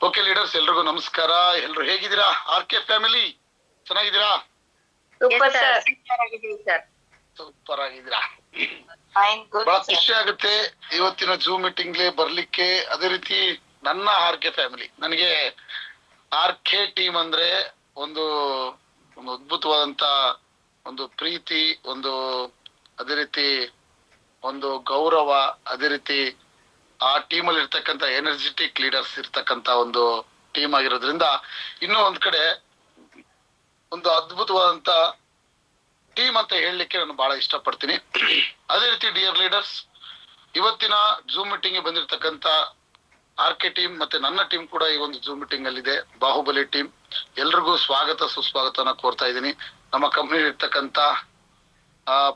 Okay leaders, ಎಲ್ರಿಗೂ ನಮಸ್ಕಾರ. ಎಲ್ರು ಹೇಗಿದ್ದೀರಾ? ಆರ್ಕೆ ಫ್ಯಾಮಿಲಿ ಚೆನ್ನಾಗಿದ್ದೀರಾ? ಸೂಪರ್ ಆಗಿದ್ದೀರಾ? ಬಹಳ ಖುಷಿ ಆಗುತ್ತೆ ಇವತ್ತಿನ ಜೂಮ್ ಮೀಟಿಂಗ್ ಬರ್ಲಿಕ್ಕೆ. ಅದೇ ರೀತಿ ನನ್ನ ಆರ್ಕೆ ಫ್ಯಾಮಿಲಿ, ನನಗೆ ಆರ್ಕೆ ಟೀಮ್ ಅಂದ್ರೆ ಒಂದು ಅದ್ಭುತವಾದಂತ ಒಂದು ಪ್ರೀತಿ, ಅದೇ ರೀತಿ ಒಂದು ಗೌರವ, ಅದೇ ರೀತಿ ಆ ಟೀಮ್ ಅಲ್ಲಿ ಇರ್ತಕ್ಕಂಥ ಎನರ್ಜೆಟಿಕ್ ಲೀಡರ್ಸ್ ಇರ್ತಕ್ಕಂಥ ಒಂದು ಟೀಮ್ ಆಗಿರೋದ್ರಿಂದ ಇನ್ನೂ ಒಂದ್ ಕಡೆ ಒಂದು ಅದ್ಭುತವಾದಂತ ಟೀಮ್ ಅಂತ ಹೇಳಲಿಕ್ಕೆ ನಾನು ಬಹಳ ಇಷ್ಟಪಡ್ತೀನಿ. ಅದೇ ರೀತಿ ಡಿಯರ್ ಲೀಡರ್ಸ್, ಇವತ್ತಿನ ಜೂಮ್ ಮೀಟಿಂಗ್ ಬಂದಿರತಕ್ಕಂತ ಆರ್ಕೆ ಟೀಮ್ ಮತ್ತೆ ನನ್ನ ಟೀಮ್ ಕೂಡ ಈ ಒಂದು ಜೂಮ್ ಮೀಟಿಂಗ್ ಅಲ್ಲಿ ಇದೆ, ಬಾಹುಬಲಿ ಟೀಮ್. ಎಲ್ರಿಗೂ ಸ್ವಾಗತ ಸುಸ್ವಾಗತನ ಕೋರ್ತಾ ಇದ್ದೀನಿ. ನಮ್ಮ ಕಂಪ್ನಿ ಇರ್ತಕ್ಕಂತ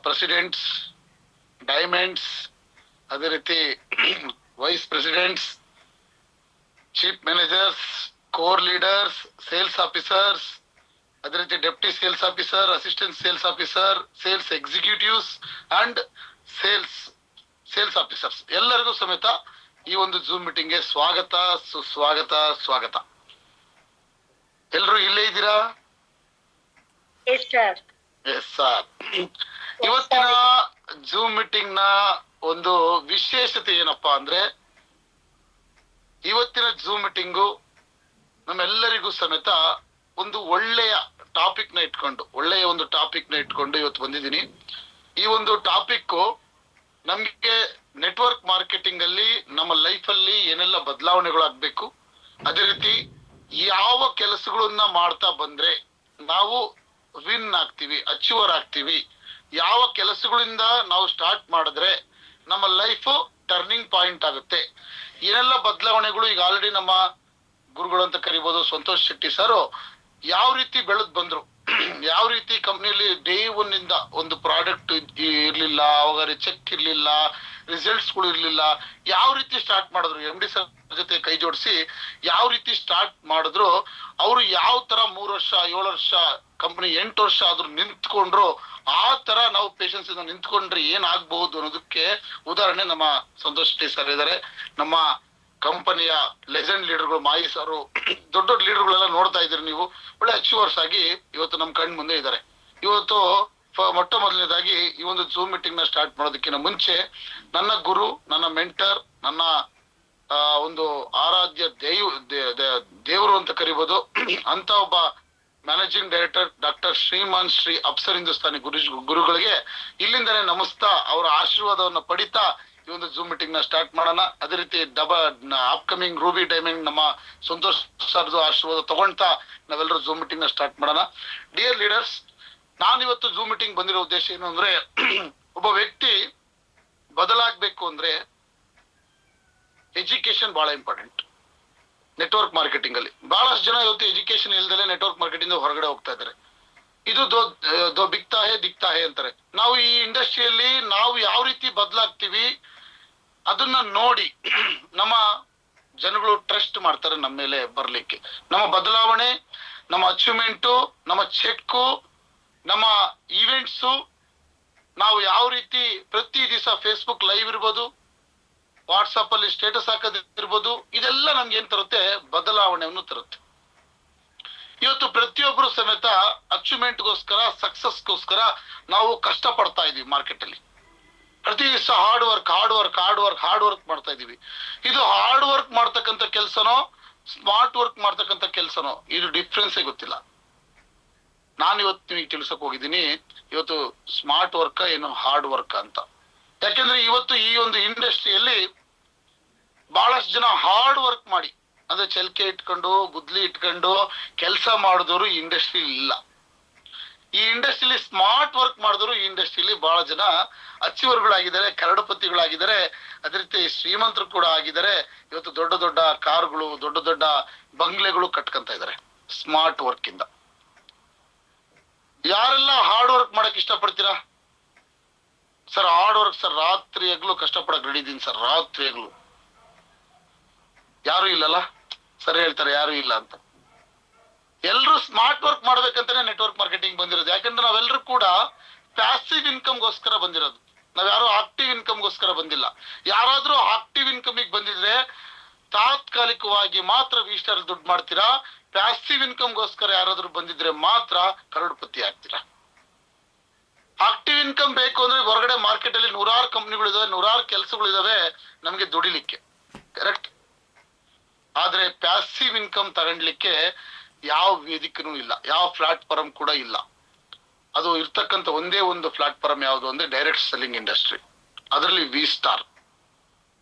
ಪ್ರೆಸಿಡೆಂಟ್ಸ್, ಡೈಮಂಡ್ಸ್, ಅದೇ ರೀತಿ vice presidents, chief managers, core leaders, sales officers, ಅದೇ ರೀತಿ deputy sales officer, assistant sales officer, sales executives and sales officers ಎಲ್ಲರಿಗೂ ಸಮೇತ ಈ ಒಂದು ಜೂಮ್ ಮೀಟಿಂಗ್ಗೆ ಸ್ವಾಗತ ಸುಸ್ವಾಗತ. ಸ್ವಾಗತ. ಎಲ್ರು ಇಲ್ಲೇ ಇದ್ದೀರಾ? Yes sir. ಇವತ್ತಿನ ಜೂಮ್ ಮೀಟಿಂಗ್ ನ ಒಂದು ವಿಶೇಷತೆ ಏನಪ್ಪಾ ಅಂದ್ರೆ, ಇವತ್ತಿನ ಜೂಮ್ ಮೀಟಿಂಗು ನಮ್ಮೆಲ್ಲರಿಗೂ ಸಮೇತ ಒಂದು ಒಳ್ಳೆಯ ಟಾಪಿಕ್ ನ ಇಟ್ಕೊಂಡು ಇವತ್ತು ಬಂದಿದ್ದೀನಿ. ಈ ಒಂದು ಟಾಪಿಕ್ ನಮ್ಗೆ ನೆಟ್ವರ್ಕ್ ಮಾರ್ಕೆಟಿಂಗ್ ಅಲ್ಲಿ ನಮ್ಮ ಲೈಫ್ ಅಲ್ಲಿ ಏನೆಲ್ಲ ಬದಲಾವಣೆಗಳಾಗಬೇಕು, ಅದೇ ರೀತಿ ಯಾವ ಕೆಲಸಗಳನ್ನ ಮಾಡ್ತಾ ಬಂದ್ರೆ ನಾವು ವಿನ್ ಆಗ್ತೀವಿ, ಅಚೀವರ್ ಆಗ್ತೀವಿ, ಯಾವ ಕೆಲಸಗಳಿಂದ ನಾವು ಸ್ಟಾರ್ಟ್ ಮಾಡಿದ್ರೆ ನಮ್ಮ ಲೈಫ್ ಟರ್ನಿಂಗ್ ಪಾಯಿಂಟ್ ಆಗುತ್ತೆ, ಏನೆಲ್ಲ ಬದಲಾವಣೆಗಳು. ಈಗ ಆಲ್ರೆಡಿ ನಮ್ಮ ಗುರುಗಳು ಅಂತ ಕರಿಬಹುದು ಸಂತೋಷ್ ಶೆಟ್ಟಿ ಸರ್ ಯಾವ ರೀತಿ ಬೆಳೆದ್ ಬಂದ್ರು, ಯಾವ ರೀತಿ ಕಂಪ್ನಿಯಲ್ಲಿ ಡೇ ಒನ್ ಇಂದ ಒಂದು ಪ್ರಾಡಕ್ಟ್ ಇರ್ಲಿಲ್ಲ, ಅವಾಗ ಚೆಕ್ ಇರ್ಲಿಲ್ಲ, ರಿಸಲ್ಟ್ಸ್ ಗಳು ಇರ್ಲಿಲ್ಲ, ಯಾವ ರೀತಿ ಸ್ಟಾರ್ಟ್ ಮಾಡಿದ್ರು, MD ಸರ್ ಜೊತೆ ಕೈ ಜೋಡಿಸಿ ಯಾವ ರೀತಿ ಸ್ಟಾರ್ಟ್ ಮಾಡಿದ್ರು, ಅವರು ಯಾವ ತರ 3 ವರ್ಷ 7 ವರ್ಷ ಕಂಪನಿ 8 ವರ್ಷ ಆದ್ರೂ ನಿಂತ್ಕೊಂಡ್ರು, ಆ ತರ ನಾವು ಪೇಷನ್ಸ್ ಇಂದ ನಿಂತ್ಕೊಂಡ್ರೆ ಏನಾಗಬಹುದು ಅನ್ನೋದಕ್ಕೆ ಉದಾಹರಣೆ ನಮ್ಮ ಸಂತೋಷ್ ಶೆಟ್ಟಿ ಸರ್ ಇದ್ದಾರೆ. ನಮ್ಮ ಕಂಪನಿಯ ಲೆಜೆಂಡ್ ಲೀಡರ್ಗಳು ಮಾಯಿ ಸರ್, ದೊಡ್ಡ ದೊಡ್ಡ ಲೀಡರ್ಗಳೆಲ್ಲ ನೋಡ್ತಾ ಇದ್ದೀರಿ ನೀವು, ಒಳ್ಳೆ ಅಚೀವರ್ಸ್ ಆಗಿ ಇವತ್ತು ನಮ್ಮ ಕಣ್ ಮುಂದೆ ಇದ್ದಾರೆ. ಇವತ್ತು ಮೊಟ್ಟ ಮೊದಲನೇದಾಗಿ ಈ ಒಂದು ಜೂಮ್ ಮೀಟಿಂಗ್ ನ ಸ್ಟಾರ್ಟ್ ಮಾಡೋದಕ್ಕಿಂತ ಮುಂಚೆ ನನ್ನ ಗುರು, ನನ್ನ ಮೆಂಟರ್, ನನ್ನ ಒಂದು ಆರಾಧ್ಯ ದೇವರು ಅಂತ ಕರಿಬಹುದು ಅಂತ ಒಬ್ಬ ಮ್ಯಾನೇಜಿಂಗ್ ಡೈರೆಕ್ಟರ್ ಡಾಕ್ಟರ್ ಶ್ರೀಮಾನ್ ಶ್ರೀ ಅಪ್ಸರ್ ಹಿಂದೂಸ್ತಾನಿ ಗುರುಗಳಿಗೆ ಇಲ್ಲಿಂದಲೇ ನಮಸ್ತಾ, ಅವರ ಆಶೀರ್ವಾದವನ್ನ ಪಡಿತಾ ಈ ಒಂದು ಜೂಮ್ ಮೀಟಿಂಗ್ ನ ಸ್ಟಾರ್ಟ್ ಮಾಡೋಣ. ಅದೇ ರೀತಿ ಅಪ್ಕಮಿಂಗ್ ರೂಬಿ ಡೈಮಂಡ್ ನಮ್ಮ ಸಂತೋಷ್ ಸರ್ದು ಆಶೀರ್ವಾದ ತಗೊಂತಾ ನಾವೆಲ್ಲರೂ ಜೂಮ್ ಮೀಟಿಂಗ್ ನ ಸ್ಟಾರ್ಟ್ ಮಾಡೋಣ. ಡಿಯರ್ ಲೀಡರ್ಸ್, ನಾನಿವತ್ತು ಜೂಮ್ ಮೀಟಿಂಗ್ ಬಂದಿರೋ ಉದ್ದೇಶ ಏನು ಅಂದ್ರೆ, ಒಬ್ಬ ವ್ಯಕ್ತಿ ಬದಲಾಗಬೇಕು ಅಂದ್ರೆ ಎಜುಕೇಶನ್ ಬಹಳ ಇಂಪಾರ್ಟೆಂಟ್. ನೆಟ್ವರ್ಕ್ ಮಾರ್ಕೆಟಿಂಗ್ ಅಲ್ಲಿ ಬಹಳಷ್ಟು ಜನ ಇವತ್ತು ಎಜುಕೇಶನ್ ಇಲ್ದಲೆ ನೆಟ್ವರ್ಕ್ ಮಾರ್ಕೆಟಿಂಗ್ ಹೊರಗಡೆ ಹೋಗ್ತಾ ಇದ್ದಾರೆ. ಇದು ದೋ ಬಿಕ್ತಾ ಹೇ ದಿಕ್ತಾ ಹೇ ಅಂತಾರೆ. ನಾವು ಈ ಇಂಡಸ್ಟ್ರಿಯಲ್ಲಿ ನಾವು ಯಾವ ರೀತಿ ಬದಲಾಗ್ತೀವಿ ಅದನ್ನ ನೋಡಿ ನಮ್ಮ ಜನಗಳು ಟ್ರಸ್ಟ್ ಮಾಡ್ತಾರೆ ನಮ್ಮ ಮೇಲೆ ಬರ್ಲಿಕ್ಕೆ. ನಮ್ಮ ಬದಲಾವಣೆ, ನಮ್ಮ ಅಚೀವ್ಮೆಂಟು, ನಮ್ಮ ಚೆಕ್ಕು, ನಮ್ಮ ಈವೆಂಟ್ಸು, ನಾವು ಯಾವ ರೀತಿ ಪ್ರತಿ ದಿವಸ ಫೇಸ್ಬುಕ್ ಲೈವ್ ಇರ್ಬೋದು, ವಾಟ್ಸಪ್ ಅಲ್ಲಿ ಸ್ಟೇಟಸ್ ಹಾಕೋದಿರ್ಬೋದು, ಇದೆಲ್ಲ ನಮ್ಗೆ ಏನ್ ತರುತ್ತೆ? ಬದಲಾವಣೆಯನ್ನು ತರುತ್ತೆ. ಇವತ್ತು ಪ್ರತಿಯೊಬ್ಬರು ಸಮೇತ ಅಚೀವ್ಮೆಂಟ್ಗೋಸ್ಕರ, ಸಕ್ಸಸ್ಗೋಸ್ಕರ ನಾವು ಕಷ್ಟ ಪಡ್ತಾ ಇದೀವಿ. ಮಾರ್ಕೆಟ್ ಅಲ್ಲಿ ಪ್ರತಿ ದಿವಸ ಹಾರ್ಡ್ ವರ್ಕ್ ಮಾಡ್ತಾ ಇದೀವಿ. ಇದು ಹಾರ್ಡ್ ವರ್ಕ್ ಮಾಡ್ತಕ್ಕಂಥ ಕೆಲ್ಸನೋ ಸ್ಮಾರ್ಟ್ ವರ್ಕ್ ಮಾಡ್ತಕ್ಕಂಥ ಕೆಲ್ಸನೋ ಇದು ಡಿಫ್ರೆನ್ಸೇ ಗೊತ್ತಿಲ್ಲ. ನಾನು ಇವತ್ತು ನಿಮಗೆ ತಿಳ್ಸಕ್ ಹೋಗಿದ್ದೀನಿ, ಇವತ್ತು ಸ್ಮಾರ್ಟ್ ವರ್ಕ್ ಏನು ಹಾರ್ಡ್ ವರ್ಕ್ ಅಂತ. ಯಾಕೆಂದ್ರೆ ಇವತ್ತು ಈ ಒಂದು ಇಂಡಸ್ಟ್ರಿಯಲ್ಲಿ ಬಹಳಷ್ಟು ಜನ ಹಾರ್ಡ್ ವರ್ಕ್ ಮಾಡಿ, ಅಂದ್ರೆ ಚಲ್ಕೆ ಇಟ್ಕೊಂಡು ಗುದ್ಲಿ ಇಟ್ಕೊಂಡು ಕೆಲಸ ಮಾಡಿದವರು ಈ ಇಂಡಸ್ಟ್ರಿ ಇಲ್ಲ. ಈ ಇಂಡಸ್ಟ್ರಿಲಿ ಸ್ಮಾರ್ಟ್ ವರ್ಕ್ ಮಾಡಿದವರು ಈ ಇಂಡಸ್ಟ್ರಿಲಿ ಬಹಳ ಜನ ಅಚೀವರ್ಗಳಾಗಿದ್ದಾರೆ, ಕರಡಪತಿಗಳಾಗಿದ್ದಾರೆ, ಅದೇ ರೀತಿ ಶ್ರೀಮಂತರು ಕೂಡ ಆಗಿದ್ದಾರೆ. ಇವತ್ತು ದೊಡ್ಡ ದೊಡ್ಡ ಕಾರುಗಳು, ದೊಡ್ಡ ದೊಡ್ಡ ಬಂಗ್ಲೆಗಳು ಕಟ್ಕೊಂತ ಇದ್ದಾರೆ ಸ್ಮಾರ್ಟ್ ವರ್ಕ್ ಇಂದ. ಯಾರೆಲ್ಲ ಹಾರ್ಡ್ ವರ್ಕ್ ಮಾಡಕ್ ಇಷ್ಟಪಡ್ತೀರಾ? ಸರ್ ಹಾರ್ಡ್ ವರ್ಕ್ ಸರ್, ರಾತ್ರಿ ಹಗಲು ಕಷ್ಟಪಡಕ್ ರೆಡಿ ಇದೀನಿ ಸರ್, ರಾತ್ರಿ ಹಗಲು. ಯಾರು ಇಲ್ಲಲ್ಲ ಸರ್, ಹೇಳ್ತಾರೆ ಯಾರು ಇಲ್ಲ ಅಂತ. ಎಲ್ರು ಸ್ಮಾರ್ಟ್ ವರ್ಕ್ ಮಾಡ್ಬೇಕಂತಾನೆ ನೆಟ್ವರ್ಕ್ ಮಾರ್ಕೆಟಿಂಗ್ ಬಂದಿರೋದು. ಯಾಕಂದ್ರೆ ನಾವೆಲ್ಲರೂ ಕೂಡ ಪ್ಯಾಸಿವ್ ಇನ್ಕಮ್ಗೋಸ್ಕರ ಬಂದಿರೋದು, ನಾವ್ ಯಾರು ಆಕ್ಟಿವ್ ಇನ್ಕಮ್ಗೋಸ್ಕರ ಬಂದಿಲ್ಲ. ಯಾರಾದ್ರೂ ಆಕ್ಟಿವ್ ಇನ್ಕಮ್ ಬಂದಿದ್ರೆ ತಾತ್ಕಾಲಿಕವಾಗಿ ಮಾತ್ರ ವಿ ಸ್ಟಾರ್ ದುಡ್ಡು ಮಾಡ್ತೀರಾ, ಪ್ಯಾಸಿವ್ ಇನ್ಕಮ್ಗೋಸ್ಕರ ಯಾರಾದ್ರೂ ಬಂದಿದ್ರೆ ಮಾತ್ರ ಕರೋಡ್ಪತಿ ಆಗ್ತೀರಾ. ಆಕ್ಟಿವ್ ಇನ್ಕಮ್ ಬೇಕು ಅಂದ್ರೆ ಹೊರಗಡೆ ಮಾರ್ಕೆಟ್ ಅಲ್ಲಿ ನೂರಾರು ಕಂಪ್ನಿಗಳು ಇದಾವೆ, ನೂರಾರು ಕೆಲಸಗಳಿದಾವೆ ನಮ್ಗೆ ದುಡಿಲಿಕ್ಕೆ, ಕರೆಕ್ಟ್. ಆದ್ರೆ ಪ್ಯಾಸಿವ್ ಇನ್ಕಮ್ ತಗೊಂಡ್ಲಿಕ್ಕೆ ಯಾವ ವೇದಿಕೆನೂ ಇಲ್ಲ, ಯಾವ ಪ್ಲಾಟ್ಫಾರ್ಮ್ ಕೂಡ ಇಲ್ಲ. ಅದು ಇರ್ತಕ್ಕಂಥ ಒಂದೇ ಒಂದು ಪ್ಲಾಟ್ಫಾರ್ಮ್ ಯಾವುದು ಅಂದ್ರೆ ಡೈರೆಕ್ಟ್ ಸೆಲ್ಲಿಂಗ್ ಇಂಡಸ್ಟ್ರಿ, ಅದರಲ್ಲಿ ವಿ ಸ್ಟಾರ್.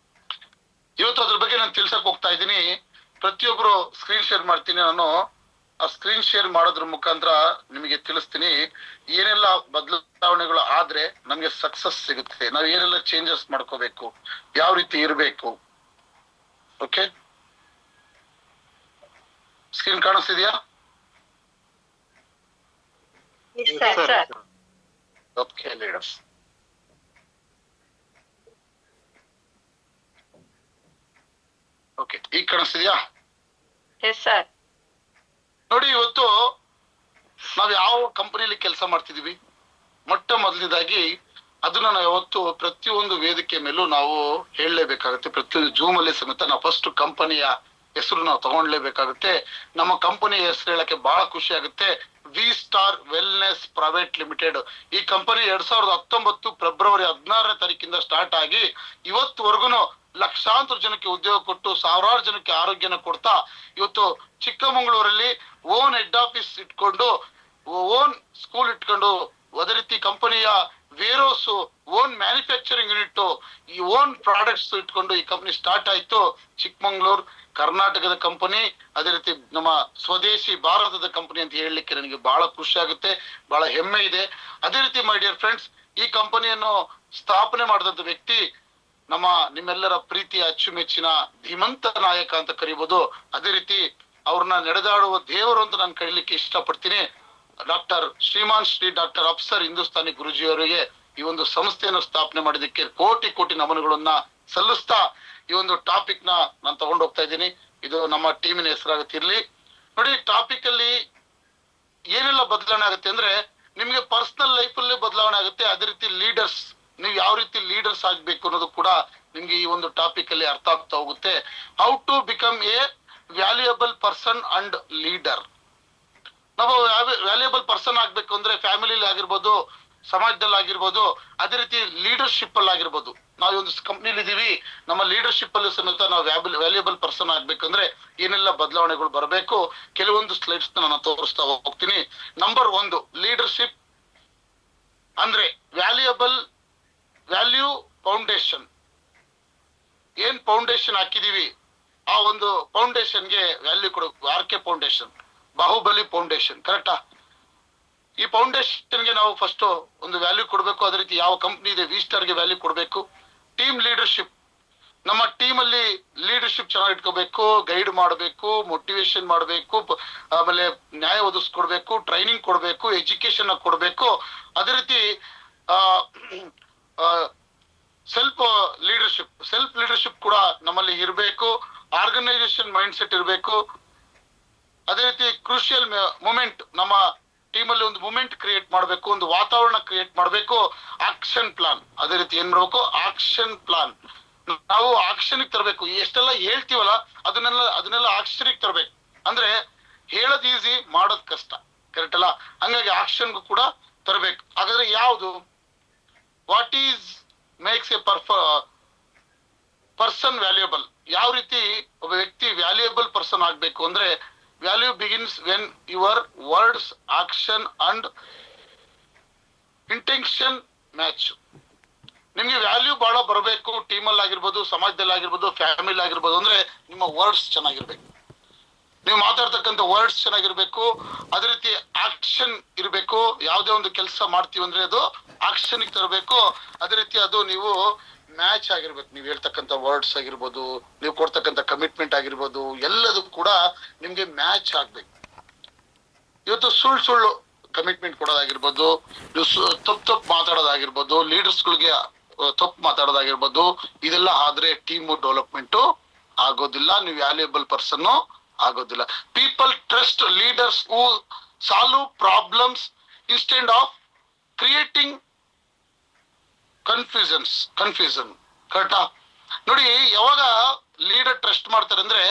ಇವತ್ತು ಅದ್ರ ಬಗ್ಗೆ ನಾನು ತಿಳ್ಸಕ್ ಹೋಗ್ತಾ ಇದ್ದೀನಿ. ಪ್ರತಿಯೊಬ್ರು ಸ್ಕ್ರೀನ್ ಶೇರ್ ಮಾಡ್ತೀನಿ ನಾನು. ಆ ಸ್ಕ್ರೀನ್ ಶೇರ್ ಮಾಡೋದ್ರ ಮುಖಾಂತರ ನಿಮಗೆ ತಿಳಿಸ್ತೀನಿ ಏನೆಲ್ಲ ಬದಲಾವಣೆಗಳು ಆದ್ರೆ ನಮ್ಗೆ ಸಕ್ಸಸ್ ಸಿಗುತ್ತೆ, ನಾವ್ ಏನೆಲ್ಲ ಚೇಂಜಸ್ ಮಾಡ್ಕೋಬೇಕು, ಯಾವ ರೀತಿ ಇರಬೇಕು. ಓಕೆ, ಸ್ಕ್ರೀನ್ ಕಾಣಿಸ್ತಿದ್ಯಾ? ಓಕೆ ಲೀಡರ್ಸ್, ಓಕೆ ಈಗ ಕಾಣಿಸ್ತಿದ್ಯಾ? ನೋಡಿ, ಇವತ್ತು ನಾವ್ ಯಾವ ಕಂಪನಿಯಲ್ಲಿ ಕೆಲಸ ಮಾಡ್ತಿದೀವಿ, ಮೊಟ್ಟ ಮೊದಲನೇದಾಗಿ ಅದನ್ನ ನಾವು ಯಾವತ್ತು ಪ್ರತಿಯೊಂದು ವೇದಿಕೆ ಮೇಲೂ ನಾವು ಹೇಳಲೇಬೇಕಾಗುತ್ತೆ. ಪ್ರತಿಯೊಂದು ಜೂಮ್ ಅಲ್ಲಿ ಸಮೇತ ನಾವು ಫಸ್ಟ್ ಕಂಪನಿಯ ಹೆಸರು ನಾವು ತಗೊಂಡ್ಲೇಬೇಕಾಗುತ್ತೆ. ನಮ್ಮ ಕಂಪನಿಯ ಹೆಸರು ಹೇಳಕ್ಕೆ ಬಹಳ ಖುಷಿ ಆಗುತ್ತೆ. V Star Wellness Private Limited. ಈ ಕಂಪನಿ 2019 ಫೆಬ್ರವರಿ 16ನೇ ತಾರೀಕಿಂದ ಸ್ಟಾರ್ಟ್ ಆಗಿ ಇವತ್ತುವರೆಗೂ ಲಕ್ಷಾಂತರ ಜನಕ್ಕೆ ಉದ್ಯೋಗ ಕೊಟ್ಟು ಸಾವಿರಾರು ಜನಕ್ಕೆ ಆರೋಗ್ಯನ ಕೊಡ್ತಾ ಇವತ್ತು ಚಿಕ್ಕಮಗಳೂರಲ್ಲಿ ಓನ್ ಹೆಡ್ ಆಫೀಸ್ ಇಟ್ಕೊಂಡು, ಓನ್ ಸ್ಕೂಲ್ ಇಟ್ಕೊಂಡು, ಅದೇ ರೀತಿ ಕಂಪನಿಯ ವೇರೋಸ್, ಓನ್ ಮ್ಯಾನುಫ್ಯಾಕ್ಚರಿಂಗ್ ಯೂನಿಟ್, ಈ ಓನ್ ಪ್ರಾಡಕ್ಟ್ಸ್ ಇಟ್ಕೊಂಡು ಈ ಕಂಪನಿ ಸ್ಟಾರ್ಟ್ ಆಯ್ತು. ಚಿಕ್ಕಮಂಗ್ಳೂರ್ ಕರ್ನಾಟಕದ ಕಂಪನಿ, ಅದೇ ರೀತಿ ನಮ್ಮ ಸ್ವದೇಶಿ ಭಾರತದ ಕಂಪನಿ ಅಂತ ಹೇಳಲಿಕ್ಕೆ ನನಗೆ ಬಹಳ ಖುಷಿ ಆಗುತ್ತೆ, ಬಹಳ ಹೆಮ್ಮೆ ಇದೆ. ಅದೇ ರೀತಿ ಮೈ ಡಿಯರ್ ಫ್ರೆಂಡ್ಸ್, ಈ ಕಂಪನಿಯನ್ನು ಸ್ಥಾಪನೆ ಮಾಡಿದಂತ ವ್ಯಕ್ತಿ ನಿಮ್ಮೆಲ್ಲರ ಪ್ರೀತಿಯ ಅಚ್ಚುಮೆಚ್ಚಿನ ಧೀಮಂತ ನಾಯಕ ಅಂತ ಕರೀಬಹುದು. ಅದೇ ರೀತಿ ಅವ್ರನ್ನ ನಡೆದಾಡುವ ದೇವರು ಅಂತ ನಾನು ಕರೀಲಿಕ್ಕೆ ಇಷ್ಟಪಡ್ತೀನಿ. ಡಾಕ್ಟರ್ ಶ್ರೀಮಾನ್ ಶ್ರೀ ಡಾಕ್ಟರ್ ಅಫ್ಸರ್ ಹಿಂದೂಸ್ತಾನಿ ಗುರುಜಿಯವರಿಗೆ ಈ ಒಂದು ಸಂಸ್ಥೆಯನ್ನು ಸ್ಥಾಪನೆ ಮಾಡಿದ್ದಕ್ಕೆ ಕೋಟಿ ಕೋಟಿ ನಮನಗಳನ್ನ ಸಲ್ಲಿಸ್ತಾ ಈ ಒಂದು ಟಾಪಿಕ್ ನಾನು ತಗೊಂಡು ಹೋಗ್ತಾ ಇದ್ದೀನಿ. ಇದು ನಮ್ಮ ಟೀಮಿನ ಹೆಸರಾಗುತ್ತಿರ್ಲಿ. ನೋಡಿ, ಟಾಪಿಕ್ ಅಲ್ಲಿ ಏನೆಲ್ಲ ಬದಲಾವಣೆ ಆಗುತ್ತೆ ಅಂದ್ರೆ ನಿಮ್ಗೆ ಪರ್ಸನಲ್ ಲೈಫ್ ಅಲ್ಲಿ ಬದಲಾವಣೆ ಆಗುತ್ತೆ. ಅದೇ ರೀತಿ ಲೀಡರ್ಸ್, ನೀವು ಯಾವ ರೀತಿ ಲೀಡರ್ಸ್ ಆಗ್ಬೇಕು ಅನ್ನೋದು ಕೂಡ ನಿಮ್ಗೆ ಈ ಒಂದು ಟಾಪಿಕ್ ಅಲ್ಲಿ ಅರ್ಥ ಆಗ್ತಾ ಹೋಗುತ್ತೆ. How to become a valuable person and leader. ನಾವು ವ್ಯಾಲ್ಯೂಯಬಲ್ ಪರ್ಸನ್ ಆಗ್ಬೇಕು ಅಂದ್ರೆ ಫ್ಯಾಮಿಲಿಲಿ ಆಗಿರ್ಬೋದು, ಸಮಾಜದಲ್ಲಿ ಆಗಿರ್ಬೋದು, ಅದೇ ರೀತಿ ಲೀಡರ್ಶಿಪ್ ಅಲ್ಲಿ ಆಗಿರ್ಬೋದು. ನಾವು ಒಂದು ಕಂಪ್ನಿಲಿ ಇದೀವಿ, ನಮ್ಮ ಲೀಡರ್ಶಿಪ್ ಅಲ್ಲಿ ಸಮೇತ ನಾವು ವ್ಯಾಲ್ಯೂಯಬಲ್ ಪರ್ಸನ್ ಆಗ್ಬೇಕಂದ್ರೆ ಏನೆಲ್ಲ ಬದಲಾವಣೆಗಳು ಬರಬೇಕು, ಕೆಲವೊಂದು ಸ್ಲೈಡ್ಸ್ ನಾನು ತೋರಿಸ್ತಾ ಹೋಗ್ತೀನಿ. ನಂಬರ್ 1, ಲೀಡರ್ಶಿಪ್ ಅಂದ್ರೆ ವ್ಯಾಲ್ಯೂ ಫೌಂಡೇಶನ್. ಏನ್ ಫೌಂಡೇಶನ್ ಹಾಕಿದೀವಿ ಆ ಒಂದು ಫೌಂಡೇಶನ್ಗೆ ವ್ಯಾಲ್ಯೂ ಕೊಡಬೇಕು. RK ಫೌಂಡೇಶನ್, ಬಾಹುಬಲಿ ಫೌಂಡೇಶನ್, ಕರೆಕ್ಟಾ? ಈ ಫೌಂಡೇಶನ್ಗೆ ನಾವು ಫಸ್ಟ್ ಒಂದು ವ್ಯಾಲ್ಯೂ ಕೊಡಬೇಕು. ಅದೇ ರೀತಿ ಯಾವ ಕಂಪ್ನಿ ಇದೆ ವಿ ಸ್ಟಾರ್ಗೆ ವ್ಯಾಲ್ಯೂ ಕೊಡಬೇಕು. ಟೀಮ್ ಲೀಡರ್ಶಿಪ್, ನಮ್ಮ ಟೀಮ್ ಅಲ್ಲಿ ಲೀಡರ್ಶಿಪ್ ಚೆನ್ನಾಗಿ ಇಟ್ಕೋಬೇಕು, ಗೈಡ್ ಮಾಡಬೇಕು, ಮೋಟಿವೇಶನ್ ಮಾಡಬೇಕು, ಆಮೇಲೆ ನ್ಯಾಯ ಒದಗಿಸ್ಕೊಡ್ಬೇಕು, ಟ್ರೈನಿಂಗ್ ಕೊಡಬೇಕು, ಎಜುಕೇಶನ್ ಕೊಡಬೇಕು. ಅದೇ ರೀತಿ ಸೆಲ್ಫ್ ಲೀಡರ್ಶಿಪ್ ಕೂಡ ನಮ್ಮಲ್ಲಿ ಇರಬೇಕು. ಆರ್ಗನೈಸೇಷನ್ ಮೈಂಡ್ ಸೆಟ್ ಇರಬೇಕು. ಅದೇ ರೀತಿ ಕ್ರೂಷಿಯಲ್ ಮೂಮೆಂಟ್, ನಮ್ಮ ಟೀಮ್ ಅಲ್ಲಿ ಒಂದು ಮೂಮೆಂಟ್ ಕ್ರಿಯೇಟ್ ಮಾಡಬೇಕು, ಒಂದು ವಾತಾವರಣ ಕ್ರಿಯೇಟ್ ಮಾಡಬೇಕು. ಆಕ್ಷನ್ ಪ್ಲಾನ್, ಅದೇ ರೀತಿ ಏನ್ ಮಾಡಬೇಕು, ಆಕ್ಷನ್ ಪ್ಲಾನ್. ನಾವು ಆಕ್ಷನ್ ತರಬೇಕು. ಎಷ್ಟೆಲ್ಲ ಹೇಳ್ತೀವಲ್ಲ ಅದನ್ನೆಲ್ಲ ಆಕ್ಷನ್ ತರಬೇಕು. ಅಂದ್ರೆ ಹೇಳೋದ್ ಈಸಿ, ಮಾಡೋದ್ ಕಷ್ಟ, ಕರೆಕ್ಟ್ ಅಲ್ಲ? ಹಂಗಾಗಿ ಆಕ್ಷನ್ ಕೂಡ ತರಬೇಕು. ಹಾಗಾದ್ರೆ ಯಾವುದು, what is makes A person valuable? ಯಾವ ರೀತಿ ಒಬ್ಬ ವ್ಯಕ್ತಿ ವ್ಯಾಲ್ಯೂಯಬಲ್ ಪರ್ಸನ್ ಆಗ್ಬೇಕು ಅಂದ್ರೆ value begins when your words, action and intention match. ನಿಮ್ಗೆ ವ್ಯಾಲ್ಯೂ ಬಹಳ ಬರಬೇಕು. ಟೀಮಲ್ಲಿ ಆಗಿರ್ಬೋದು, ಸಮಾಜದಲ್ಲಿ ಆಗಿರ್ಬೋದು, ಫ್ಯಾಮಿಲಿ ಆಗಿರ್ಬೋದು. ಅಂದ್ರೆ ನಿಮ್ಮ ವರ್ಡ್ಸ್ ಚೆನ್ನಾಗಿರ್ಬೇಕು, ನೀವು ಮಾತಾಡ್ತಕ್ಕಂಥ ವರ್ಡ್ಸ್ ಚೆನ್ನಾಗಿರ್ಬೇಕು. ಅದೇ ರೀತಿ ಆಕ್ಷನ್ ಇರಬೇಕು. ಯಾವುದೇ ಒಂದು ಕೆಲಸ ಮಾಡ್ತೀವಿ ಅಂದ್ರೆ ಅದು ಆಕ್ಷನ್ ತರಬೇಕು. ಅದೇ ರೀತಿ ಅದು ನೀವು ಮ್ಯಾಚ್ ಆಗಿರ್ಬೇಕು. ನೀವು ಹೇಳ್ತಕ್ಕಂಥ ವರ್ಡ್ಸ್ ಆಗಿರ್ಬೋದು, ನೀವು ಕೊಡ್ತಕ್ಕಂಥ ಕಮಿಟ್ಮೆಂಟ್ ಆಗಿರ್ಬೋದು, ಎಲ್ಲದೂ ಕೂಡ ನಿಮ್ಗೆ ಮ್ಯಾಚ್ ಆಗ್ಬೇಕು. ಇವತ್ತು ಸುಳ್ಳು ಕಮಿಟ್ಮೆಂಟ್ ಕೊಡೋದಾಗಿರ್ಬೋದು, ನೀವು ತಪ್ಪು ಮಾತಾಡೋದಾಗಿರ್ಬೋದು, ಲೀಡರ್ಸ್ಗಳಿಗೆ ತಪ್ಪು ಮಾತಾಡೋದಾಗಿರ್ಬೋದು, ಇದೆಲ್ಲ ಆದ್ರೆ ಟೀಮ್ ಡೆವಲಪ್ಮೆಂಟ್ ಆಗೋದಿಲ್ಲ, ನೀವು ವ್ಯಾಲ್ಯೂಯಬಲ್ ಪರ್ಸನ್ ಆಗೋದಿಲ್ಲ. People trust leaders who solve problems instead of creating confusion. ಕರೆಕ್ಟಾ? ನೋಡಿ, ಯಾವಾಗ ಲೀಡರ್ ಟ್ರಸ್ಟ್ ಮಾಡ್ತಾರೆ ಅಂದ್ರೆ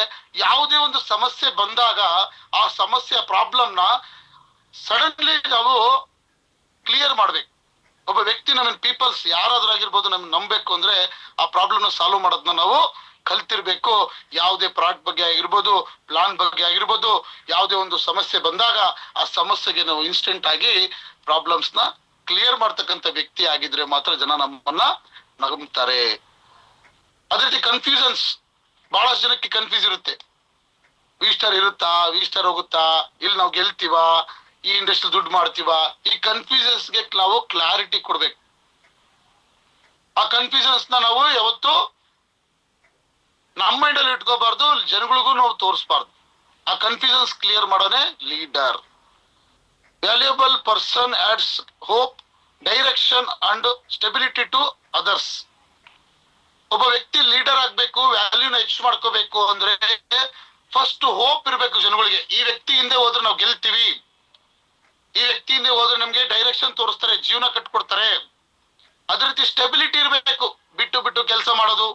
ಯಾವುದೇ ಒಂದು ಸಮಸ್ಯೆ ಬಂದಾಗ ಆ ಸಮಸ್ಯೆ ಪ್ರಾಬ್ಲಮ್ ನ ಸಡನ್ಲಿ ನಾವು ಕ್ಲಿಯರ್ ಮಾಡ್ಬೇಕು. ಒಬ್ಬ ವ್ಯಕ್ತಿ ನಮ್ಮ ಪೀಪಲ್ಸ್ ಯಾರಾದ್ರೂ ಆಗಿರ್ಬೋದು ನಮ್ಗೆ ನಂಬಬೇಕು ಅಂದ್ರೆ ಆ ಪ್ರಾಬ್ಲಮ್ ನ ಸಾಲ್ವ್ ಮಾಡೋದನ್ನ ನಾವು ಕಲ್ತಿರ್ಬೇಕು. ಯಾವುದೇ ಪ್ರಾಡಕ್ಟ್ ಬಗ್ಗೆ ಆಗಿರ್ಬೋದು, ಪ್ಲಾನ್ ಬಗ್ಗೆ ಆಗಿರ್ಬೋದು, ಯಾವುದೇ ಒಂದು ಸಮಸ್ಯೆ ಬಂದಾಗ ಆ ಸಮಸ್ಯೆಗೆ ನಾವು ಇನ್ಸ್ಟೆಂಟ್ ಆಗಿ ಪ್ರಾಬ್ಲಮ್ಸ್ ನ ಕ್ಲಿಯರ್ ಮಾಡ್ತಕ್ಕಂಥ ವ್ಯಕ್ತಿ ಆಗಿದ್ರೆ ಮಾತ್ರ ಜನ ನಮ್ಮನ್ನ ನಂಬ್ತಾರೆ. ಅದೇ ರೀತಿ ಕನ್ಫ್ಯೂಷನ್ಸ್, ಬಹಳಷ್ಟು ಜನಕ್ಕೆ ಕನ್ಫ್ಯೂಸ್ ಇರುತ್ತೆ. ವಿ ಸ್ಟಾರ್ ಇರುತ್ತಾ, ವಿ ಸ್ಟಾರ್ ಹೋಗುತ್ತಾ, ಇಲ್ಲಿ ನಾವು ಗೆಲ್ತೀವಾ, ಈ ಇಂಡಸ್ಟ್ರಿ ದುಡ್ಡು ಮಾಡ್ತೀವಾ, ಈ ಕನ್ಫ್ಯೂಷನ್ಸ್ ಗೆ ನಾವು ಕ್ಲಾರಿಟಿ ಕೊಡ್ಬೇಕು. ಆ ಕನ್ಫ್ಯೂಷನ್ಸ್ ನಾವು ಯಾವತ್ತು ನಮ್ಮ ಮೈಂಡ್ ಅಲ್ಲಿ ಇಟ್ಕೋಬಾರ್ದು, ಜನಗಳಿಗೂ ನಾವು ತೋರಿಸಬಾರ್ದು. ಆ ಕನ್ಫ್ಯೂಷನ್ಸ್ ಕ್ಲಿಯರ್ ಮಾಡೋನೆ leader. Valuable person adds hope, direction and stability to others. ಒಬ್ಬ ವ್ಯಕ್ತಿ ಲೀಡರ್ ಆಗ್ಬೇಕು, ವ್ಯಾಲ್ಯೂನ ಹೆಚ್ಚು ಮಾಡ್ಕೋಬೇಕು ಅಂದ್ರೆ ಫಸ್ಟ್ ಹೋಪ್ ಇರ್ಬೇಕು ಜನಗಳಿಗೆ. ಈ ವ್ಯಕ್ತಿ ಹಿಂದೆ ಹೋದ್ರೆ ನಾವು ಗೆಲ್ತೀವಿ, ಈ ವ್ಯಕ್ತಿ ಹಿಂದೆ ಹೋದ್ರೆ ನಮ್ಗೆ ಡೈರೆಕ್ಷನ್ ತೋರಿಸ್ತಾರೆ, ಜೀವನ ಕಟ್ಕೊಡ್ತಾರೆ. ಅದೇ ರೀತಿ ಸ್ಟೆಬಿಲಿಟಿ ಇರಬೇಕು. ಬಿಟ್ಟು ಬಿಟ್ಟು ಕೆಲಸ ಮಾಡೋದು,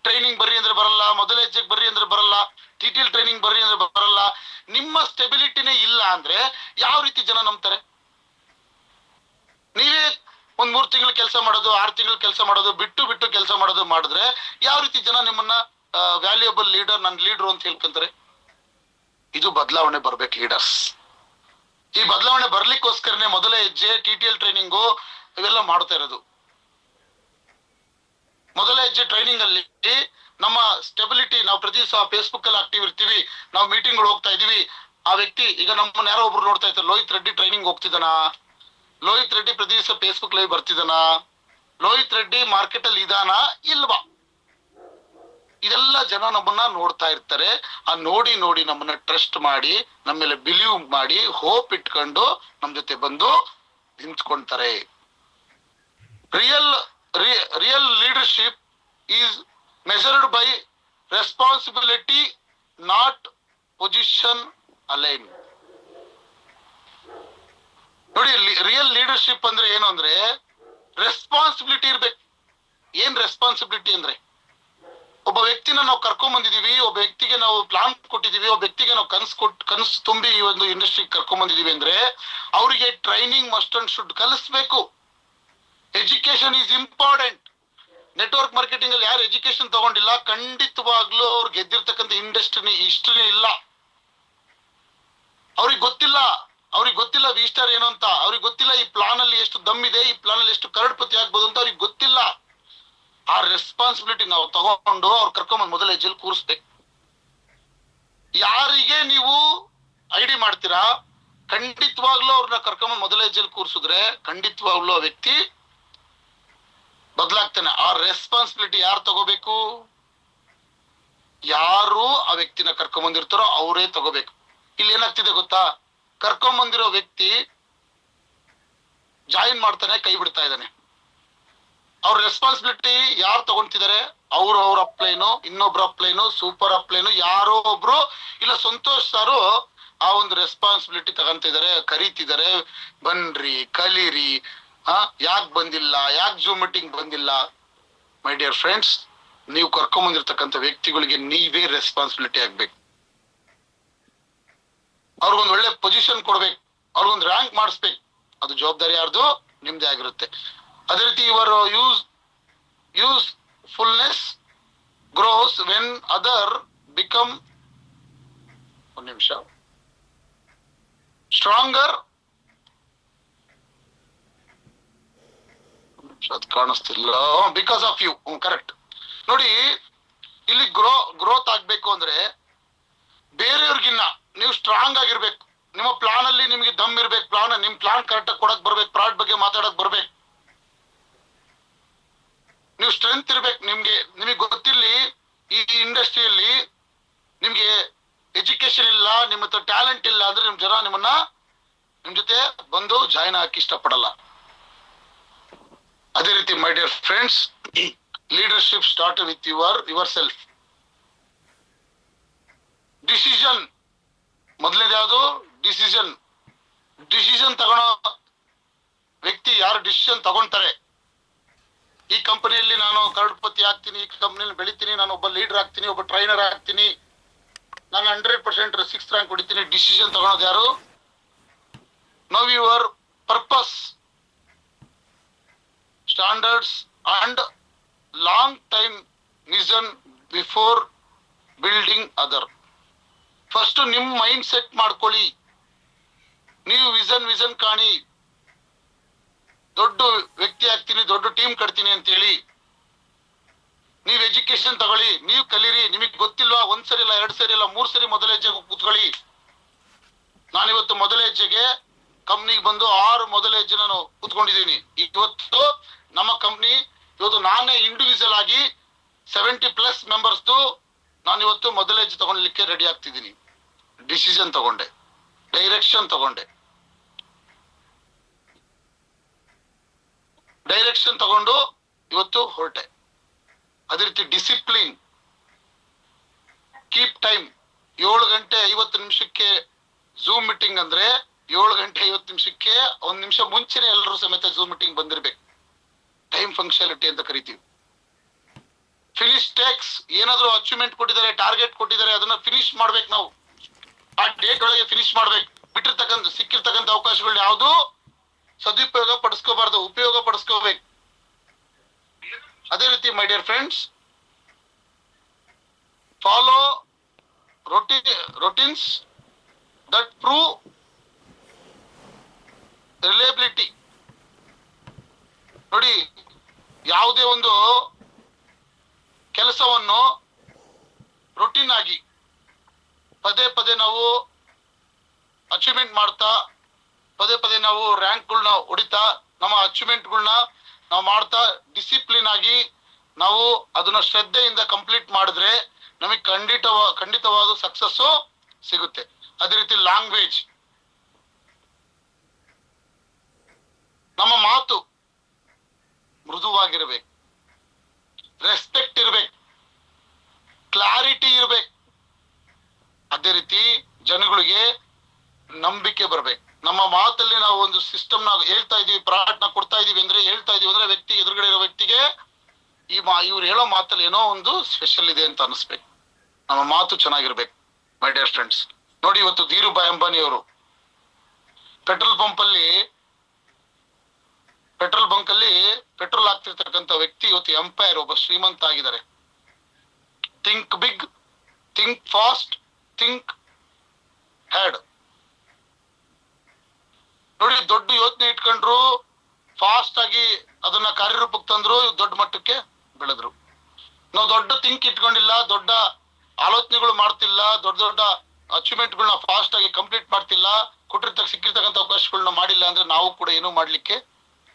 ಟ್ರೈನಿಂಗ್ ಬರ್ರಿ ಅಂದ್ರೆ ಬರಲ್ಲ, ಮೊದಲ ಹೆಜ್ಜೆಗೆ ಬರ್ರಿ ಅಂದ್ರೆ ಬರಲ್ಲ, ಟಿಟಿಲ್ ಟ್ರೈನಿಂಗ್ ಬರ್ರಿ ಅಂದ್ರೆ ಬರಲ್ಲ. ನಿಮ್ಮ ಸ್ಟೆಬಿಲಿಟಿನೇ ಇಲ್ಲ ಅಂದ್ರೆ ಯಾವ ರೀತಿ ಜನ ನಂಬ್ತಾರೆ? ನೀವೇ ಒಂದ್ 3 ತಿಂಗಳು ಕೆಲಸ ಮಾಡೋದು, 6 ತಿಂಗಳು ಕೆಲಸ ಮಾಡೋದು, ಬಿಟ್ಟು ಬಿಟ್ಟು ಕೆಲಸ ಮಾಡೋದು ಮಾಡಿದ್ರೆ ಯಾವ ರೀತಿ ಜನ ನಿಮ್ಮನ್ನ ವ್ಯಾಲ್ಯೂಯಬಲ್ ಲೀಡರ್, ನನ್ ಲೀಡರ್ ಅಂತ ಹೇಳ್ಕೊಂತಾರೆ? ಇದು ಬದಲಾವಣೆ ಬರ್ಬೇಕು ಲೀಡರ್ಸ್. ಈ ಬದಲಾವಣೆ ಬರ್ಲಿಕ್ಕೋಸ್ಕರನೇ ಮೊದಲ ಹೆಜ್ಜೆ, ಟಿಟಿಎಲ್ ಟ್ರೈನಿಂಗು ಇವೆಲ್ಲ ಮಾಡ್ತಾ ಇರೋದು. ಮೊದಲ ಹೆಜ್ಜೆ ಟ್ರೈನಿಂಗ್ ಅಲ್ಲಿ ನಮ್ಮ ಸ್ಟೆಬಿಲಿಟಿ, ನಾವು ಪ್ರತಿ ದಿವಸ ಫೇಸ್ಬುಕ್ ಅಲ್ಲಿ ಆಕ್ಟಿವ್ ಇರ್ತೀವಿ, ನಾವು ಮೀಟಿಂಗ್ ಹೋಗ್ತಾ ಇದೀವಿ. ಆ ವ್ಯಕ್ತಿ ಈಗ ನಮ್ಮನ್ನ ಯಾರೋ ಒಬ್ರು ನೋಡ್ತಾ ಇರ್ತಾರೆ, ಲೋಹಿತ್ ರೆಡ್ಡಿ ಟ್ರೈನಿಂಗ್ ಹೋಗ್ತಿದ್ದಾನ, ಲೋಹಿತ್ ರೆಡ್ಡಿ ಪ್ರತಿ ದಿವಸ ಫೇಸ್ಬುಕ್ ಲೈವ್ ಬರ್ತಿದ್ದಾನ, ಲೋಹಿತ್ ರೆಡ್ಡಿ ಮಾರ್ಕೆಟ್ ಅಲ್ಲಿ ಇದಾನ ಇಲ್ವಾ? ಇದೆಲ್ಲ ಜನ ನಮ್ಮನ್ನ ನೋಡ್ತಾ ಇರ್ತಾರೆ. ಆ ನೋಡಿ ನೋಡಿ ನಮ್ಮನ್ನ ಟ್ರಸ್ಟ್ ಮಾಡಿ, ನಮ್ಮ ಮೇಲೆ ಬಿಲೀವ್ ಮಾಡಿ, ಹೋಪ್ ಇಟ್ಕೊಂಡು ನಮ್ ಜೊತೆ ಬಂದು ನಿಂತ್ಕೊಂತಾರೆ. Real leadership is measured by responsibility, not position alone. ನೋಡಿ, ರಿಯಲ್ ಲೀಡರ್ಶಿಪ್ ಅಂದ್ರೆ ಏನು ಅಂದ್ರೆ ರೆಸ್ಪಾನ್ಸಿಬಿಲಿಟಿ ಇರ್ಬೇಕು. ಏನ್ ರೆಸ್ಪಾನ್ಸಿಬಿಲಿಟಿ ಅಂದ್ರೆ, ಒಬ್ಬ ವ್ಯಕ್ತಿನ ನಾವು ಕರ್ಕೊಂಡ್ ಬಂದಿದೀವಿ, ಒಬ್ಬ ವ್ಯಕ್ತಿಗೆ ನಾವು ಪ್ಲಾನ್ ಕೊಟ್ಟಿದೀವಿ, ಒಬ್ಬ ವ್ಯಕ್ತಿಗೆ ನಾವು ಕನಸು ತುಂಬಿ ಈ ಒಂದು ಇಂಡಸ್ಟ್ರಿ ಕರ್ಕೊಂಡ್ ಬಂದಿದೀವಿ ಅಂದ್ರೆ ಅವರಿಗೆ ಟ್ರೈನಿಂಗ್ ಮಸ್ಟ್ ಅಂಡ್ ಶುಡ್ ಕಲಿಸ್ಬೇಕು. Education is important. Network marketing ಅಲ್ಲಿ ಯಾರು ಎಜುಕೇಶನ್ ತಗೊಂಡಿಲ್ಲ ಖಂಡಿತವಾಗ್ಲೂ ಅವ್ರು ಗೆದ್ದಿರ್ತಕ್ಕಂಥ ಇಂಡಸ್ಟ್ರಿ ಹಿಸ್ಟ್ರಿನೇ ಇಲ್ಲ. ಅವ್ರಿಗೆ ಗೊತ್ತಿಲ್ಲ ವಿ ಸ್ಟಾರ್ ಏನು ಅಂತ, ಅವ್ರಿಗೆ ಗೊತ್ತಿಲ್ಲ ಈ ಪ್ಲಾನ್ ಅಲ್ಲಿ ಎಷ್ಟು ದಮ್ ಇದೆ, ಈ ಪ್ಲಾನ್ ಅಲ್ಲಿ ಎಷ್ಟು ಕರಡ್ಪತಿ ಆಗ್ಬೋದು ಅಂತ ಅವ್ರಿಗೆ ಗೊತ್ತಿಲ್ಲ. ಆ ರೆಸ್ಪಾನ್ಸಿಬಿಲಿಟಿ ನಾವು ತಗೊಂಡು ಅವ್ರು ಕರ್ಕೊಂಬಂದ್ ಮೊದಲ ಹೆಜ್ಜೆಲ್ ಕೂರಿಸ್ಬೇಕು. ಯಾರಿಗೆ ನೀವು ಐಡಿ ಮಾಡ್ತೀರಾ, ಖಂಡಿತವಾಗ್ಲೂ ಅವ್ರನ್ನ ಕರ್ಕೊಂಬಂದ್ ಮೊದಲ ಹೆಜ್ಜೆಲ್ ಕೂರಿಸಿದ್ರೆ ಖಂಡಿತವಾಗ್ಲೂ ಆ ವ್ಯಕ್ತಿ ಬದಲಾಗ್ತಾನೆ. ಆ ರೆಸ್ಪಾನ್ಸಿಬಿಲಿಟಿ ಯಾರು ತಗೋಬೇಕು? ಯಾರು ಆ ವ್ಯಕ್ತಿನ ಕರ್ಕೊಂಬಂದಿರ್ತಾರೋ ಅವರೇ ತಗೋಬೇಕು. ಇಲ್ಲಿ ಏನಾಗ್ತಿದೆ ಗೊತ್ತಾ, ಕರ್ಕೊಂಬಂದಿರೋ ವ್ಯಕ್ತಿ ಜಾಯಿನ್ ಮಾಡ್ತಾನೆ, ಕೈ ಬಿಡ್ತಾ ಇದ್ದಾನೆ. ಅವ್ರ ರೆಸ್ಪಾನ್ಸಿಬಿಲಿಟಿ ಯಾರು ತಗೊಂತಿದ್ದಾರೆ? ಅವ್ರ ಅಪ್ಲೈನು, ಇನ್ನೊಬ್ರು ಅಪ್ಲೈನು, ಸೂಪರ್ ಅಪ್ಲೈನು, ಯಾರೋ ಒಬ್ರು ಇಲ್ಲ ಸಂತೋಷ್ ಸಾರು ಆ ಒಂದು ರೆಸ್ಪಾನ್ಸಿಬಿಲಿಟಿ ತಗೊಂತಿದ್ದಾರೆ, ಕರೀತಿದ್ದಾರೆ, ಬನ್ರಿ ಕಲೀರಿ, ಯಾಕೆ ಬಂದಿಲ್ಲ, ಯಾಕೆ ಜೂಮ್ ಮೀಟಿಂಗ್ ಬಂದಿಲ್ಲ? ಮೈ ಡಿಯರ್ ಫ್ರೆಂಡ್ಸ್, ನೀವು ಕರ್ಕೊಂಬಂದಿರ್ತಕ್ಕಂಥ ವ್ಯಕ್ತಿಗಳಿಗೆ ನೀವೇ ರೆಸ್ಪಾನ್ಸಿಬಿಲಿಟಿ ಆಗ್ಬೇಕು. ಅವ್ರಿಗೊಂದು ಒಳ್ಳೆ ಪೊಸಿಷನ್ ಕೊಡ್ಬೇಕು, ಅವ್ರಿಗೊಂದು ರ್ಯಾಂಕ್ ಮಾಡಿಸ್ಬೇಕು. ಅದು ಜವಾಬ್ದಾರಿ ಯಾರ್ದು? ನಿಮ್ದೇ ಆಗಿರುತ್ತೆ. ಅದೇ ರೀತಿ ಇವರ usefulness grows when other become, ಒಂದು ನಿಮಿಷ, ಸ್ಟ್ರಾಂಗರ್. ಅದು ಕಾಣಿಸ್ತಿಲ್ಲ. Because of you. ಕರೆಕ್ಟ್. ನೋಡಿ, ಇಲ್ಲಿ ಗ್ರೋತ್ ಆಗ್ಬೇಕು ಅಂದ್ರೆ ಬೇರೆಯವ್ರಿಗಿನ್ನ ನೀವು ಸ್ಟ್ರಾಂಗ್ ಆಗಿರ್ಬೇಕು. ನಿಮ್ಮ ಪ್ಲಾನ್ ಅಲ್ಲಿ ನಿಮ್ಗೆ ದಮ್ ಇರ್ಬೇಕು. ನಿಮ್ ಪ್ಲಾನ್ ಕರೆಕ್ಟ್ ಆಗಿ ಕೊಡಕ್ ಬರ್ಬೇಕು, ಪ್ರಾಡಕ್ಟ್ ಬಗ್ಗೆ ಮಾತಾಡಕ್ ಬರ್ಬೇಕು. ನೀವು ಸ್ಟ್ರೆಂತ್ ಇರ್ಬೇಕು. ನಿಮಗೆ ಗೊತ್ತಿರ್ಲಿ, ಈ ಇಂಡಸ್ಟ್ರಿಯಲ್ಲಿ ನಿಮ್ಗೆ ಎಜುಕೇಶನ್ ಇಲ್ಲ, ನಿಮ್ಮ ಹತ್ರ ಟ್ಯಾಲೆಂಟ್ ಇಲ್ಲ ಅಂದ್ರೆ ನಿಮ್ ಜನ ನಿಮ್ ಜೊತೆ ಬಂದು ಜಾಯಿನ್ ಆಗಕ್ಕೆ ಇಷ್ಟಪಡಲ್ಲ. ಅದೇ ರೀತಿ my dear friends, leadership start with your self. Decision ಮೊದಲನೇದು ಯಾವುದು? ಡಿಸಿಷನ್ ತಗೊಳ್ಳೋ ವ್ಯಕ್ತಿ ಯಾರು ಡಿಸಿಷನ್ ತಗೊಂತಾರೆ ಈ ಕಂಪನಿಯಲ್ಲಿ ನಾನು ಕರೋಡ್ಪತಿ ಆಗ್ತೀನಿ, ಈ ಕಂಪನಿಯಲ್ಲಿ ಬೆಳಿತೀನಿ, ನಾನು ಒಬ್ಬ ಲೀಡರ್ ಆಗ್ತೀನಿ, ಒಬ್ಬ ಟ್ರೈನರ್ ಆಗ್ತೀನಿ, ನಾನು 100% 6th ರ್ಯಾಂಕ್ ಹೊಡಿತೀನಿ. ಡಿಸಿಷನ್ ತಗೊಳೋದು ಯಾರು? Know your purpose, standards and long time vision before building other. First ನಿಮ್ ಮೈಂಡ್ ಸೆಟ್ ಮಾಡ್ಕೊಳ್ಳಿ. ನೀವು ವಿಷನ್ ಕಾಣಿ, ದೊಡ್ಡ ವ್ಯಕ್ತಿ ಆಗ್ತೀನಿ, ದೊಡ್ಡ ಟೀಮ್ ಕಟ್ತೀನಿ ಅಂತೇಳಿ. ನೀವ್ ಎಜುಕೇಶನ್ ತಗೊಳ್ಳಿ, ನೀವು ಕಲೀರಿ. ನಿಮಗ್ ಗೊತ್ತಿಲ್ವಾ? 1 ಸರಿ ಇಲ್ಲ, 2 ಸರಿ ಇಲ್ಲ, 3 ಸರಿ ಮೊದಲ ಹೆಜ್ಜೆಗೆ ಕೂತ್ಕೊಳ್ಳಿ. ನಾನಿವತ್ತು ಮೊದಲ ಹೆಜ್ಜೆಗೆ ಕಂಪ್ನಿಗೆ ಬಂದು 6 ಮೊದಲ ಹೆಜ್ಜೆ ನಾನು ಕೂತ್ಕೊಂಡಿದ್ದೀನಿ. ಇವತ್ತು ನಮ್ಮ ಕಂಪ್ನಿ, ಇವತ್ತು ನಾನೇ ಇಂಡಿವಿಜುವಲ್ ಆಗಿ 70+ ಮೆಂಬರ್ಸ್ದು ನಾನಿವತ್ತು ಮೊದಲ ಹೆಜ್ಜೆ ತಗೊಳ್ಲಿಕ್ಕೆ ರೆಡಿ ಆಗ್ತಿದ್ದೀನಿ. ಡಿಸಿಷನ್ ತಗೊಂಡೆ, ಡೈರೆಕ್ಷನ್ ತಗೊಂಡು ಇವತ್ತು ಹೊರಟೆ. ಅದೇ ರೀತಿ ಡಿಸಿಪ್ಲಿನ್, ಕೀಪ್ ಟೈಮ್. 7 ಗಂಟೆ 50 ನಿಮಿಷಕ್ಕೆ ಝೂಮ್ ಮೀಟಿಂಗ್ ಅಂದ್ರೆ 7 ಗಂಟೆ 50 ನಿಮಿಷಕ್ಕೆ 1 ನಿಮಿಷ ಮುಂಚೆನೆ ಎಲ್ಲರೂ ಸಮೇತ ಝೂಮ್ ಮೀಟಿಂಗ್ ಬಂದಿರ್ಬೇಕು. ಟೈಮ್ ಫಂಕ್ಷನಾಲಿಟಿ ಅಂತ ಕರಿತೀವಿ. Finish takes. ಏನಾದ್ರು ಅಚೀವ್ಮೆಂಟ್ ಕೊಟ್ಟಿದ್ದಾರೆ, ಟಾರ್ಗೆಟ್ ಕೊಟ್ಟಿದ್ದಾರೆ, ಅದನ್ನ ಫಿನಿಶ್ ಮಾಡ್ಬೇಕು. ನಾವು ಆ ಡೇಟ್ ಒಳಗೆ ಫಿನಿಶ್ ಮಾಡ್ಬೇಕು. ಸಿಕ್ಕಿರ್ತಕ್ಕಂಥ ಅವಕಾಶಗಳು ಯಾವುದು ಸದುಪಯೋಗ ಪಡಿಸ್ಕೋಬಾರ್ದು, ಉಪಯೋಗ ಪಡಿಸ್ಕೋಬೇಕು. ಅದೇ ರೀತಿ my dear friends, follow routines that prove reliability. ನೋಡಿ, ಯಾವುದೇ ಒಂದು ಕೆಲಸವನ್ನು ರೊಟೀನ್ ಆಗಿ ಪದೇ ನಾವು ಅಚೀವ್ಮೆಂಟ್ ಮಾಡ್ತಾ, ಪದೇ ನಾವು ರ್ಯಾಂಕ್ಗಳನ್ನ ಹೊಡಿತಾ, ನಮ್ಮ ಅಚೀವ್ಮೆಂಟ್ಗಳನ್ನ ನಾವು ಮಾಡ್ತಾ, ಡಿಸಿಪ್ಲಿನ್ ಆಗಿ ನಾವು ಅದನ್ನ ಶ್ರದ್ಧೆಯಿಂದ ಕಂಪ್ಲೀಟ್ ಮಾಡಿದ್ರೆ ನಮಗೆ ಖಂಡಿತವಾದ ಸಕ್ಸಸ್ ಸಿಗುತ್ತೆ. ಅದೇ ರೀತಿ ಲ್ಯಾಂಗ್ವೇಜ್, ನಮ್ಮ ಮಾತು ಮೃದುವಾಗಿರ್ಬೇಕು, ರೆಸ್ಪೆಕ್ಟ್ ಇರ್ಬೇಕು, ಕ್ಲಾರಿಟಿ ಇರ್ಬೇಕು. ಅದೇ ರೀತಿ ಜನಗಳಿಗೆ ನಂಬಿಕೆ ಬರ್ಬೇಕು. ನಮ್ಮ ಮಾತಲ್ಲಿ ನಾವು ಒಂದು ಸಿಸ್ಟಮ್ ನ ಹೇಳ್ತಾ ಇದೀವಿ, ಪ್ರಾಡಕ್ಟ್ ನ ಕೊಡ್ತಾ ಇದೀವಿ ಅಂದ್ರೆ, ವ್ಯಕ್ತಿ ಎದುರುಗಡೆ ಇರೋ ವ್ಯಕ್ತಿಗೆ ಇವ್ರು ಹೇಳೋ ಮಾತಲ್ಲಿ ಏನೋ ಒಂದು ಸ್ಪೆಷಲ್ ಇದೆ ಅಂತ ಅನಿಸ್ಬೇಕು. ನಮ್ಮ ಮಾತು ಚೆನ್ನಾಗಿರ್ಬೇಕು. ಮೈ ಡಿಯರ್ ಫ್ರೆಂಡ್ಸ್, ನೋಡಿ, ಇವತ್ತು ಧೀರುಭಾಯ್ ಅಂಬಾನಿ ಅವರು ಪೆಟ್ರೋಲ್ ಬಂಕ್ ಅಲ್ಲಿ ಪೆಟ್ರೋಲ್ ಹಾಕ್ತಿರ್ತಕ್ಕಂಥ ವ್ಯಕ್ತಿ ಇವತ್ತು ಎಂಪೈರ್, ಒಬ್ಬ ಶ್ರೀಮಂತ ಆಗಿದ್ದಾರೆ. Think big, think fast, think hard. ನೋಡಿ, ದೊಡ್ಡ ಯೋಚನೆ ಇಟ್ಕೊಂಡ್ರು, ಫಾಸ್ಟ್ ಆಗಿ ಅದನ್ನ ಕಾರ್ಯರೂಪಕ್ಕೆ ತಂದ್ರು, ದೊಡ್ಡ ಮಟ್ಟಕ್ಕೆ ಬೆಳೆದ್ರು. ನಾವು ದೊಡ್ಡ ಥಿಂಕ್ ಇಟ್ಕೊಂಡಿಲ್ಲ, ದೊಡ್ಡ ಆಲೋಚನೆಗಳು ಮಾಡ್ತಿಲ್ಲ, ದೊಡ್ಡ ಅಚೀವ್ಮೆಂಟ್ಗಳನ್ನ ಫಾಸ್ಟ್ ಆಗಿ ಕಂಪ್ಲೀಟ್ ಮಾಡ್ತಿಲ್ಲ, ಸಿಕ್ಕಿರ್ತಕ್ಕಂಥ ಅವಕಾಶಗಳನ್ನ ಮಾಡಿಲ್ಲ ಅಂದ್ರೆ ನಾವು ಕೂಡ ಏನೂ ಮಾಡ್ಲಿಕ್ಕೆ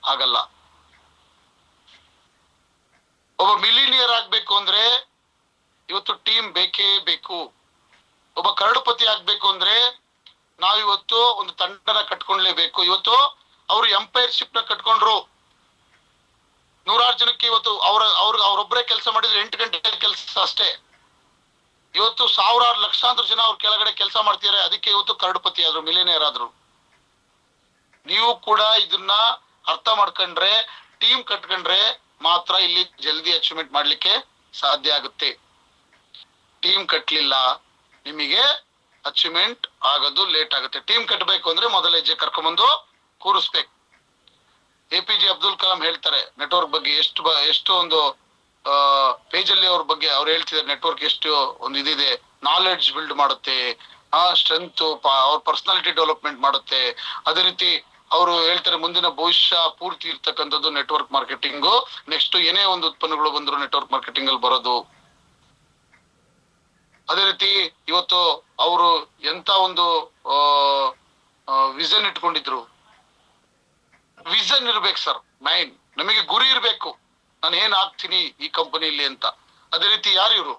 ಆಗಲ್ಲ. ಒಬ್ಬ ಮಿಲಿನಿಯರ್ ಆಗ್ಬೇಕು ಅಂದ್ರೆ ಇವತ್ತು ಟೀಮ್ ಬೇಕೇ ಬೇಕು. ಒಬ್ಬ ಕರೋಡ್ಪತಿ ಆಗ್ಬೇಕು ಅಂದ್ರೆ ನಾವಿವತ್ತು ಒಂದು ತಂಡನ ಕಟ್ಕೊಂಡ್ಲೇಬೇಕು. ಇವತ್ತು ಅವರು ಎಂಪೈರ್ಶಿಪ್ ನ ಕಟ್ಕೊಂಡ್ರು. 100 ಜನಕ್ಕೆ ಇವತ್ತು ಅವ್ರೊಬ್ಬರೇ ಕೆಲಸ ಮಾಡಿದ್ರೆ 8 ಗಂಟೆ ಕೆಲಸ ಅಷ್ಟೇ. ಇವತ್ತು ಸಾವಿರಾರು ಲಕ್ಷಾಂತರ ಜನ ಅವ್ರ ಕೆಳಗಡೆ ಕೆಲಸ ಮಾಡ್ತಿದ್ದಾರೆ. ಅದಕ್ಕೆ ಇವತ್ತು ಕರೋಡ್ಪತಿ ಆದ್ರು, ಮಿಲಿಯನಿಯರ್ ಆದ್ರು. ನೀವು ಕೂಡ ಇದನ್ನ ಅರ್ಥ ಮಾಡ್ಕೊಂಡ್ರೆ, ಟೀಮ್ ಕಟ್ಕೊಂಡ್ರೆ ಮಾತ್ರ ಇಲ್ಲಿ ಜಲ್ದಿ ಅಚೀವ್ಮೆಂಟ್ ಮಾಡ್ಲಿಕ್ಕೆ ಸಾಧ್ಯ ಆಗುತ್ತೆ. ಟೀಮ್ ಕಟ್ಲಿಲ್ಲ, ನಿಮಗೆ ಅಚೀವ್ಮೆಂಟ್ ಆಗೋದು ಲೇಟ್ ಆಗುತ್ತೆ. ಟೀಮ್ ಕಟ್ಟಬೇಕು ಅಂದ್ರೆ ಮೊದಲ ಹೆಜ್ಜೆ ಕರ್ಕೊಂಡ್ಬಂದು ಕೂರಿಸ್ಬೇಕು. APJ ಅಬ್ದುಲ್ ಕಲಾಂ ಹೇಳ್ತಾರೆ ನೆಟ್ವರ್ಕ್ ಬಗ್ಗೆ, ಎಷ್ಟು ಒಂದು ಪೇಜ್ ಅಲ್ಲಿ ಅವ್ರ ಬಗ್ಗೆ ಅವ್ರು ಹೇಳ್ತಿದ್ದಾರೆ. ನೆಟ್ವರ್ಕ್ ಎಷ್ಟು ಒಂದು ಇದಿದೆ, ನಾಲೆಡ್ಜ್ ಬಿಲ್ಡ್ ಮಾಡುತ್ತೆ, ಸ್ಟ್ರೆಂತ್, ಅವ್ರ ಪರ್ಸನಾಲಿಟಿ ಡೆವಲಪ್ಮೆಂಟ್ ಮಾಡುತ್ತೆ. ಅದೇ ರೀತಿ ಅವರು ಹೇಳ್ತಾರೆ ಮುಂದಿನ ಭವಿಷ್ಯ ಪೂರ್ತಿ ಇರ್ತಕ್ಕಂಥದ್ದು ನೆಟ್ವರ್ಕ್ ಮಾರ್ಕೆಟಿಂಗು. ನೆಕ್ಸ್ಟ್ ಏನೇ ಒಂದು ಉತ್ಪನ್ನಗಳು ಬಂದ್ರು ನೆಟ್ವರ್ಕ್ ಮಾರ್ಕೆಟಿಂಗ್ ಅಲ್ಲಿ ಬರೋದು. ಅದೇ ರೀತಿ ಇವತ್ತು ಅವರು ಎಂತ ಒಂದು ವಿಷನ್ ಇಟ್ಕೊಂಡಿದ್ರು. ವಿಷನ್ ಇರ್ಬೇಕು ಸರ್, ನಮಗೆ ಗುರಿ ಇರ್ಬೇಕು, ನಾನು ಏನ್ ಆಗ್ತೀನಿ ಈ ಕಂಪನಿಯಲ್ಲಿ ಅಂತ. ಅದೇ ರೀತಿ ಯಾರು ಇವರು?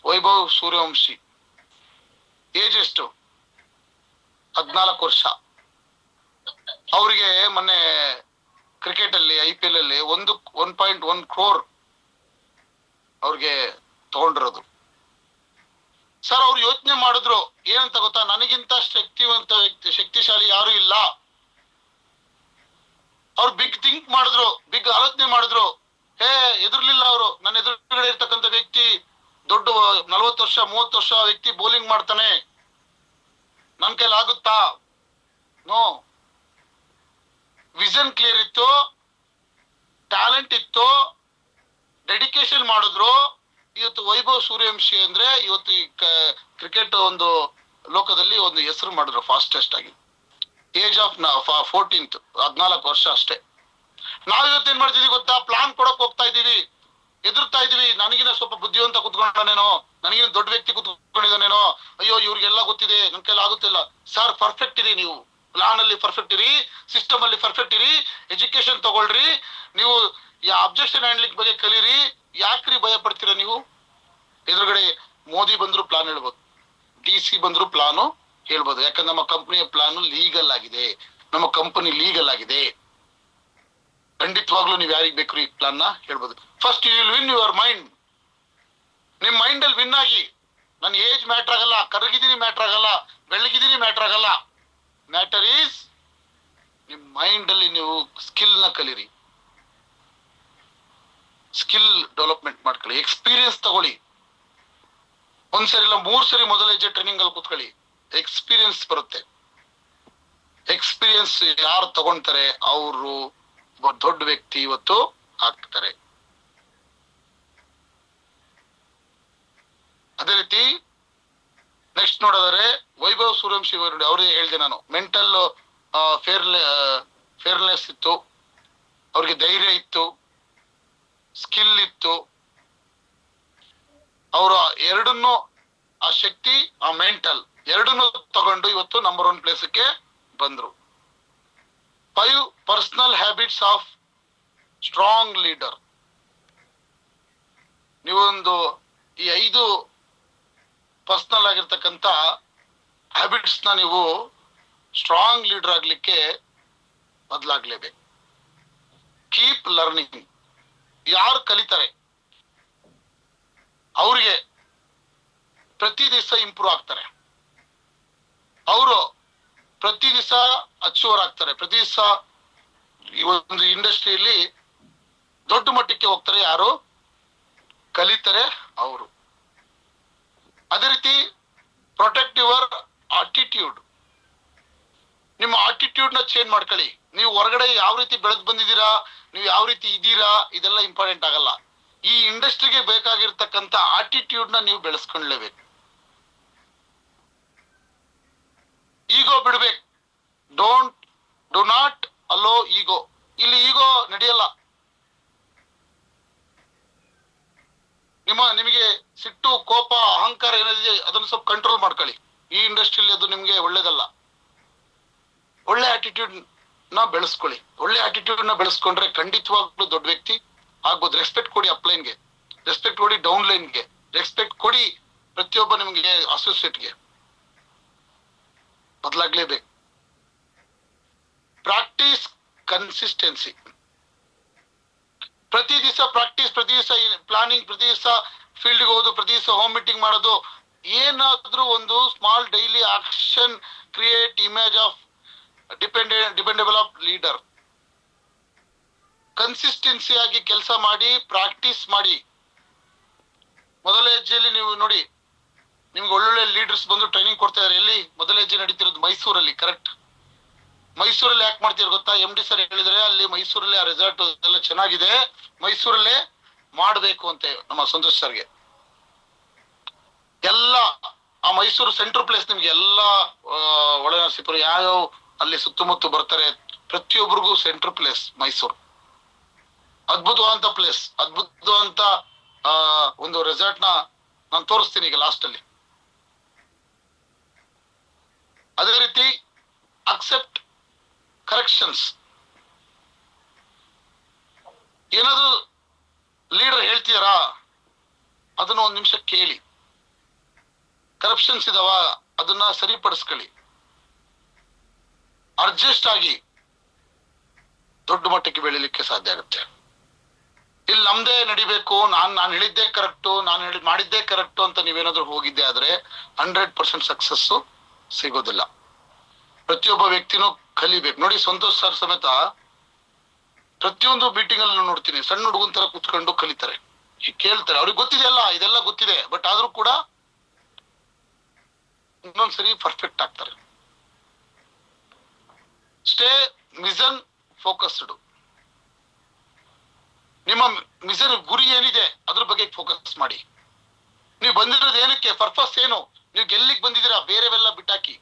ವೈಭವ್ ಸೂರ್ಯವಂಶಿ. ಏಜ್ ಎಷ್ಟು? 14 ವರ್ಷ. ಅವರಿಗೆ ಮೊನ್ನೆ ಕ್ರಿಕೆಟ್ ಅಲ್ಲಿ IPL ಅಲ್ಲಿ 1.1 crore ಅವ್ರಿಗೆ ತಗೊಂಡಿರೋದು. ಸರ್, ಅವ್ರು ಯೋಚನೆ ಮಾಡಿದ್ರು ಏನಂತ ಗೊತ್ತಾ? ನನಗಿಂತ ಶಕ್ತಿಶಾಲಿ ಯಾರು ಇಲ್ಲ. ಅವ್ರು ಬಿಗ್ ಥಿಂಕ್ ಮಾಡಿದ್ರು, ಬಿಗ್ ಆಲೋಚನೆ ಮಾಡಿದ್ರು. ಎದುರ್ಲಿಲ್ಲ ಅವರು. ನನ್ನ ಎದುರುಗಡೆ ಇರ್ತಕ್ಕಂಥ ವ್ಯಕ್ತಿ ದೊಡ್ಡ 40 ವರ್ಷ 30 ವರ್ಷ ವ್ಯಕ್ತಿ ಬೌಲಿಂಗ್ ಮಾಡ್ತಾನೆ, ನನ್ ಕೈಲಿ ಆಗುತ್ತಾ? ನೋ. ವಿಷನ್ ಕ್ಲಿಯರ್ ಇತ್ತು, ಟ್ಯಾಲೆಂಟ್ ಇತ್ತು, ಡೆಡಿಕೇಶನ್ ಮಾಡಿದ್ರು. ಇವತ್ತು ವೈಭವ್ ಸೂರ್ಯವಂಶಿ ಅಂದ್ರೆ ಇವತ್ತು ಈ ಕ್ರಿಕೆಟ್ ಒಂದು ಲೋಕದಲ್ಲಿ ಒಂದು ಹೆಸರು ಮಾಡಿದ್ರು ಫಾಸ್ಟೆಸ್ಟ್ ಆಗಿ. ಏಜ್ ಆಫ್ 14th 14 ವರ್ಷ ಅಷ್ಟೇ. ನಾವ್ ಇವತ್ತು ಏನ್ ಮಾಡ್ತಿದೀವಿ ಗೊತ್ತಾ? ಪ್ಲಾನ್ ಕೊಡಕ್ ಹೋಗ್ತಾ ಇದೀವಿ, ಎದುರ್ತಾ ಇದೀವಿ. ನನಗಿನ ಸ್ವಲ್ಪ ಬುದ್ಧಿವಂತ ಕುತ್ಕೊಂಡನೇನೋ, ನನಗಿನ ದೊಡ್ಡ ವ್ಯಕ್ತಿ ಕುತ್ಕೊಂಡಿದ್ದಾನೇನೋ, ಅಯ್ಯೋ ಇವ್ರಿಗೆಲ್ಲ ಗೊತ್ತಿದೆ, ನನ್ ಕೈಲಿ ಆಗುತ್ತಿಲ್ಲ. ಸರ್ ಪರ್ಫೆಕ್ಟ್ ಇರಿ, ನೀವು ಪ್ಲಾನ್ ಅಲ್ಲಿ ಪರ್ಫೆಕ್ಟ್ ಇರಿ, ಸಿಸ್ಟಮ್ ಅಲ್ಲಿ ಪರ್ಫೆಕ್ಟ್ ಇರಿ, ಎಜುಕೇಶನ್ ತಗೊಳ್ರಿ, ನೀವು ಅಬ್ಜೆಕ್ಷನ್ ಹ್ಯಾಂಡ್ಲಿಂಗ್ ಬಗ್ಗೆ ಕಲೀರಿ. ಯಾಕ್ರಿ ಭಯ ಪಡ್ತೀರಾ ನೀವು? ಎದುರುಗಡೆ ಮೋದಿ ಬಂದ್ರು ಪ್ಲಾನ್ ಹೇಳ್ಬೋದು, DC ಬಂದ್ರು ಪ್ಲಾನು ಹೇಳ್ಬೋದು. ಯಾಕಂದ್ರೆ ನಮ್ಮ ಕಂಪನಿಯ ಪ್ಲಾನ್ ಲೀಗಲ್ ಆಗಿದೆ, ನಮ್ಮ ಕಂಪನಿ ಲೀಗಲ್ ಆಗಿದೆ. ಖಂಡಿತವಾಗ್ಲೂ ನೀವು ಯಾರಿಗ್ ಬೇಕು ಈ ಪ್ಲಾನ್ ನ ಹೇಳ್ಬೋದು. First you will win your mind. ನಿಮ್ ಮೈಂಡ್ ಅಲ್ಲಿ ವಿನ್ ಆಗಿ. ನನ್ನ ಏಜ್ ಮ್ಯಾಟರ್ ಆಗಲ್ಲ, ಕರಗಿದೀನಿ ಮ್ಯಾಟರ್ ಆಗಲ್ಲ, ಬೆಳಗಿದೀನಿ ಮ್ಯಾಟರ್ ಆಗಲ್ಲ. ಮ್ಯಾಟರ್ ಈಸ್ ನಿಮ್ ಮೈಂಡ್ ಅಲ್ಲಿ ನೀವು ಸ್ಕಿಲ್ ನ ಕಲೀರಿ, ಸ್ಕಿಲ್ ಡೆವಲಪ್ಮೆಂಟ್ ಮಾಡ್ಕೊಳ್ಳಿ, ಎಕ್ಸ್ಪೀರಿಯನ್ಸ್ ತಗೊಳ್ಳಿ. ಒಂದ್ಸರಿ ಇಲ್ಲ 3 ಸರಿ ಮೊದಲ ಹೆಜ್ಜೆ ಟ್ರೈನಿಂಗ್ ಅಲ್ಲಿ ಕೂತ್ಕೊಳ್ಳಿ, ಎಕ್ಸ್ಪೀರಿಯನ್ಸ್ ಬರುತ್ತೆ. ಎಕ್ಸ್ಪೀರಿಯನ್ಸ್ ಯಾರು ತಗೊಂತಾರೆ ಅವರು ದೊಡ್ಡ ವ್ಯಕ್ತಿ ಇವತ್ತು ಆಗ್ತಾರೆ. ಅದೇ ರೀತಿ ನೆಕ್ಸ್ಟ್ ನೋಡೋದಾದ್ರೆ ವೈಭವ್ ಸೂರ್ಯವಂಶಿ ಅವ್ರಿಗೆ ಹೇಳಿದೆ ನಾನು, ಮೆಂಟಲ್ ಫೇರ್ನೆಸ್ ಇತ್ತು, ಅವ್ರಿಗೆ ಧೈರ್ಯ ಇತ್ತು, ಸ್ಕಿಲ್ ಇತ್ತು. ಅವರು ಎರಡನ್ನು, ಆ ಶಕ್ತಿ ಆ ಮೆಂಟಲ್ ಎರಡನ್ನು ತಗೊಂಡು ಇವತ್ತು ನಂಬರ್ 1 ಪ್ಲೇಸ್ಗೆ ಬಂದ್ರು. 5 personal habits of strong leader. ನೀವೊಂದು ಈ 5 ಪರ್ಸನಲ್ ಆಗಿರ್ತಕ್ಕಂಥ ಹ್ಯಾಬಿಟ್ಸ್ ನ ನೀವು ಸ್ಟ್ರಾಂಗ್ ಲೀಡರ್ ಆಗ್ಲಿಕ್ಕೆ ಬದಲಾಗ್ಲೇಬೇಕು. Keep learning. ಯಾರು ಕಲಿತಾರೆ ಅವ್ರಿಗೆ ಪ್ರತಿ ದಿವಸ ಇಂಪ್ರೂವ್ ಆಗ್ತಾರೆ, ಅವರು ಪ್ರತಿ ದಿವಸ ಅಚೀವರ್ ಆಗ್ತಾರೆ, ಪ್ರತಿ ದಿವಸ ಈ ಒಂದು ಇಂಡಸ್ಟ್ರಿಯಲ್ಲಿ ದೊಡ್ಡ ಮಟ್ಟಕ್ಕೆ ಹೋಗ್ತಾರೆ ಯಾರು ಕಲಿತಾರೆ ಅವರು. ಅದೇ ರೀತಿ ಪ್ರೊಟೆಕ್ಟ್ ಯುವರ್ ಆಟಿಟ್ಯೂಡ್. ನಿಮ್ಮ ಆಟಿಟ್ಯೂಡ್ ನ ಚೇಂಜ್ ಮಾಡ್ಕೊಳ್ಳಿ. ನೀವು ಹೊರಗಡೆ ಯಾವ ರೀತಿ ಬೆಳೆದು ಬಂದಿದ್ದೀರಾ, ನೀವು ಯಾವ ರೀತಿ ಇದ್ದೀರಾ, ಇದೆಲ್ಲ ಇಂಪಾರ್ಟೆಂಟ್ ಆಗಲ್ಲ. ಈ ಇಂಡಸ್ಟ್ರಿಗೆ ಬೇಕಾಗಿರ್ತಕ್ಕಂಥ ಆಟಿಟ್ಯೂಡ್ ನ ನೀವು ಬೆಳೆಸ್ಕೊಳ್ಳೇಬೇಕು. ಈಗೋ ಬಿಡ್ಬೇಕು. ಡು ನಾಟ್ ಅಲೋ ಈಗೋ. ಇಲ್ಲಿ ಈಗೋ ನಡೆಯಲ್ಲ. ನಿಮಗೆ ಸಿಟ್ಟು, ಕೋಪ, ಅಹಂಕಾರ ಏನಿದೆ ಅದನ್ನು ಸ್ವಲ್ಪ ಕಂಟ್ರೋಲ್ ಮಾಡ್ಕೊಳ್ಳಿ. ಈ ಇಂಡಸ್ಟ್ರಿಯಲ್ಲಿ ಅದು ನಿಮ್ಗೆ ಒಳ್ಳೇದಲ್ಲ. ಒಳ್ಳೆ ಆಟಿಟ್ಯೂಡ್ ನ ಬೆಳೆಸ್ಕೊಳ್ಳಿ. ಒಳ್ಳೆ ಆಟಿಟ್ಯೂಡ್ ನ ಬೆಳೆಸ್ಕೊಂಡ್ರೆ ಖಂಡಿತವಾಗ್ಲೂ ದೊಡ್ಡ ವ್ಯಕ್ತಿ ಆಗ್ಬೋದು. ರೆಸ್ಪೆಕ್ಟ್ ಕೊಡಿ ಅಪ್ಲೈನ್ಗೆ, ರೆಸ್ಪೆಕ್ಟ್ ಕೊಡಿ ಡೌನ್ ಲೈನ್ಗೆ, ರೆಸ್ಪೆಕ್ಟ್ ಕೊಡಿ ಪ್ರತಿಯೊಬ್ಬ ನಿಮ್ಗೆ ಅಸೋಸಿಯೇಟ್ಗೆ. ಬದಲಾಗ್ಲೇಬೇಕು. Practice consistency. ಪ್ರತಿ ದಿವಸ ಪ್ರಾಕ್ಟೀಸ್, ಪ್ರತಿ ದಿವಸ ಪ್ಲಾನಿಂಗ್, ಪ್ರತಿ ದಿವಸ ಫೀಲ್ಡ್ಗೆ ಹೋಗೋದು, ಪ್ರತಿ ದಿವಸ ಹೋಮ್ ಮೀಟಿಂಗ್ ಮಾಡೋದು. ಏನಾದ್ರೂ ಒಂದು small daily action create image of dependable of leader. Consistency ಆಗಿ ಕೆಲಸ ಮಾಡಿ, ಪ್ರಾಕ್ಟೀಸ್ ಮಾಡಿ. ಮೊದಲ ಹೆಜ್ಜೆಯಲ್ಲಿ ನೀವು ನೋಡಿ, ನಿಮ್ಗೆ ಒಳ್ಳೊಳ್ಳೆ ಲೀಡರ್ಸ್ ಬಂದು ಟ್ರೈನಿಂಗ್ ಕೊಡ್ತಾ ಇದಾರೆ. ಎಲ್ಲಿ ಮೊದಲ ಹೆಜ್ಜೆ ನಡೀತಿರೋದು? ಮೈಸೂರಲ್ಲಿ. ಕರೆಕ್ಟ್. ಮೈಸೂರಲ್ಲಿ ಯಾಕೆ ಮಾಡ್ತೀರ ಗೊತ್ತಾ? MD ಸರ್ ಹೇಳಿದ್ರೆ ಅಲ್ಲಿ ಮೈಸೂರಲ್ಲಿ ಆ ರೆಸಾರ್ಟ್ ಎಲ್ಲ ಚೆನ್ನಾಗಿದೆ, ಮೈಸೂರಲ್ಲೇ ಮಾಡ್ಬೇಕು ಅಂತೆ ನಮ್ಮ ಸಂತೋಷ್ ಸರ್ಗೆ. ಎಲ್ಲ ಆ ಮೈಸೂರು ಸೆಂಟ್ರಲ್ ಪ್ಲೇಸ್. ನಿಮ್ಗೆ ಎಲ್ಲ ಒಳನರಸೀಪುರ ಯಾವ ಅಲ್ಲಿ ಸುತ್ತಮುತ್ತ ಬರ್ತಾರೆ, ಪ್ರತಿಯೊಬ್ಬರಿಗೂ ಸೆಂಟ್ರಲ್ ಪ್ಲೇಸ್ ಮೈಸೂರು. ಅದ್ಭುತವಾದಂತ ಪ್ಲೇಸ್, ಅದ್ಭುತವಂತ ಒಂದು ರೆಸಾರ್ಟ್ ನ ನಾನು ತೋರಿಸ್ತೀನಿ ಈಗ ಲಾಸ್ಟ್ ಅಲ್ಲಿ. ಅದೇ ರೀತಿ ಅಕ್ಸೆಪ್ಟ್ ಕರೆಕ್ಷನ್ಸ್. ಏನಾದ್ರು ಲೀಡರ್ ಹೇಳ್ತೀರಾ ಅದನ್ನ 1 ನಿಮಿಷ ಕೇಳಿ. ಕರಪ್ಷನ್ಸ್ ಇದಾವ ಅದನ್ನ ಸರಿಪಡಿಸ್ಕೊಳ್ಳಿ. ಅಡ್ಜಸ್ಟ್ ಆಗಿ ದೊಡ್ಡ ಮಟ್ಟಕ್ಕೆ ಬೆಳಿಲಿಕ್ಕೆ ಸಾಧ್ಯ ಆಗುತ್ತೆ. ಇಲ್ಲಿ ನಮ್ದೇ ನಡಿಬೇಕು, ನಾನು ಹೇಳಿದ್ದೇ ಕರೆಕ್ಟು, ನಾನು ಮಾಡಿದ್ದೇ ಕರೆಕ್ಟು ಅಂತ ನೀವೇನಾದ್ರೂ ಹೋಗಿದ್ದೆ ಆದ್ರೆ 100% ಸಕ್ಸಸ್ ಸಿಗೋದಿಲ್ಲ. ಪ್ರತಿಯೊಬ್ಬ ವ್ಯಕ್ತಿನೂ ಕಲಿಬೇಕು. ನೋಡಿ, ಸಂತೋಷ್ ಸರ್ ಸಮೇತ ಪ್ರತಿಯೊಂದು ಮೀಟಿಂಗ್ ಅಲ್ಲಿ ನಾನು ನೋಡ್ತೀನಿ, ಸಣ್ಣ ಹುಡುಗನ್ ತರ ಕುತ್ಕೊಂಡು ಕಲಿತಾರೆ, ಕೇಳ್ತಾರೆ. ಅವ್ರಿಗೆ ಗೊತ್ತಿದೆ ಅಲ್ಲ, ಇದೆಲ್ಲ ಗೊತ್ತಿದೆ, ಬಟ್ ಆದ್ರೂ ಕೂಡ ಇನ್ನೊಂದ್ಸರಿ ಪರ್ಫೆಕ್ಟ್ ಆಗ್ತಾರೆ. Stay mission focused. ನಿಮ್ಮ ಮಿಷನ್ ಗುರಿ ಏನಿದೆ ಅದ್ರ ಬಗ್ಗೆ ಫೋಕಸ್ ಮಾಡಿ. ನೀವು ಬಂದಿರೋದು ಏನಕ್ಕೆ, ಪರ್ಪಸ್ ಏನು, ನೀವು ಗೆಲ್ಲಿಗೆ ಬಂದಿದ್ದೀರಾ, ಬೇರೆವೆಲ್ಲ ಬಿಟ್ಟಾಕಿ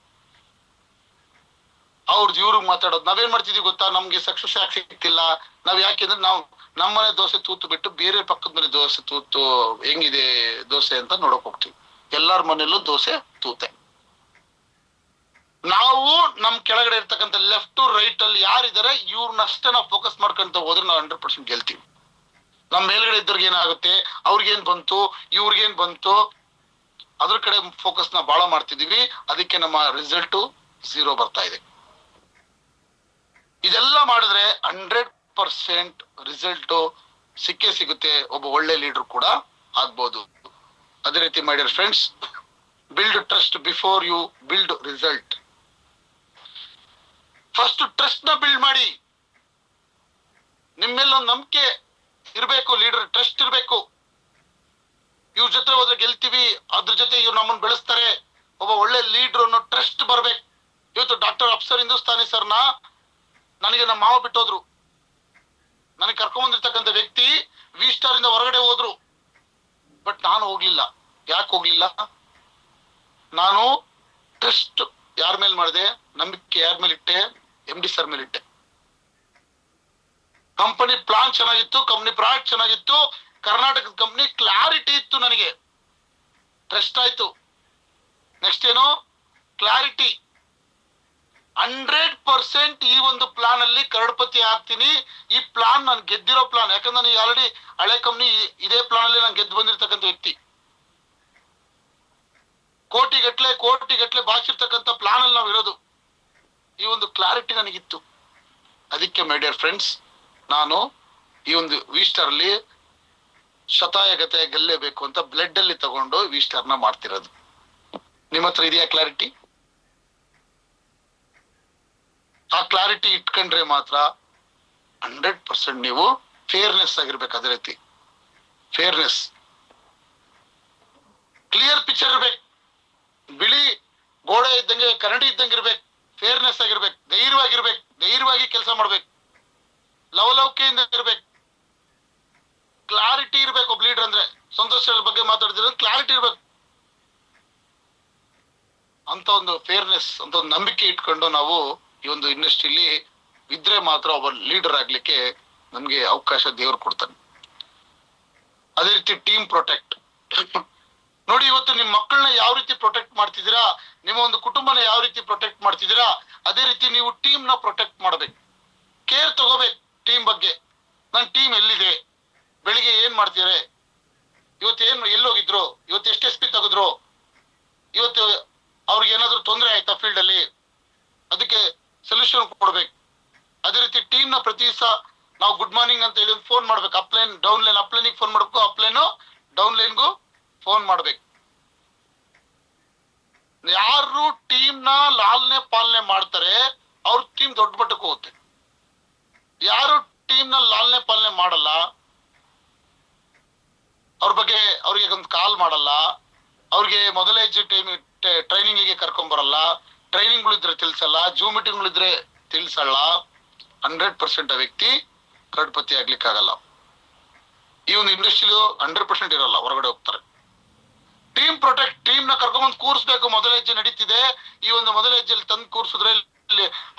ಅವ್ರದ್ದು ಇವ್ರಿಗೆ ಮಾತಾಡೋದು. ನಾವೇನ್ ಮಾಡ್ತಿದೀವಿ ಗೊತ್ತಾ, ನಮ್ಗೆ ಸಕ್ಸಸ್ ಯಾಕೆ ಸಿಗ್ತಿಲ್ಲ, ನಾವ್ ಯಾಕೆಂದ್ರೆ ನಾವು ನಮ್ಮನೆ ದೋಸೆ ತೂತು ಬಿಟ್ಟು ಬೇರೆ ಪಕ್ಕದ ಮನೆ ದೋಸೆ ತೂತು ಹೆಂಗಿದೆ ದೋಸೆ ಅಂತ ನೋಡಕ್ ಹೋಗ್ತೀವಿ. ಎಲ್ಲಾರ ಮನೆಯಲ್ಲೂ ದೋಸೆ ತೂತೆ. ನಾವು ನಮ್ ಕೆಳಗಡೆ ಇರ್ತಕ್ಕಂಥ ಲೆಫ್ಟ್ ರೈಟ್ ಅಲ್ಲಿ ಯಾರಿದ್ದಾರೆ ಇವ್ರನ್ನಷ್ಟೇ ನಾವು ಫೋಕಸ್ ಮಾಡ್ಕೊಂತ ಹೋದ್ರೆ ನಾವು 100% ಗೆಲ್ತೀವಿ. ನಮ್ ಮೇಲ್ಗಡೆ ಇದ್ದವ್ರಿಗೆ ಏನಾಗುತ್ತೆ, ಅವ್ರಿಗೇನ್ ಬಂತು, ಇವ್ರಿಗೇನ್ ಬಂತು, ಅದ್ರ ಕಡೆ ಫೋಕಸ್ ನ ಬಹಳ ಮಾಡ್ತಿದೀವಿ. ಅದಕ್ಕೆ ನಮ್ಮ ರಿಸಲ್ಟ್ 0 ಬರ್ತಾ ಇದೆ. ಇದೆಲ್ಲ ಮಾಡಿದ್ರೆ 100% ರಿಸಲ್ಟ್ ಸಿಕ್ಕೇ ಸಿಗುತ್ತೆ. ಒಬ್ಬ ಒಳ್ಳೆ ಲೀಡರ್ ಕೂಡ ಆಗ್ಬೋದು. ಅದೇ ರೀತಿ my dear friends, build trust before you build result. First trust ನ ಬಿಲ್ಡ್ ಮಾಡಿ. ನಿಮ್ಮೆಲ್ಲೊಂದು ನಂಬಿಕೆ ಇರ್ಬೇಕು, ಲೀಡರ್ ಟ್ರಸ್ಟ್ ಇರ್ಬೇಕು. ಇವ್ರ ಜೊತೆ ಹೋದ್ರೆ ಗೆಲ್ತೀವಿ, ಅದ್ರ ಜೊತೆ ಇವ್ರು ನಮ್ಮನ್ನು ಬೆಳೆಸ್ತಾರೆ, ಒಬ್ಬ ಒಳ್ಳೆ ಲೀಡರ್ ಅನ್ನೋ ಟ್ರಸ್ಟ್ ಬರ್ಬೇಕು. ಇವತ್ತು ಡಾಕ್ಟರ್ ಅಫ್ಸರ್ ಹಿಂದೂಸ್ತಾನಿ ಸರ್ನ ನನಗೆ ನಮ್ಮ ಮಾವ ಬಿಟ್ಟೋದ್ರು. ನನಗೆ ಕರ್ಕೊಂಡ್ಬಂದಿರ್ತಕ್ಕಂಥ ವ್ಯಕ್ತಿ ವಿ ಸ್ಟಾರ್ ಇಂದ ಹೊರಗಡೆ ಹೋದ್ರು, ಬಟ್ ನಾನು ಹೋಗ್ಲಿಲ್ಲ. ಯಾಕೆ ಹೋಗ್ಲಿಲ್ಲ? ನಾನು ಟ್ರಸ್ಟ್ ಯಾರ ಮೇಲೆ ಮಾಡಿದೆ, ನಂಬಿಕೆ ಯಾರ ಮೇಲೆ ಇಟ್ಟೆ? MD ಸರ್ ಮೇಲೆ ಇಟ್ಟೆ. ಕಂಪನಿ ಪ್ಲಾನ್ ಚೆನ್ನಾಗಿತ್ತು, ಕಂಪನಿ ಪ್ರಾಡಕ್ಟ್ ಚೆನ್ನಾಗಿತ್ತು, ಕರ್ನಾಟಕದ ಕಂಪನಿ ಕ್ಲಾರಿಟಿ ಇತ್ತು, ನನಗೆ ಟ್ರಸ್ಟ್ ಆಯ್ತು. ನೆಕ್ಸ್ಟ್ ಏನು? ಕ್ಲಾರಿಟಿ. 100% ಈ ಒಂದು ಪ್ಲಾನ್ ಅಲ್ಲಿ ಕರಡ್ಪತಿ ಆಗ್ತೀನಿ. ಈ ಪ್ಲಾನ್ ನಾನು ಗೆದ್ದಿರೋ ಪ್ಲಾನ್, ಯಾಕಂದ್ರೆ ನಾನು ಆಲ್ರೆಡಿ ಹಳೆ ಕಂಪ್ನಿ ಇದೇ ಪ್ಲಾನ್ ಅಲ್ಲಿ ನಾನು ಗೆದ್ದು ಬಂದಿರ್ತಕ್ಕಂಥ ವ್ಯಕ್ತಿ. ಕೋಟಿಗಟ್ಲೆ ಬಾಚಿರ್ತಕ್ಕಂಥ ಪ್ಲಾನ್ ಅಲ್ಲಿ ನಾವು ಇರೋದು. ಈ ಒಂದು ಕ್ಲಾರಿಟಿ ನನಗಿತ್ತು. ಅದಕ್ಕೆ ಮೈ ಡಿಯರ್ ಫ್ರೆಂಡ್ಸ್, ನಾನು ಈ ಒಂದು ವಿ ಸ್ಟಾರ್ ಅಲ್ಲಿ ಶತಾಯಗತೆ ಗೆಲ್ಲೇಬೇಕು ಅಂತ ಬ್ಲಡ್ ಅಲ್ಲಿ ತಗೊಂಡು ವಿ ಸ್ಟಾರ್ ನ ಮಾಡ್ತಿರೋದು. ನಿಮ್ಮ ಹತ್ರ ಇದೆಯಾ ಕ್ಲಾರಿಟಿ? ಆ ಕ್ಲಾರಿಟಿ ಇಟ್ಕೊಂಡ್ರೆ ಮಾತ್ರ 100% ನೀವು ಫೇರ್ನೆಸ್ ಆಗಿರ್ಬೇಕು. ಅದೇ ರೀತಿ ಫೇರ್ನೆಸ್, ಕ್ಲಿಯರ್ ಪಿಕ್ಚರ್ ಇರ್ಬೇಕು. ಬಿಳಿ ಗೋಡೆ ಇದ್ದಂಗೆ, ಕನ್ನಡಿ ಇದ್ದಂಗೆ ಇರ್ಬೇಕು. ಫೇರ್ನೆಸ್ ಆಗಿರ್ಬೇಕು, ಧೈರ್ಯವಾಗಿ ಕೆಲಸ ಮಾಡ್ಬೇಕು, ಲವಲವಿಕೆಯಿಂದ ಇರ್ಬೇಕು, ಕ್ಲಾರಿಟಿ ಇರ್ಬೇಕು. ಒಬ್ಬ ಲೀಡರ್ ಅಂದ್ರೆ ಸಂತೋಷ ಬಗ್ಗೆ ಮಾತಾಡ್ತಿರೋ ಕ್ಲಾರಿಟಿ ಇರ್ಬೇಕು. ಅಂತ ಒಂದು ಫೇರ್ನೆಸ್, ಅಂತ ಒಂದು ನಂಬಿಕೆ ಇಟ್ಕೊಂಡು ನಾವು ಈ ಒಂದು ಇಂಡಸ್ಟ್ರಿಲಿ ಇದ್ರೆ ಮಾತ್ರ ಒಬ್ಬ ಲೀಡರ್ ಆಗ್ಲಿಕ್ಕೆ ನಮ್ಗೆ ಅವಕಾಶ ದೇವ್ರು ಕೊಡ್ತಾನೆ. ಅದೇ ರೀತಿ ಟೀಮ್ ಪ್ರೊಟೆಕ್ಟ್. ನೋಡಿ, ಇವತ್ತು ನಿಮ್ ಮಕ್ಕಳನ್ನ ಯಾವ ರೀತಿ ಪ್ರೊಟೆಕ್ಟ್ ಮಾಡ್ತಿದ್ದೀರಾ, ನಿಮ್ಮ ಒಂದು ಕುಟುಂಬನ ಯಾವ ರೀತಿ ಪ್ರೊಟೆಕ್ಟ್ ಮಾಡ್ತಿದ್ದೀರಾ, ಅದೇ ರೀತಿ ನೀವು ಟೀಮ್ ನ ಪ್ರೊಟೆಕ್ಟ್ ಮಾಡ್ಬೇಕು. ಕೇರ್ ತಗೋಬೇಕು ಟೀಮ್ ಬಗ್ಗೆ. ನನ್ನ ಟೀಮ್ ಎಲ್ಲಿದೆ, ಬೆಳಿಗ್ಗೆ ಏನ್ ಮಾಡ್ತಿದ್ದಾರೆ, ಇವತ್ತು ಎಲ್ಲೋಗಿದ್ರು, ಇವತ್ತು ಎಷ್ಟು SP ತೆಗೆದ್ರು, ಇವತ್ತು ಅವ್ರಿಗೆ ಏನಾದ್ರು ತೊಂದರೆ ಆಯ್ತಾ ಫೀಲ್ಡ್ ಅಲ್ಲಿ, ಅದಕ್ಕೆ ಸೊಲ್ಯೂಷನ್ ಕೊಡ್ಬೇಕು. ಅದೇ ರೀತಿ ಟೀಮ್ ನ ಪ್ರತಿ ದಿವಸ ನಾವು ಗುಡ್ ಮಾರ್ನಿಂಗ್ ಅಂತ ಹೇಳಿ ಫೋನ್ ಮಾಡ್ಬೇಕು. ಅಪ್ಲೈನ್ ಡೌನ್ ಲೈನ್, ಅಪ್ಲೈನಿಗೆ ಫೋನ್ ಮಾಡ್ಬೇಕು, ಅಪ್ಲೈನ್ ಡೌನ್ ಲೈನ್ಗೂ ಫೋನ್ ಮಾಡ್ಬೇಕು. ಯಾರು ಟೀಮ್ ನ ಲಾಲನೆ ಪಾಲನೆ ಮಾಡ್ತಾರೆ ಅವ್ರ ಟೀಮ್ ದೊಡ್ಡ ಮಟ್ಟಕ್ಕೆ ಹೋಗುತ್ತೆ. ಯಾರು ಟೀಮ್ ನ ಲಾಲನೆ ಪಾಲನೆ ಮಾಡಲ್ಲ, ಅವ್ರ ಬಗ್ಗೆ ಅವ್ರಿಗೆ ಒಂದು ಕಾಲ್ ಮಾಡಲ್ಲ, ಅವ್ರಿಗೆ ಮೊದಲೇ ಟ್ರೈನಿಂಗ್ ಗೆ ಕರ್ಕೊಂಡ್ ಬರಲ್ಲ, ಟ್ರೈನಿಂಗ್ ಗಳಿದ್ರೆ ತಿಳ್ಸಲ್ಲ, ಜೂಮ್ ಮೀಟಿಂಗ್ ಗಳಿದ್ರೆ ತಿಳ್ಸಲ್ಲ, 100% ಆ ವ್ಯಕ್ತಿ ಕರೋಡ್ಪತಿ ಆಗ್ಲಿಕ್ಕೆ ಆಗಲ್ಲ. ಈ ಒಂದು ಇಂಡಸ್ಟ್ರಿ 100% ಇರಲ್ಲ, ಹೊರಗಡೆ ಹೋಗ್ತಾರೆ. ಟೀಮ್ ಪ್ರೊಟೆಕ್ಟ್, ಟೀಮ್ ನ ಕರ್ಕೊಂಡ್ಬಂದು ಕೂರಿಸ್ಬೇಕು. ಮೊದಲ ಹೆಜ್ಜೆ ನಡೀತಿದೆ, ಈ ಒಂದು ಮೊದಲ ಹೆಜ್ಜೆಯಲ್ಲಿ ತಂದು ಕೂರಿಸಿದ್ರೆ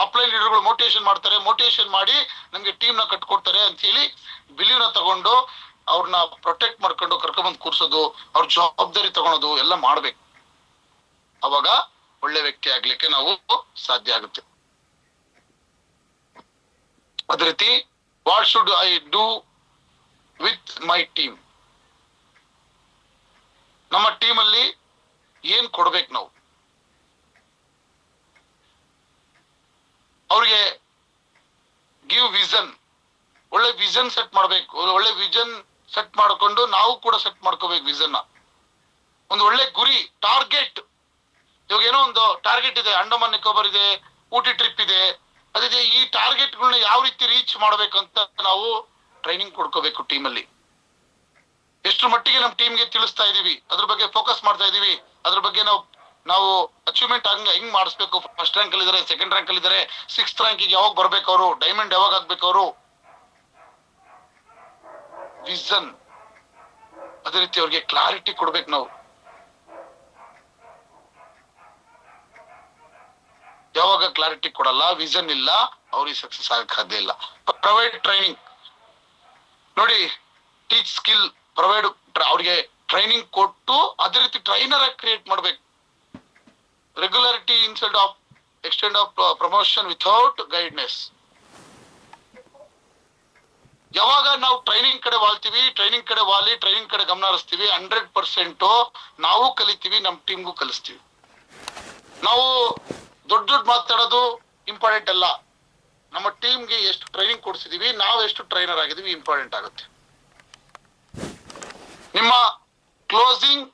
ಅಪ್ಲೈನ್ ಲೀಡರ್ಗಳು ಮೋಟಿವೇಶನ್ ಮಾಡ್ತಾರೆ, ಮೋಟಿವೇಶನ್ ಮಾಡಿ ನಮ್ಗೆ ಟೀಮ್ ನ ಕಟ್ಕೊಡ್ತಾರೆ ಅಂತ ಹೇಳಿ ಬಿಲೀವ್ ನ ತಗೊಂಡು ಅವ್ರನ್ನ ಪ್ರೊಟೆಕ್ಟ್ ಮಾಡ್ಕೊಂಡು ಕರ್ಕೊಂಡ್ಬಂದು ಕೂರ್ಸೋದು, ಅವ್ರ ಜವಾಬ್ದಾರಿ ತಗೊಳೋದು ಎಲ್ಲ ಮಾಡ್ಬೇಕು. ಅವಾಗ ಒಳ್ಳೆ ವ್ಯಕ್ತಿ ಆಗ್ಲಿಕ್ಕೆ ನಾವು ಸಾಧ್ಯ ಆಗುತ್ತೆ. ಅದೇ ರೀತಿ what should I do with my team. ನಮ್ಮ ಟೀಮ್ ಅಲ್ಲಿ ಏನ್ ಕೊಡ್ಬೇಕು ನಾವು ಅವ್ರಿಗೆ? Give vision. ಒಳ್ಳೆ ವಿಷನ್ ಸೆಟ್ ಮಾಡ್ಬೇಕು. ಒಳ್ಳೆ ವಿಷನ್ ಸೆಟ್ ಮಾಡ್ಕೊಂಡು ನಾವು ಕೂಡ ಸೆಟ್ ಮಾಡ್ಕೋಬೇಕು ವಿಷನ್. ಒಂದು ಒಳ್ಳೆ ಗುರಿ, ಟಾರ್ಗೆಟ್. ಇವಾಗ ಏನೋ ಒಂದು ಟಾರ್ಗೆಟ್ ಇದೆ, ಅಂಡಮಾನ್ ನಿಕೋಬಾರ್ ಇದೆ, ಊಟಿ ಟ್ರಿಪ್ ಇದೆ, ಅದೇ ಈ ಟಾರ್ಗೆಟ್ಗಳನ್ನ ಯಾವ ರೀತಿ ರೀಚ್ ಮಾಡ್ಬೇಕು ಅಂತ ನಾವು ಟ್ರೈನಿಂಗ್ ಕೊಡ್ಕೋಬೇಕು ಟೀಮಲ್ಲಿ. ಎಷ್ಟು ಮಟ್ಟಿಗೆ ನಮ್ಮ ಟೀಮ್ಗೆ ತಿಳಿಸ್ತಾ ಇದೀವಿ, ಅದ್ರ ಬಗ್ಗೆ ಫೋಕಸ್ ಮಾಡ್ತಾ ಇದೀವಿ, ಅದ್ರ ಬಗ್ಗೆ ನಾವು ಅಚೀವ್ಮೆಂಟ್ ಹೆಂಗ್ ಮಾಡಿಸ್ಬೇಕು. ಫಸ್ಟ್ ರ್ಯಾಂಕ್ ಅಲ್ಲಿ ಇದಾರೆ, ಸೆಕೆಂಡ್ ರ್ಯಾಂಕ್ ಅಲ್ಲಿ ಇದಾರೆ, ಸಿಕ್ಸ್ತ್ ರ್ಯಾಂಕಿಗೆ ಯಾವಾಗ ಬರ್ಬೇಕು ಅವರು, ಡೈಮಂಡ್ ಯಾವಾಗ ಆಗ್ಬೇಕು ಅವರು, ವಿಷನ್. ಅದೇ ರೀತಿ ಅವ್ರಿಗೆ ಕ್ಲಾರಿಟಿ ಕೊಡ್ಬೇಕು ನಾವು. ಯಾವಾಗ ಕ್ಲಾರಿಟಿ ಕೊಡಲ್ಲ, ವಿಷನ್ ಇಲ್ಲ, ಅವ್ರಿಗೆ ಸಕ್ಸಸ್ ಆಗಕ್ಕೆ ಸಾಧ್ಯ ಇಲ್ಲ. ಪ್ರೊವೈಡ್ ಟ್ರೈನಿಂಗ್ ನೋಡಿ, ಟೀಚ್ ಸ್ಕಿಲ್, ಪ್ರೊವೈಡ್, ಅವ್ರಿಗೆ ಟ್ರೈನಿಂಗ್ ಕೊಟ್ಟು ಅದೇ ರೀತಿ ಟ್ರೈನರ್ ಆಗಿ ಕ್ರಿಯೇಟ್ ಮಾಡ್ಬೇಕು. Regularity instead of extend of promotion without guidance. ಯಾವಾಗ ನಾವು ಟ್ರೈನಿಂಗ್ ಕಡೆ ವಾಲ್ತೀವಿ, ಟ್ರೈನಿಂಗ್ ಕಡೆ ಗಮನ ಹರಿಸ್ತೀವಿ, 100% ನಾವು ಕಲಿತೀವಿ, ನಮ್ ಟೀಮ್ಗೂ ಕಲಿಸ್ತೀವಿ. ನಾವು ದೊಡ್ಡ ಮಾತಾಡೋದು ಇಂಪಾರ್ಟೆಂಟ್ ಅಲ್ಲ, ನಮ್ಮ ಟೀಮ್ಗೆ ಎಷ್ಟು ಟ್ರೈನಿಂಗ್ ಕೊಡ್ಸಿದೀವಿ, ನಾವು ಎಷ್ಟು ಟ್ರೈನರ್ ಆಗಿದೀವಿ ಇಂಪಾರ್ಟೆಂಟ್ ಆಗುತ್ತೆ. ನಿಮ್ಮ ಕ್ಲೋಸಿಂಗ್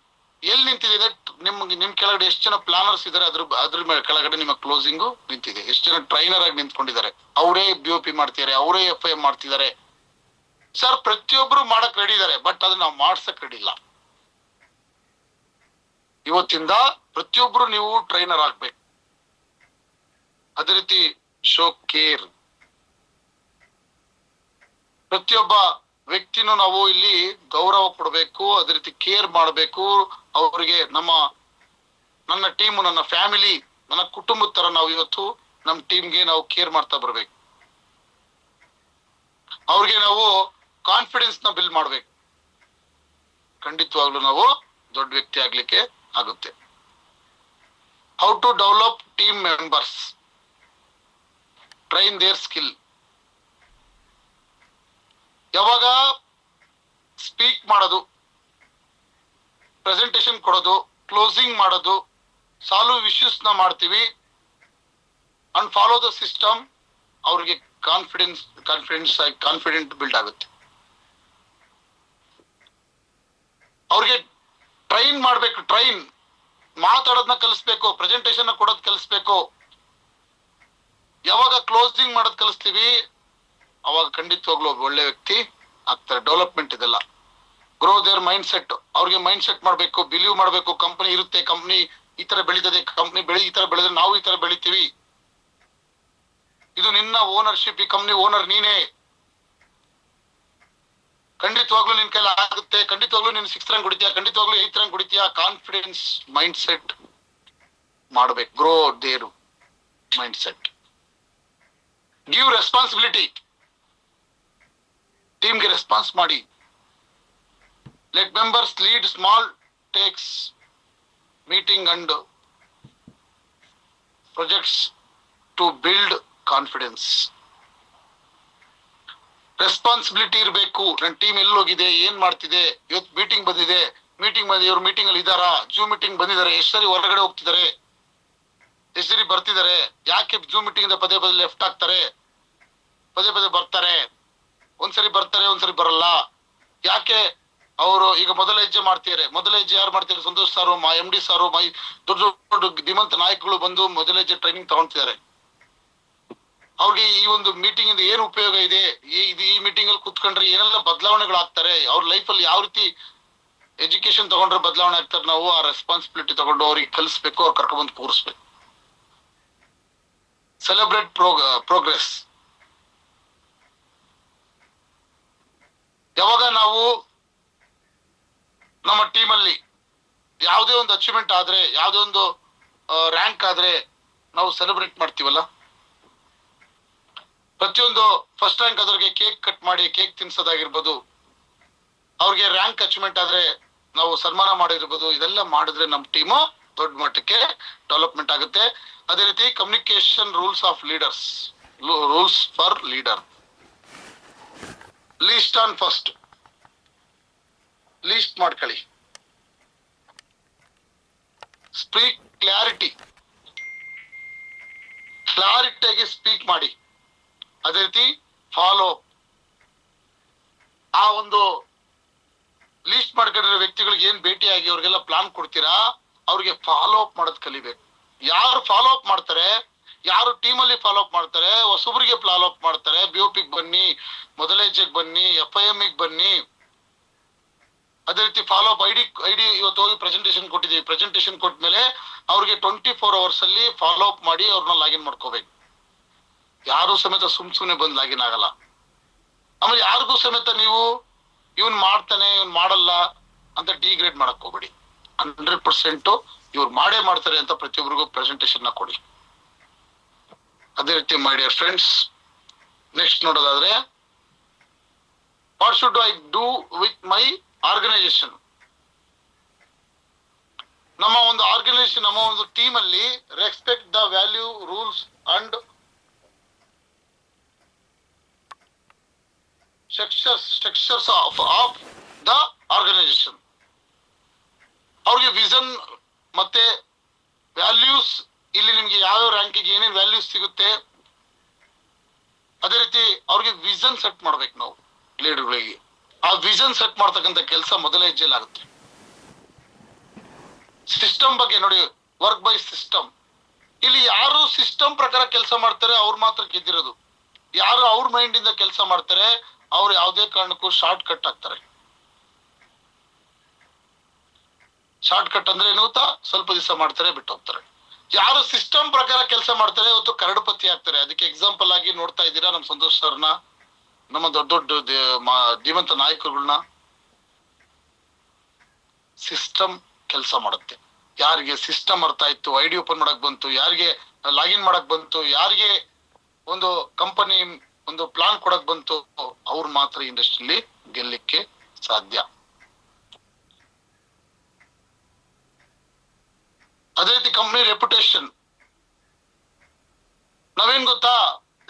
ಎಲ್ಲಿ ನಿಂತಿದೆ, ನಿಮ್ ಕೆಳಗಡೆ ಎಷ್ಟು ಜನ ಪ್ಲಾನರ್ಸ್ ಇದಾರೆ, ಅದ್ರ ಕೆಳಗಡೆ ನಿಮ್ಮ ಕ್ಲೋಸಿಂಗು ನಿಂತಿದೆ. ಎಷ್ಟು ಜನ ಟ್ರೈನರ್ ಆಗಿ ನಿಂತ್ಕೊಂಡಿದ್ದಾರೆ, ಅವರೇ BOP ಮಾಡ್ತಿದ್ದಾರೆ, ಅವರೇ FIM ಮಾಡ್ತಿದ್ದಾರೆ. ಸರ್, ಪ್ರತಿಯೊಬ್ರು ಮಾಡಕ್ ರೆಡಿ ಇದಾರೆ, ಬಟ್ ಅದನ್ನ ನಾವು ಮಾಡ್ಸಕ್ ರೆಡಿ ಇಲ್ಲ. ಇವತ್ತಿಂದ ಪ್ರತಿಯೊಬ್ರು ನೀವು ಟ್ರೈನರ್ ಆಗ್ಬೇಕು. ಅದೇ ರೀತಿ ಶೋ ಕೇರ್. ಪ್ರತಿಯೊಬ್ಬ ವ್ಯಕ್ತಿನೂ ನಾವು ಇಲ್ಲಿ ಗೌರವ ಕೊಡಬೇಕು, ಅದೇ ರೀತಿ ಕೇರ್ ಮಾಡಬೇಕು. ಅವರಿಗೆ ನನ್ನ ಟೀಮು, ನನ್ನ ಫ್ಯಾಮಿಲಿ, ನನ್ನ ಕುಟುಂಬದ ತರ ನಾವು ಇವತ್ತು ನಮ್ಮ ಟೀಮ್ಗೆ ನಾವು ಕೇರ್ ಮಾಡ್ತಾ ಬರ್ಬೇಕು. ಅವ್ರಿಗೆ ನಾವು ಕಾನ್ಫಿಡೆನ್ಸ್ ನ ಬಿಲ್ಡ್ ಮಾಡ್ಬೇಕು. ಖಂಡಿತವಾಗ್ಲೂ ನಾವು ದೊಡ್ಡ ವ್ಯಕ್ತಿ ಆಗ್ಲಿಕ್ಕೆ ಆಗುತ್ತೆ. How to develop team members, train their skill. ಯಾವಾಗ ಸ್ಪೀಕ್ ಮಾಡೋದು, ಪ್ರೆಸೆಂಟೇಶನ್ ಕೊಡೋದು, ಕ್ಲೋಸಿಂಗ್ ಮಾಡೋದು, ಸಾಲ್ವ್ ಇಶ್ಯೂಸ್ ನ ಮಾಡ್ತೀವಿ ಅಂಡ್ ಫಾಲೋ ದ ಸಿಸ್ಟಮ್, ಅವ್ರಿಗೆ ಕಾನ್ಫಿಡೆಂಟ್ ಬಿಲ್ಡ್ ಆಗುತ್ತೆ. ಅವ್ರಿಗೆ ಟ್ರೈನ್ ಮಾಡ್ಬೇಕು, ಮಾತಾಡೋದನ್ನ ಕಲಿಸ್ಬೇಕು, ಪ್ರೆಸೆಂಟೇಶನ್ ಕೊಡೋದ್ ಕಲಿಸ್ಬೇಕು. ಯಾವಾಗ ಕ್ಲೋಸಿಂಗ್ ಮಾಡೋದ್ ಕಲಿಸ್ತೀವಿ, ಅವಾಗ ಖಂಡಿತವಾಗ್ಲೂ ಒಳ್ಳೆ ವ್ಯಕ್ತಿ ಆಗ್ತಾರೆ. ಡೆವಲಪ್ಮೆಂಟ್ ಇದೆಲ್ಲ. ಗ್ರೋ ದೇರ್ ಮೈಂಡ್ ಸೆಟ್, ಅವ್ರಿಗೆ ಮೈಂಡ್ ಸೆಟ್ ಮಾಡ್ಬೇಕು, ಬಿಲೀವ್ ಮಾಡ್ಬೇಕು. ಕಂಪನಿ ಇರುತ್ತೆ, ಕಂಪನಿ ಈ ತರ ಬೆಳೀತದೆ, ಈ ತರ ಬೆಳೆದ್ರೆ ನಾವು ಈ ತರ ಬೆಳಿತೀವಿ, ಇದು ನಿನ್ನ ಓನರ್ಶಿಪ್, ಈ ಕಂಪನಿ ಓನರ್ ನೀನೇ, ಖಂಡಿತವಾಗ್ಲೂ ನಿನ್ ಕೈಲಿ ಆಗುತ್ತೆ, ಖಂಡಿತವಾಗ್ಲೂ ನೀನು 6th ರ್ಯಾಂಕ್ ಹೊಡಿತೀಯ, ಖಂಡಿತವಾಗ್ಲೂ 8th ರ್ಯಾಂಕ್ ಹೊಡಿತೀಯ. ಕಾನ್ಫಿಡೆನ್ಸ್ ಮೈಂಡ್ ಸೆಟ್ ಮಾಡ್ಬೇಕು. Grow their mind set. Give responsibility, ಟೀಮ್ಗೆ ರೆಸ್ಪಾನ್ಸ್ ಮಾಡಿ. Let members lead small tasks meeting and projects to build confidence. Responsibility ಇರಬೇಕು. ನನ್ನ ಟೀಮ್ ಎಲ್ಲಿ ಹೋಗಿದೆ, ಏನ್ ಮಾಡ್ತಿದೆ, ಇವತ್ತು ಮೀಟಿಂಗ್ ಬಂದಿದೆ, ಇವ್ರು ಮೀಟಿಂಗ್ ಅಲ್ಲಿ ಇದಾರಾ, ಜೂಮ್ ಮೀಟಿಂಗ್ ಬಂದಿದ್ದಾರೆ, ಎಷ್ಟು ಸರಿ ಹೊರಗಡೆ ಹೋಗ್ತಿದ್ದಾರೆ, ಎಷ್ಟು ಸರಿ ಬರ್ತಿದ್ದಾರೆ, ಯಾಕೆ ಜೂಮ್ ಮೀಟಿಂಗ್ ಇಂದ ಪದೇ ಲೆಫ್ಟ್ ಆಗ್ತಾರೆ, ಪದೇ ಬರ್ತಾರೆ, ಒಂದ್ಸರಿ ಬರ್ತಾರೆ, ಒಂದ್ಸರಿ ಬರಲ್ಲ, ಯಾಕೆ ಅವರು ಈಗ ಮೊದಲ ಹೆಜ್ಜೆ ಯಾರು ಮಾಡ್ತಿದ್ದಾರೆ, ಸಂತೋಷ್ ಸಾರು, MD ಸಾರು, ದೊಡ್ಡ ಧೀಮಂತ ನಾಯಕಗಳು ಬಂದು ಮೊದಲ ಹೆಜ್ಜೆ ಟ್ರೈನಿಂಗ್ ತಗೊಂತಿದ್ದಾರೆ. ಅವ್ರಿಗೆ ಈ ಒಂದು ಮೀಟಿಂಗ್ ಇಂದ ಏನು ಉಪಯೋಗ ಇದೆ, ಈ ಮೀಟಿಂಗ್ ಅಲ್ಲಿ ಕುತ್ಕೊಂಡ್ರೆ ಏನೆಲ್ಲ ಬದಲಾವಣೆಗಳಾಗ್ತಾರೆ, ಅವ್ರ ಲೈಫ್ ಅಲ್ಲಿ ಯಾವ ರೀತಿ ಎಜುಕೇಶನ್ ತಗೊಂಡ್ರೆ ಬದಲಾವಣೆ ಆಗ್ತಾರೆ, ನಾವು ಆ ರೆಸ್ಪಾನ್ಸಿಬಿಲಿಟಿ ತಗೊಂಡು ಅವ್ರಿಗೆ ಕಲಿಸ್ಬೇಕು, ಅವ್ರು ಕರ್ಕೊಂಡ್ಬಂದು ಕೂರಿಸ್ಬೇಕು. Celebrate progress. ಯಾವಾಗ ನಾವು ನಮ್ಮ ಟೀಮಲ್ಲಿ ಯಾವುದೇ ಒಂದು ಅಚೀವ್ಮೆಂಟ್ ಆದ್ರೆ, ಯಾವುದೇ ಒಂದು ರ್ಯಾಂಕ್ ಆದ್ರೆ ನಾವು ಸೆಲೆಬ್ರೇಟ್ ಮಾಡ್ತೀವಲ್ಲ, ಪ್ರತಿಯೊಂದು ಫಸ್ಟ್ ರ್ಯಾಂಕ್ ಆದವ್ರಿಗೆ ಕೇಕ್ ಕಟ್ ಮಾಡಿ ಕೇಕ್ ತಿನ್ಸೋದಾಗಿರ್ಬೋದು, ಅವ್ರಿಗೆ ರ್ಯಾಂಕ್ ಅಚೀವ್ಮೆಂಟ್ ಆದ್ರೆ ನಾವು ಸನ್ಮಾನ ಮಾಡಿರ್ಬೋದು. ಇದೆಲ್ಲ ಮಾಡಿದ್ರೆ ನಮ್ಮ ಟೀಮು ದೊಡ್ಡ ಮಟ್ಟಕ್ಕೆ ಡೆವಲಪ್ಮೆಂಟ್ ಆಗುತ್ತೆ. ಅದೇ ರೀತಿ communication rules for leader. List on first, list ಮಾಡ್ಕೊಳ್ಳಿ. ಸ್ಪೀಕ್ ಕ್ಲಾರಿಟಿಯಾಗಿ ಸ್ಪೀಕ್ ಮಾಡಿ. ಅದೇ ರೀತಿ ಫಾಲೋ ಅಪ್. ಆ ಒಂದು ಲೀಸ್ಟ್ ಮಾಡ್ಕೊಂಡಿರೋ ವ್ಯಕ್ತಿಗಳಿಗೆ ಏನ್ ಭೇಟಿಯಾಗಿ ಅವ್ರಿಗೆಲ್ಲ ಪ್ಲಾನ್ ಕೊಡ್ತೀರಾ, ಅವ್ರಿಗೆ ಫಾಲೋ ಅಪ್ ಮಾಡೋದ್ ಕಲಿಬೇಕು. ಯಾರು ಫಾಲೋ ಅಪ್ ಮಾಡ್ತಾರೆ, ಯಾರು ಟೀಮಲ್ಲಿ ಫಾಲೋ ಅಪ್ ಮಾಡ್ತಾರೆ, ಹೊಸಬ್ರಿಗೆ ಫಾಲೋ ಅಪ್ ಮಾಡ್ತಾರೆ, BOP ಬನ್ನಿ, ಮೊದಲ ಹೆಜ್ಜೆಗೆ ಬನ್ನಿ, FIM ಬನ್ನಿ. ಅದೇ ರೀತಿ ಫಾಲೋ ಅಪ್ ಐಡಿ ಇವತ್ತು ಹೋಗಿ ಪ್ರೆಸೆಂಟೇಶನ್ ಕೊಟ್ಟಿದ್ದೀವಿ. ಪ್ರೆಸೆಂಟೇಶನ್ ಕೊಟ್ಮೇಲೆ ಅವ್ರಿಗೆ 24 hours ಅಲ್ಲಿ ಫಾಲೋ ಅಪ್ ಮಾಡಿ ಅವ್ರನ್ನ ಲಾಗಿನ್ ಮಾಡ್ಕೋಬೇಕು. ಯಾರು ಸಮೇತ ಸುಮ್ನೆ ಬಂದು ಲಾಗಿನ್ ಆಗಲ್ಲ. ಆಮೇಲೆ ಯಾರಿಗೂ ಸಮೇತ ನೀವು ಇವನ್ ಮಾಡ್ತಾನೆ ಇವನ್ ಮಾಡಲ್ಲ ಅಂತ ಡಿಗ್ರೇಡ್ ಮಾಡಕ್ ಹೋಗ್ಬೇಡಿ. 100% ಇವ್ರು ಮಾಡೇ ಮಾಡ್ತಾರೆ ಅಂತ ಪ್ರತಿಯೊಬ್ಬರಿಗೂ ಪ್ರೆಸೆಂಟೇಶನ್ ನ ಕೊಡಿ. ಅದೇ ರೀತಿ ಮೈ ಡಿಯರ್ ಫ್ರೆಂಡ್ಸ್, ನೆಕ್ಸ್ಟ್ ನೋಡೋದಾದ್ರೆ, what should I do with my organization? ನಮ್ಮ ಒಂದು ಆರ್ಗನೈಸೇಷನ್, ನಮ್ಮ ಒಂದು ಟೀಮ್ ಅಲ್ಲಿ respect the value, rules and structures of the organization. ಅವ್ರಿಗೆ ವಿಷನ್ ಮತ್ತೆ ವ್ಯಾಲ್ಯೂಸ್, ಇಲ್ಲಿ ನಿಮ್ಗೆ ಯಾವ್ಯಾವ ರ್ಯಾಂಕಿಗೆ ಏನೇನು ವ್ಯಾಲ್ಯೂಸ್ ಸಿಗುತ್ತೆ, ಅದೇ ರೀತಿ ಅವ್ರಿಗೆ ವಿಷನ್ ಸೆಟ್ ಮಾಡ್ಬೇಕು ನಾವು ಲೀಡರ್ಗಳಿಗೆ. ಆ ವಿಷನ್ ಸೆಟ್ ಮಾಡ್ತಕ್ಕಂಥ ಕೆಲಸ ಮೊದಲ ಹೆಜ್ಜೆಯಲ್ಲಿ ಆಗುತ್ತೆ. ಸಿಸ್ಟಮ್ ಬಗ್ಗೆ ನೋಡಿ, ವರ್ಕ್ ಬೈ ಸಿಸ್ಟಮ್. ಇಲ್ಲಿ ಯಾರು ಸಿಸ್ಟಮ್ ಪ್ರಕಾರ ಕೆಲಸ ಮಾಡ್ತಾರೆ ಅವ್ರು ಮಾತ್ರ ಗೆದ್ದಿರೋದು. ಯಾರು ಅವ್ರ ಮೈಂಡ್ ಇಂದ ಕೆಲಸ ಮಾಡ್ತಾರೆ ಅವ್ರು ಯಾವುದೇ ಕಾರಣಕ್ಕೂ ಶಾರ್ಟ್ ಕಟ್ ಆಗ್ತಾರೆ. ಶಾರ್ಟ್ ಕಟ್ ಅಂದ್ರೆ ಏನು ಗೊತ್ತಾ? ಸ್ವಲ್ಪ ದಿವಸ ಮಾಡ್ತಾರೆ, ಬಿಟ್ಟು ಹೋಗ್ತಾರೆ. ಯಾರು ಸಿಸ್ಟಮ್ ಪ್ರಕಾರ ಕೆಲಸ ಮಾಡ್ತಾರೆ ಇವತ್ತು ಕರಡುಪತಿ ಆಗ್ತಾರೆ. ಅದಕ್ಕೆ ಎಕ್ಸಾಂಪಲ್ ಆಗಿ ನೋಡ್ತಾ ಇದ್ದೀರಾ ನಮ್ಮ ಸಂತೋಷ್ ಸರ್ನ, ನಮ್ಮ ದೊಡ್ಡ ದೊಡ್ಡ ಧೀಮಂತ ನಾಯಕರುಗಳನ್ನ. ಸಿಸ್ಟಮ್ ಕೆಲಸ ಮಾಡುತ್ತೆ. ಯಾರಿಗೆ ಸಿಸ್ಟಮ್ ಅರ್ಥ ಆಯ್ತು, ಐಡಿ ಓಪನ್ ಮಾಡಕ್ ಬಂತು, ಯಾರಿಗೆ ಲಾಗಿನ್ ಮಾಡಕ್ ಬಂತು, ಯಾರಿಗೆ ಒಂದು ಕಂಪನಿ ಒಂದು ಪ್ಲಾನ್ ಕೊಡಕ್ ಬಂತು, ಅವ್ರು ಮಾತ್ರ ಇಂಡಸ್ಟ್ರಿಯಲ್ಲಿ ಗೆಲ್ಲಕ್ಕೆ ಸಾಧ್ಯ. ಅದೇ ರೀತಿ ಕಂಪ್ನಿ ರೆಪ್ಯುಟೇಷನ್. ನಾವೇನ್ ಗೊತ್ತಾ,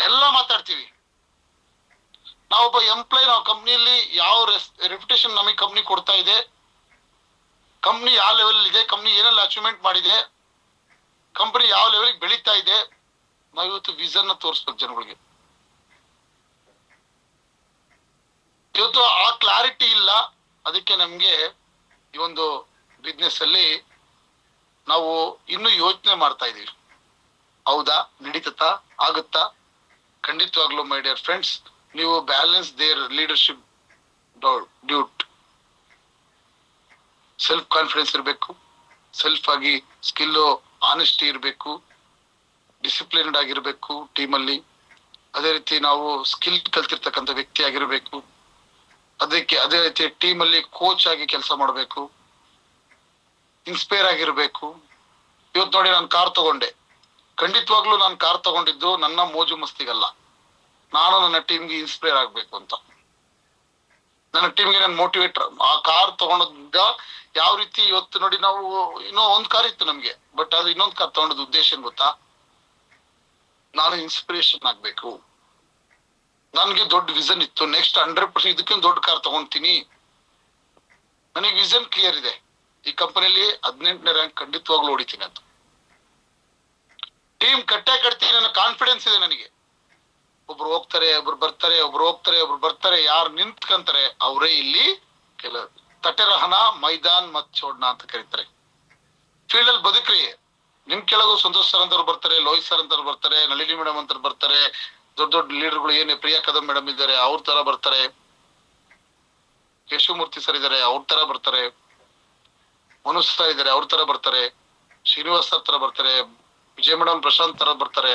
ಎಲ್ಲ ಮಾತಾಡ್ತೀವಿ. ನಾವೊಬ್ಬ ಎಂಪ್ಲಾಯ್, ನಾವು ಕಂಪ್ನಿಯಲ್ಲಿ ಯಾವ ರೆಪ್ಯುಟೇಷನ್ ನಮಗೆ ಕಂಪ್ನಿ ಕೊಡ್ತಾ ಇದೆ, ಕಂಪ್ನಿ ಯಾವ ಲೆವೆಲ್ ಇದೆ, ಕಂಪ್ನಿ ಏನೆಲ್ಲ ಅಚೀವ್ಮೆಂಟ್ ಮಾಡಿದೆ, ಕಂಪನಿ ಯಾವ ಲೆವೆಲ್ ಬೆಳೀತಾ ಇದೆ, ನಾವು ಇವತ್ತು ವಿಷನ್ ತೋರಿಸ್ಬೇಕು ಜನಗಳಿಗೆ. ಇವತ್ತು ಆ ಕ್ಲಾರಿಟಿ ಇಲ್ಲ. ಅದಕ್ಕೆ ನಮ್ಗೆ ಈ ಒಂದು ಬಿಸ್ನೆಸ್ ಅಲ್ಲಿ ನಾವು ಇನ್ನು ಯೋಚನೆ ಮಾಡ್ತಾ ಇದೀವಿ. ಹೌದಾ, ನಡೀತತಾ, ಆಗುತ್ತಾ? ಖಂಡಿತವಾಗ್ಲೂ ಮೈ ಡಿಯರ್ ಫ್ರೆಂಡ್ಸ್, ನೀವು balance their leadership duty. Self confidence ಇರಬೇಕು, ಸೆಲ್ಫ್ ಆಗಿ ಸ್ಕಿಲ್ಲು, ಆನೆಸ್ಟಿ ಇರಬೇಕು, ಡಿಸಿಪ್ಲಿನ್ಡ್ ಆಗಿರ್ಬೇಕು ಟೀಮಲ್ಲಿ. ಅದೇ ರೀತಿ ನಾವು ಸ್ಕಿಲ್ ಕಲ್ತಿರ್ತಕ್ಕಂಥ ವ್ಯಕ್ತಿ ಆಗಿರ್ಬೇಕು. ಅದೇ ರೀತಿ ಟೀಮಲ್ಲಿ ಕೋಚ್ ಆಗಿ ಕೆಲಸ ಮಾಡಬೇಕು, ಇನ್ಸ್ಪೈರ್ ಆಗಿರ್ಬೇಕು. ಇವತ್ತು ನೋಡಿ, ನಾನು ಕಾರ್ ತಗೊಂಡೆ. ಖಂಡಿತವಾಗ್ಲೂ ನಾನು ಕಾರ್ ತಗೊಂಡಿದ್ದು ನನ್ನ ಮೋಜು ಮಸ್ತಿಗಲ್ಲ. ನಾನು ನನ್ನ ಟೀಮ್ಗೆ ಇನ್ಸ್ಪೈರ್ ಆಗ್ಬೇಕು ಅಂತ, ನನ್ನ ಟೀಮ್ಗೆ ನಾನು ಮೋಟಿವೇಟರ್. ಆ ಕಾರ್ ತಗೊಂಡ ಯಾವ ರೀತಿ ಇವತ್ತು ನೋಡಿ, ನಾವು ಇನ್ನೂ ಒಂದ್ ಕಾರ್ ಇತ್ತು ನಮ್ಗೆ, ಬಟ್ ಅದು ಇನ್ನೊಂದು ಕಾರ್ ತಗೊಂಡದ ಉದ್ದೇಶ ಏನ್ ಗೊತ್ತಾ? ನಾನು ಇನ್ಸ್ಪಿರೇಷನ್ ಆಗ್ಬೇಕು. ನನ್ಗೆ ದೊಡ್ಡ ವಿಷನ್ ಇತ್ತು. ನೆಕ್ಸ್ಟ್ 100% ಇದಕ್ಕಿಂತ ದೊಡ್ಡ ಕಾರ್ ತಗೊಂತೀನಿ. ನನಗೆ ವಿಷನ್ ಕ್ಲಿಯರ್ ಇದೆ. ಈ ಕಂಪನಿಯಲ್ಲಿ 18ನೇ ರ್ಯಾಂಕ್ ಖಂಡಿತವಾಗ್ಲೂ ಹೊಡಿತೀನಿ ಅಂತ. ಟೀಮ್ ಕಟ್ಟೆ ಕಟ್ತೀನಿ ಅನ್ನೋ ಕಾನ್ಫಿಡೆನ್ಸ್ ಇದೆ ನನಗೆ. ಒಬ್ರು ಹೋಗ್ತಾರೆ, ಒಬ್ರು ಬರ್ತಾರೆ, ಒಬ್ರು ಹೋಗ್ತಾರೆ, ಒಬ್ರು ಬರ್ತಾರೆ. ಯಾರು ನಿಂತ್ಕಂತಾರೆ ಅವರೇ ಇಲ್ಲಿ ತಟೆರಹನ ಮೈದಾನ್ ಮತ್ ಚೋಡ್ನ ಅಂತ ಕರೀತಾರೆ. ಫೀಲ್ಡ್ ಅಲ್ಲಿ ಬದುಕ್ರಿ. ನಿಮ್ ಕೆಳಗೂ ಸಂತೋಷ್ ಸರ್ ಅಂತವ್ರು ಬರ್ತಾರೆ, ಲೋಹಿತ್ ಸರ್ ಅಂತವ್ರು ಬರ್ತಾರೆ, ನಳಿನಿ ಮೇಡಮ್ ಅಂತ ಬರ್ತಾರೆ, ದೊಡ್ಡ ದೊಡ್ಡ ಲೀಡರ್ಗಳು ಏನೇ ಪ್ರಿಯಾ ಕದಂ ಮೇಡಮ್ ಇದ್ದಾರೆ ಅವ್ರ ತರ ಬರ್ತಾರೆ, ಕೇಶವಮೂರ್ತಿ ಸರ್ ಇದ್ದಾರೆ ಅವ್ರ ತರ ಬರ್ತಾರೆ, ಮನೋಜ್ ಸರ್ ಇದ್ದಾರೆ ಅವ್ರ ತರ ಬರ್ತಾರೆ, ಶ್ರೀನಿವಾಸ್ ಸರ್ ತರ ಬರ್ತಾರೆ, ವಿಜಯ ಮೇಡಮ್ ಪ್ರಶಾಂತ್ ತರ ಬರ್ತಾರೆ,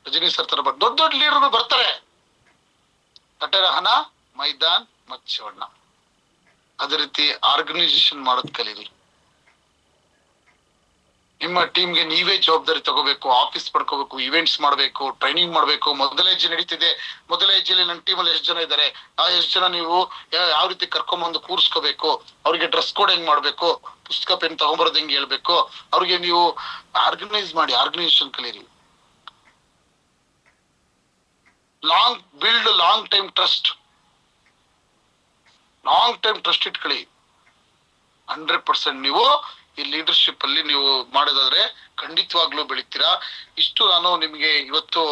ರಜನಿ ಸರ್ ತರ ಬರ್ತಾರೆ. ದೊಡ್ಡ ದೊಡ್ಡ ಲೀಡರ್ಗಳು ಬರ್ತಾರೆ. ತಟೆರಹನ ಮೈದಾನ್ ಮತ್ ಶಿವಣ್ಣ. ಅದೇ ರೀತಿ ಆರ್ಗನೈಸೇಷನ್ ಮಾಡೋದ್ ಕಲೀರಿ. ನಿಮ್ಮ ಟೀಮ್ಗೆ ನೀವೇ ಜವಾಬ್ದಾರಿ ತಗೋಬೇಕು, ಆಫೀಸ್ ಪಡ್ಕೋಬೇಕು, ಇವೆಂಟ್ಸ್ ಮಾಡ್ಬೇಕು, ಟ್ರೈನಿಂಗ್ ಮಾಡ್ಬೇಕು. ಮೊದಲ ಹೆಜ್ಜೆ ನಡೀತಿದೆ. ಮೊದಲ ಹೆಜ್ಜೆಯಲ್ಲಿ ನನ್ನ ಟೀಮಲ್ಲಿ ಎಷ್ಟು ಜನ ಇದ್ದಾರೆ, ಆ ಎಷ್ಟು ಜನ ನೀವು ಯಾವ ರೀತಿ ಕರ್ಕೊಂಬಂದು ಕೂರ್ಸ್ಕೋಬೇಕು, ಅವ್ರಿಗೆ ಡ್ರೆಸ್ ಕೋಡ್ ಹೆಂಗ್ ಮಾಡ್ಬೇಕು, ಪುಸ್ತಕ ಪೆನ್ ತಗೊಂಬರೋದು ಹೆಂಗ್ ಹೇಳ್ಬೇಕು, ಅವ್ರಿಗೆ ನೀವು ಆರ್ಗನೈಸ್ ಮಾಡಿ, ಆರ್ಗನೈಸೇಷನ್ ಕಲೀರಿ. Build long time trust. Long time trust ಇಟ್ಕೊಳ್ಳಿ. 100% ನೀವು ಈ ಲೀಡರ್ಶಿಪ್ ಅಲ್ಲಿ ನೀವು ಮಾಡೋದಾದ್ರೆ ಖಂಡಿತವಾಗ್ಲೂ ಬೆಳಿತೀರಾ. ಇಷ್ಟು ನಾನು ನಿಮ್ಗೆ ಇವತ್ತು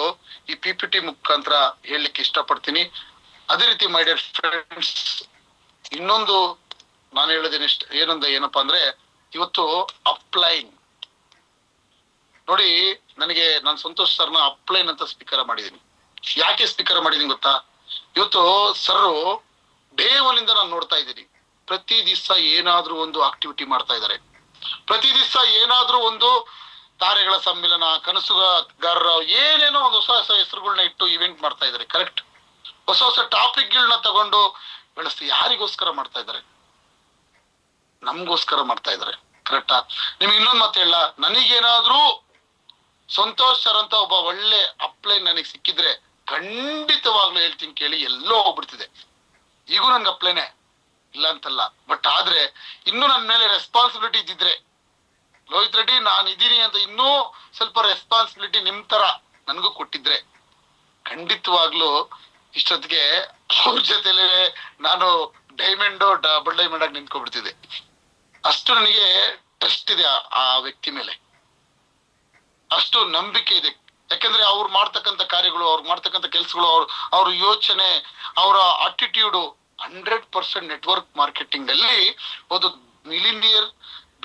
ಈ PPT ಮುಖಾಂತರ ಹೇಳಲಿಕ್ಕೆ ಇಷ್ಟಪಡ್ತೀನಿ. ಅದೇ ರೀತಿ ಮೈ ಡಿಯರ್ ಫ್ರೆಂಡ್ಸ್, ಇನ್ನೊಂದು ನಾನು ಹೇಳೋದೇನೆ ಏನಪ್ಪಾ ಅಂದ್ರೆ, ಇವತ್ತು ಅಪ್ಲೈನ್ ನೋಡಿ, ನಾನು ಸಂತೋಷ್ ಸರ್ನ ಅಪ್ಲೈನ್ ಅಂತ ಸ್ಪೀಕರ್ ಮಾಡಿದೀನಿ. ಯಾಕೆ ಸ್ಪೀಕರ್ ಮಾಡಿದೀನಿ ಗೊತ್ತಾ? ಇವತ್ತು ಸರ್ ಡೇ ಒನ್ ಇಂದ ನಾನು ನೋಡ್ತಾ ಇದ್ದೀನಿ, ಪ್ರತಿ ದಿವಸ ಏನಾದ್ರೂ ಒಂದು ಆಕ್ಟಿವಿಟಿ ಮಾಡ್ತಾ ಇದ್ದಾರೆ. ಪ್ರತಿ ದಿವಸ ಏನಾದ್ರೂ ಒಂದು ತಾರೆಗಳ ಸಮ್ಮಿಲನ, ಕನಸುಗಾರರ ಏನೇನೋ ಒಂದು ಹೊಸ ಹೊಸ ಹೆಸರುಗಳನ್ನ ಇಟ್ಟು ಇವೆಂಟ್ ಮಾಡ್ತಾ ಇದ್ದಾರೆ. ಕರೆಕ್ಟ್. ಹೊಸ ಹೊಸ ಟಾಪಿಕ್ಗಳನ್ನ ತಗೊಂಡು ಬೆಳೆಸ್ತಿ. ಯಾರಿಗೋಸ್ಕರ ಮಾಡ್ತಾ ಇದ್ದಾರೆ? ನಮ್ಗೋಸ್ಕರ ಮಾಡ್ತಾ ಇದ್ದಾರೆ. ಕರೆಕ್ಟಾ? ನಿಮ್ಗೆ ಇನ್ನೊಂದ್ ಮಾತು ಹೇಳ, ನನಗೇನಾದ್ರೂ ಸಂತೋಷ್ ಸರ್ ಅಂತ ಒಬ್ಬ ಒಳ್ಳೆ ಅಪ್ಲೈನ್ ನನಗೆ ಸಿಕ್ಕಿದ್ರೆ ಖಂಡಿತವಾಗ್ಲೂ ಹೇಳ್ತೀನಿ ಕೇಳಿ, ಎಲ್ಲೋ ಹೋಗ್ಬಿಡ್ತಿದೆ. ಈಗೂ ನನ್ಗೆ ಅಪ್ಲೈನೇ ಇಲ್ಲ ಅಂತಲ್ಲ, ಬಟ್ ಆದ್ರೆ ಇನ್ನೂ ನನ್ನ ಮೇಲೆ ರೆಸ್ಪಾನ್ಸಿಬಿಲಿಟಿ ಇದ್ದಿದ್ರೆ, ಲೋಹಿತ್ ರೆಡ್ಡಿ ನಾನು ಇದೀನಿ ಅಂತ ಇನ್ನೂ ಸ್ವಲ್ಪ ರೆಸ್ಪಾನ್ಸಿಬಿಲಿಟಿ ನಿಮ್ ತರ ನನ್ಗೂ ಕೊಟ್ಟಿದ್ರೆ ಖಂಡಿತವಾಗ್ಲೂ ಇಷ್ಟೊತ್ತಿಗೆ ಅವ್ರ ಜೊತೆಲೆ ನಾನು ಡೈಮಂಡ್ ಡಬಲ್ ಡೈಮಂಡ್ ಆಗಿ ನಿಂತ್ಕೊಬಿಡ್ತಿದೆ. ಅಷ್ಟು ನನಗೆ ಟ್ರಸ್ಟ್ ಇದೆ ಆ ವ್ಯಕ್ತಿ ಮೇಲೆ, ಅಷ್ಟು ನಂಬಿಕೆ ಇದೆ. ಯಾಕಂದ್ರೆ ಅವ್ರು ಮಾಡ್ತಕ್ಕಂಥ ಕಾರ್ಯಗಳು, ಅವ್ರು ಮಾಡ್ತಕ್ಕಂಥ ಕೆಲಸಗಳು, ಅವ್ರ ಯೋಚನೆ, ಅವರ ಅಟಿಟ್ಯೂಡು 100% ನೆಟ್ವರ್ಕ್ ಮಾರ್ಕೆಟಿಂಗ್ ಅಲ್ಲಿ ಒಂದು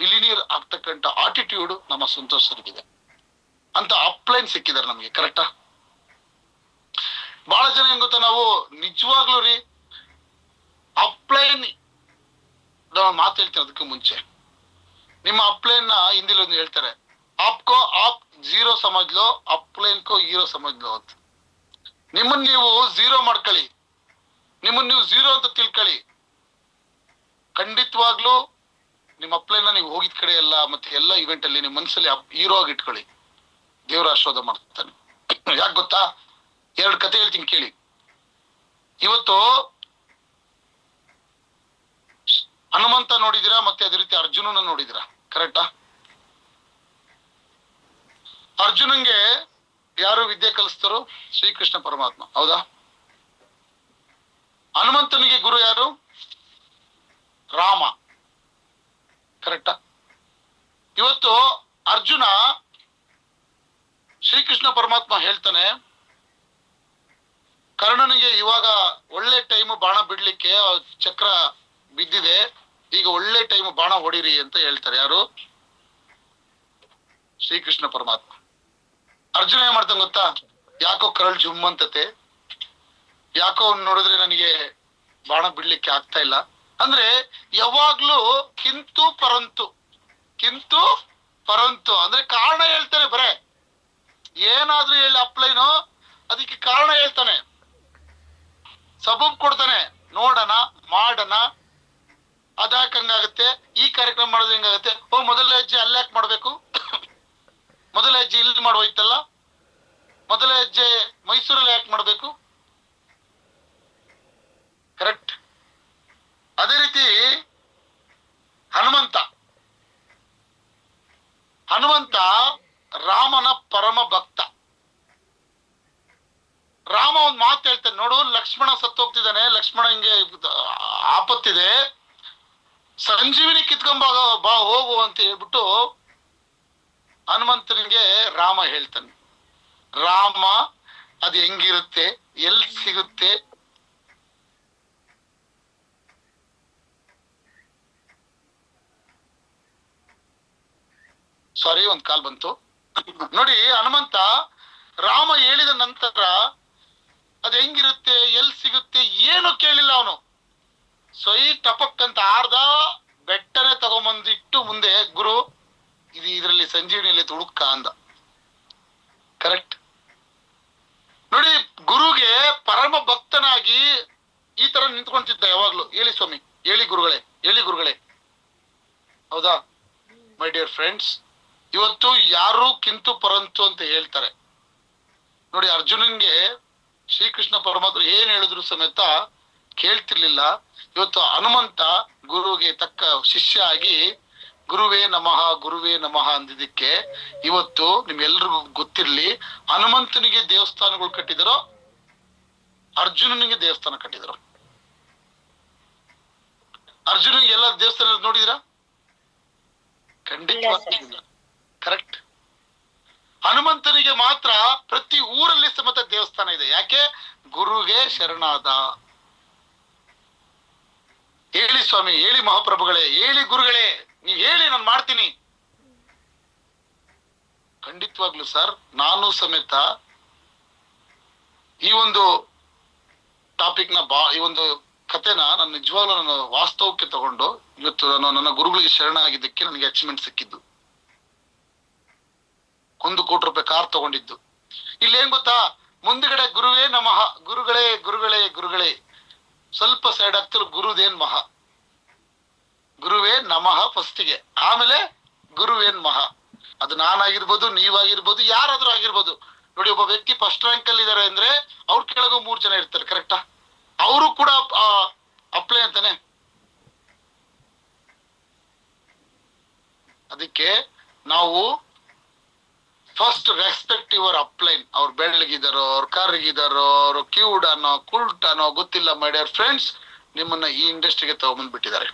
ಬಿಲಿನಿಯರ್ ಆಗ್ತಕ್ಕಂಥ ಆಟಿಟ್ಯೂಡ್ ನಮ್ಮ ಸಂತೋಷ್ ಸರ್ಗಿದೆ ಅಂತ ಅಪ್ಲೈನ್ ಸಿಕ್ಕಿದ್ದಾರೆ ನಮ್ಗೆ. ಕರೆಕ್ಟಾ? ಬಹಳ ಜನ ಏನ್ ಗೊತ್ತಾ, ನಾವು ನಿಜವಾಗ್ಲೂ ರೀ ಅಪ್ಲೈನ್ ಮಾತು ಹೇಳ್ತೀನಿ. ಅದಕ್ಕೂ ಮುಂಚೆ ನಿಮ್ಮ ಅಪ್ಲೈನ್ ನ ಹಿಂದಿಲಿ ಒಂದು ಹೇಳ್ತಾರೆ, ಆಪ್ಕೋ ಆಪ್ ಝೀರೋ ಸಮಜ್ಲೋ, ಅಪ್ಲೈನ್ ಕೋ ಹೀರೋ ಸಮಜ್ಲೋ ಅಂತ. ನಿಮ್ಮನ್ನ ನೀವು ಝೀರೋ ಮಾಡ್ಕೊಳ್ಳಿ, ನಿಮ್ಮನ್ನ ನೀವು ಝೀರೋ ಅಂತ ತಿಳ್ಕೊಳ್ಳಿ. ಖಂಡಿತವಾಗ್ಲೂ ನಿಮ್ಮ ಅಪ್ಲೈನ್ ನೀವು ಹೋಗಿದ ಕಡೆ ಎಲ್ಲ ಮತ್ತೆ ಎಲ್ಲ ಇವೆಂಟ್ ಅಲ್ಲಿ ನಿಮ್ಮ ಮನಸ್ಸಲ್ಲಿ ಹೀರೋ ಆಗಿ ಇಟ್ಕೊಳ್ಳಿ. ದೇವರ ಆಶೀರ್ವಾದ ಮಾಡ್ತಾನೆ. ಯಾಕೆ ಗೊತ್ತಾ? 2 ಕತೆ ಹೇಳ್ತೀನಿ ಕೇಳಿ. ಇವತ್ತು ಹನುಮಂತ ನೋಡಿದಿರಾ, ಮತ್ತೆ ಅದೇ ರೀತಿ ಅರ್ಜುನನ ನೋಡಿದಿರಾ. ಕರೆಕ್ಟಾ? ಅರ್ಜುನಂಗೆ ಯಾರು ವಿದ್ಯೆ ಕಲಿಸ್ತಾರೋ? ಶ್ರೀಕೃಷ್ಣ ಪರಮಾತ್ಮ. ಹೌದಾ? ಹನುಮಂತನಿಗೆ ಗುರು ಯಾರು? ರಾಮ. ಕರೆಕ್ಟಾ? ಇವತ್ತು ಅರ್ಜುನ ಶ್ರೀಕೃಷ್ಣ ಪರಮಾತ್ಮ ಹೇಳ್ತಾನೆ, ಕರ್ಣನಿಗೆ ಇವಾಗ ಒಳ್ಳೆ ಟೈಮ್ ಬಾಣ ಬಿಡ್ಲಿಕ್ಕೆ, ಚಕ್ರ ಬಿದ್ದಿದೆ, ಈಗ ಒಳ್ಳೆ ಟೈಮ್ ಬಾಣ ಹೊಡಿರಿ ಅಂತ ಹೇಳ್ತಾರೆ. ಯಾರು? ಶ್ರೀಕೃಷ್ಣ ಪರಮಾತ್ಮ. ಅರ್ಜುನ ಏನ್ ಮಾಡ್ತಾನೆ ಗೊತ್ತಾ? ಯಾಕೋ ಕರಳು ಜುಮ್ಮಂತತೆ, ಯಾಕೋ ಅವ್ನು ನೋಡಿದ್ರೆ ನನಗೆ ಬಾಣ ಬಿಡ್ಲಿಕ್ಕೆ ಆಗ್ತಾ ಇಲ್ಲ ಅಂದ್ರೆ, ಯಾವಾಗ್ಲೂ ಕಿಂತು ಪರಂತು ಅಂದ್ರೆ ಕಾರಣ ಹೇಳ್ತಾನೆ. ಬರೇ ಏನಾದ್ರೂ ಹೇಳಿ ಅಪ್ಲೈನು, ಅದಕ್ಕೆ ಕಾರಣ ಹೇಳ್ತಾನೆ, ಸಬಬ್ ಕೊಡ್ತಾನೆ. ನೋಡೋಣ, ಮಾಡೋಣ, ಅದ್ಯಾಕೆ ಹಂಗಾಗತ್ತೆ, ಈ ಕಾರ್ಯಕ್ರಮ ಮಾಡೋದು ಹೆಂಗಾಗತ್ತೆ, ಮೊದಲ ಹೆಜ್ಜೆ ಅಲ್ಲಿ ಯಾಕೆ ಮಾಡ್ಬೇಕು, ಮೊದಲ ಹೆಜ್ಜೆ ಇಲ್ಲಿ ಮಾಡೋಯ್ತಲ್ಲ, ಮೊದಲ ಹೆಜ್ಜೆ ಮೈಸೂರಲ್ಲಿ ಯಾಕೆ ಮಾಡ್ಬೇಕು. ಕರೆಕ್ಟ್. ಅದೇ ರೀತಿ ಹನುಮಂತ ರಾಮನ ಪರಮ ಭಕ್ತ. ರಾಮ ಒಂದ್ ಮಾತು ಹೇಳ್ತಾನೆ ನೋಡು, ಲಕ್ಷ್ಮಣ ಸತ್ತೋಗ್ತಿದ್ದಾನೆ, ಲಕ್ಷ್ಮಣ ಹಿಂಗೆ ಆಪತ್ತಿದೆ, ಸಂಜೀವಿನಿ ಕಿತ್ಕೊಂಬ ಬಾ ಹೋಗು ಅಂತ ಹೇಳ್ಬಿಟ್ಟು ಹನುಮಂತನಿಗೆ ರಾಮ ಹೇಳ್ತಾನೆ. ರಾಮ ಅದು ಹೆಂಗಿರುತ್ತೆ, ಎಲ್ಲಿ ಸಿಗುತ್ತೆ, ಸಾರಿ ಒಂದ್ ಕಾಲ್ ಬಂತು ನೋಡಿ. ಹನುಮಂತ ರಾಮ ಹೇಳಿದ ನಂತರ ಅದು ಹೆಂಗಿರುತ್ತೆ, ಎಲ್ಲಿ ಸಿಗುತ್ತೆ ಏನು ಕೇಳಿಲ್ಲ ಅವನು. ಟಪಕ್ ಅಂತ ಆರ್ದ ಬೆಟ್ಟನೆ ತಗೊಂಬಂದಿಟ್ಟು ಮುಂದೆ, ಗುರು ಇದ್ರಲ್ಲಿ ಸಂಜೀವನಿಯಲ್ಲಿ ತುಡುಕ ಅಂದ. ಕರೆಕ್ಟ್. ನೋಡಿ, ಗುರುಗೆ ಪರಮ ಭಕ್ತನಾಗಿ ಈ ತರ ನಿಂತ್ಕೊಂತಿದ್ದ ಯಾವಾಗ್ಲೂ. ಹೇಳಿ ಸ್ವಾಮಿ, ಹೇಳಿ ಗುರುಗಳೇ. ಹೌದಾ? ಮೈ ಡಿಯರ್ ಫ್ರೆಂಡ್ಸ್, ಇವತ್ತು ಯಾರು ಕಿಂತು ಪರಂತು ಅಂತ ಹೇಳ್ತಾರೆ ನೋಡಿ. ಅರ್ಜುನನ್ಗೆ ಶ್ರೀಕೃಷ್ಣ ಪರಮಾತ್ಮ ಏನ್ ಹೇಳಿದ್ರು ಸಮೇತ ಕೇಳ್ತಿರ್ಲಿಲ್ಲ. ಇವತ್ತು ಹನುಮಂತ ಗುರುಗೆ ತಕ್ಕ ಶಿಷ್ಯ ಆಗಿ ಗುರುವೇ ನಮಃ ಅಂದಿದ್ದಕ್ಕೆ ಇವತ್ತು ನಿಮ್ಗೆಲ್ರಿಗೂ ಗೊತ್ತಿರ್ಲಿ, ಹನುಮಂತನಿಗೆ ದೇವಸ್ಥಾನಗಳು ಕಟ್ಟಿದರೋ, ಅರ್ಜುನನಿಗೆ ದೇವಸ್ಥಾನ ಕಟ್ಟಿದರೋ? ಅರ್ಜುನನಿಗೆ ಎಲ್ಲ ದೇವಸ್ಥಾನ ನೋಡಿದಿರಾ? ಖಂಡಿತವಾಗಿಲ್ಲ. ಕರೆಕ್ಟ್. ಹನುಮಂತನಿಗೆ ಮಾತ್ರ ಪ್ರತಿ ಊರಲ್ಲಿ ಸಮೇತ ದೇವಸ್ಥಾನ ಇದೆ. ಯಾಕೆ? ಗುರುಗೆ ಶರಣಾದ. ಹೇಳಿ ಸ್ವಾಮಿ, ಹೇಳಿ ಮಹಾಪ್ರಭುಗಳೇ, ಹೇಳಿ ಗುರುಗಳೇ, ನೀವ್ ಹೇಳಿ, ನಾನು ಮಾಡ್ತೀನಿ. ಖಂಡಿತವಾಗ್ಲು ಸರ್, ನಾನು ಸಮೇತ ಈ ಒಂದು ಟಾಪಿಕ್ ನ ಈ ಒಂದು ಕಥೆನ ನಾನು ನಿಜವಾಗ್ಲೂ ನಾನು ವಾಸ್ತವಕ್ಕೆ ತಗೊಂಡು ಇವತ್ತು ನಾನು ನನ್ನ ಗುರುಗಳಿಗೆ ಶರಣಾಗಿದ್ದಕ್ಕೆ ನನಗೆ ಅಚೀವ್ಮೆಂಟ್ ಸಿಕ್ಕಿದ್ದು. 1 ಕೋಟಿ ರೂಪಾಯಿ ಕಾರ್ ತಗೊಂಡಿದ್ದು. ಇಲ್ಲಿ ಏನ್ ಗೊತ್ತಾ, ಮುಂದ್ಗಡೆ ಗುರುವೇ ನಮಃ, ಗುರುಗಳೇ ಗುರುಗಳೇ ಗುರುಗಳೇ, ಸ್ವಲ್ಪ ಸೈಡ್ ಆಗ್ತಿಲ್ಲ, ಗುರುದೇನ್ ಮಹ, ಗುರುವೇ ನಮಃ ಫಸ್ಟಿಗೆ, ಆಮೇಲೆ ಗುರುವೇನ್ ಮಹ. ಅದು ನಾನಾಗಿರ್ಬೋದು, ನೀವಾಗಿರ್ಬೋದು, ಯಾರಾದ್ರೂ ಆಗಿರ್ಬೋದು. ನೋಡಿ, ಒಬ್ಬ ವ್ಯಕ್ತಿ ಫಸ್ಟ್ ರ್ಯಾಂಕ್ ಅಲ್ಲಿ ಇದಾರೆ ಅಂದ್ರೆ ಅವ್ರ ಕೆಳಗೂ 3 ಜನ ಇರ್ತಾರೆ, ಕರೆಕ್ಟಾ? ಅವರು ಕೂಡ ಅಪ್ಲೈ ಅಂತಾನೆ. ಅದಕ್ಕೆ ನಾವು ಫಸ್ಟ್ ರೆಸ್ಪೆಕ್ಟ್ ಯುವರ್ ಅಪ್ಲೈನ್. ಅವ್ರು ಬೆಳ್ಳಗಿದಾರೋ, ಅವ್ರು ಕರ್ಗಿದಾರೋ, ಅವ್ರು ಕ್ಯೂಡನೋ ಕುಲ್ಟನೋ ಗೊತ್ತಿಲ್ಲ. ಮೈ ಡಿಯರ್ ಫ್ರೆಂಡ್ಸ್, ನಿಮ್ಮನ್ನ ಈ ಇಂಡಸ್ಟ್ರಿಗೆ ತಗೊಂಡ್ಬಿಟ್ಟಿದ್ದಾರೆ,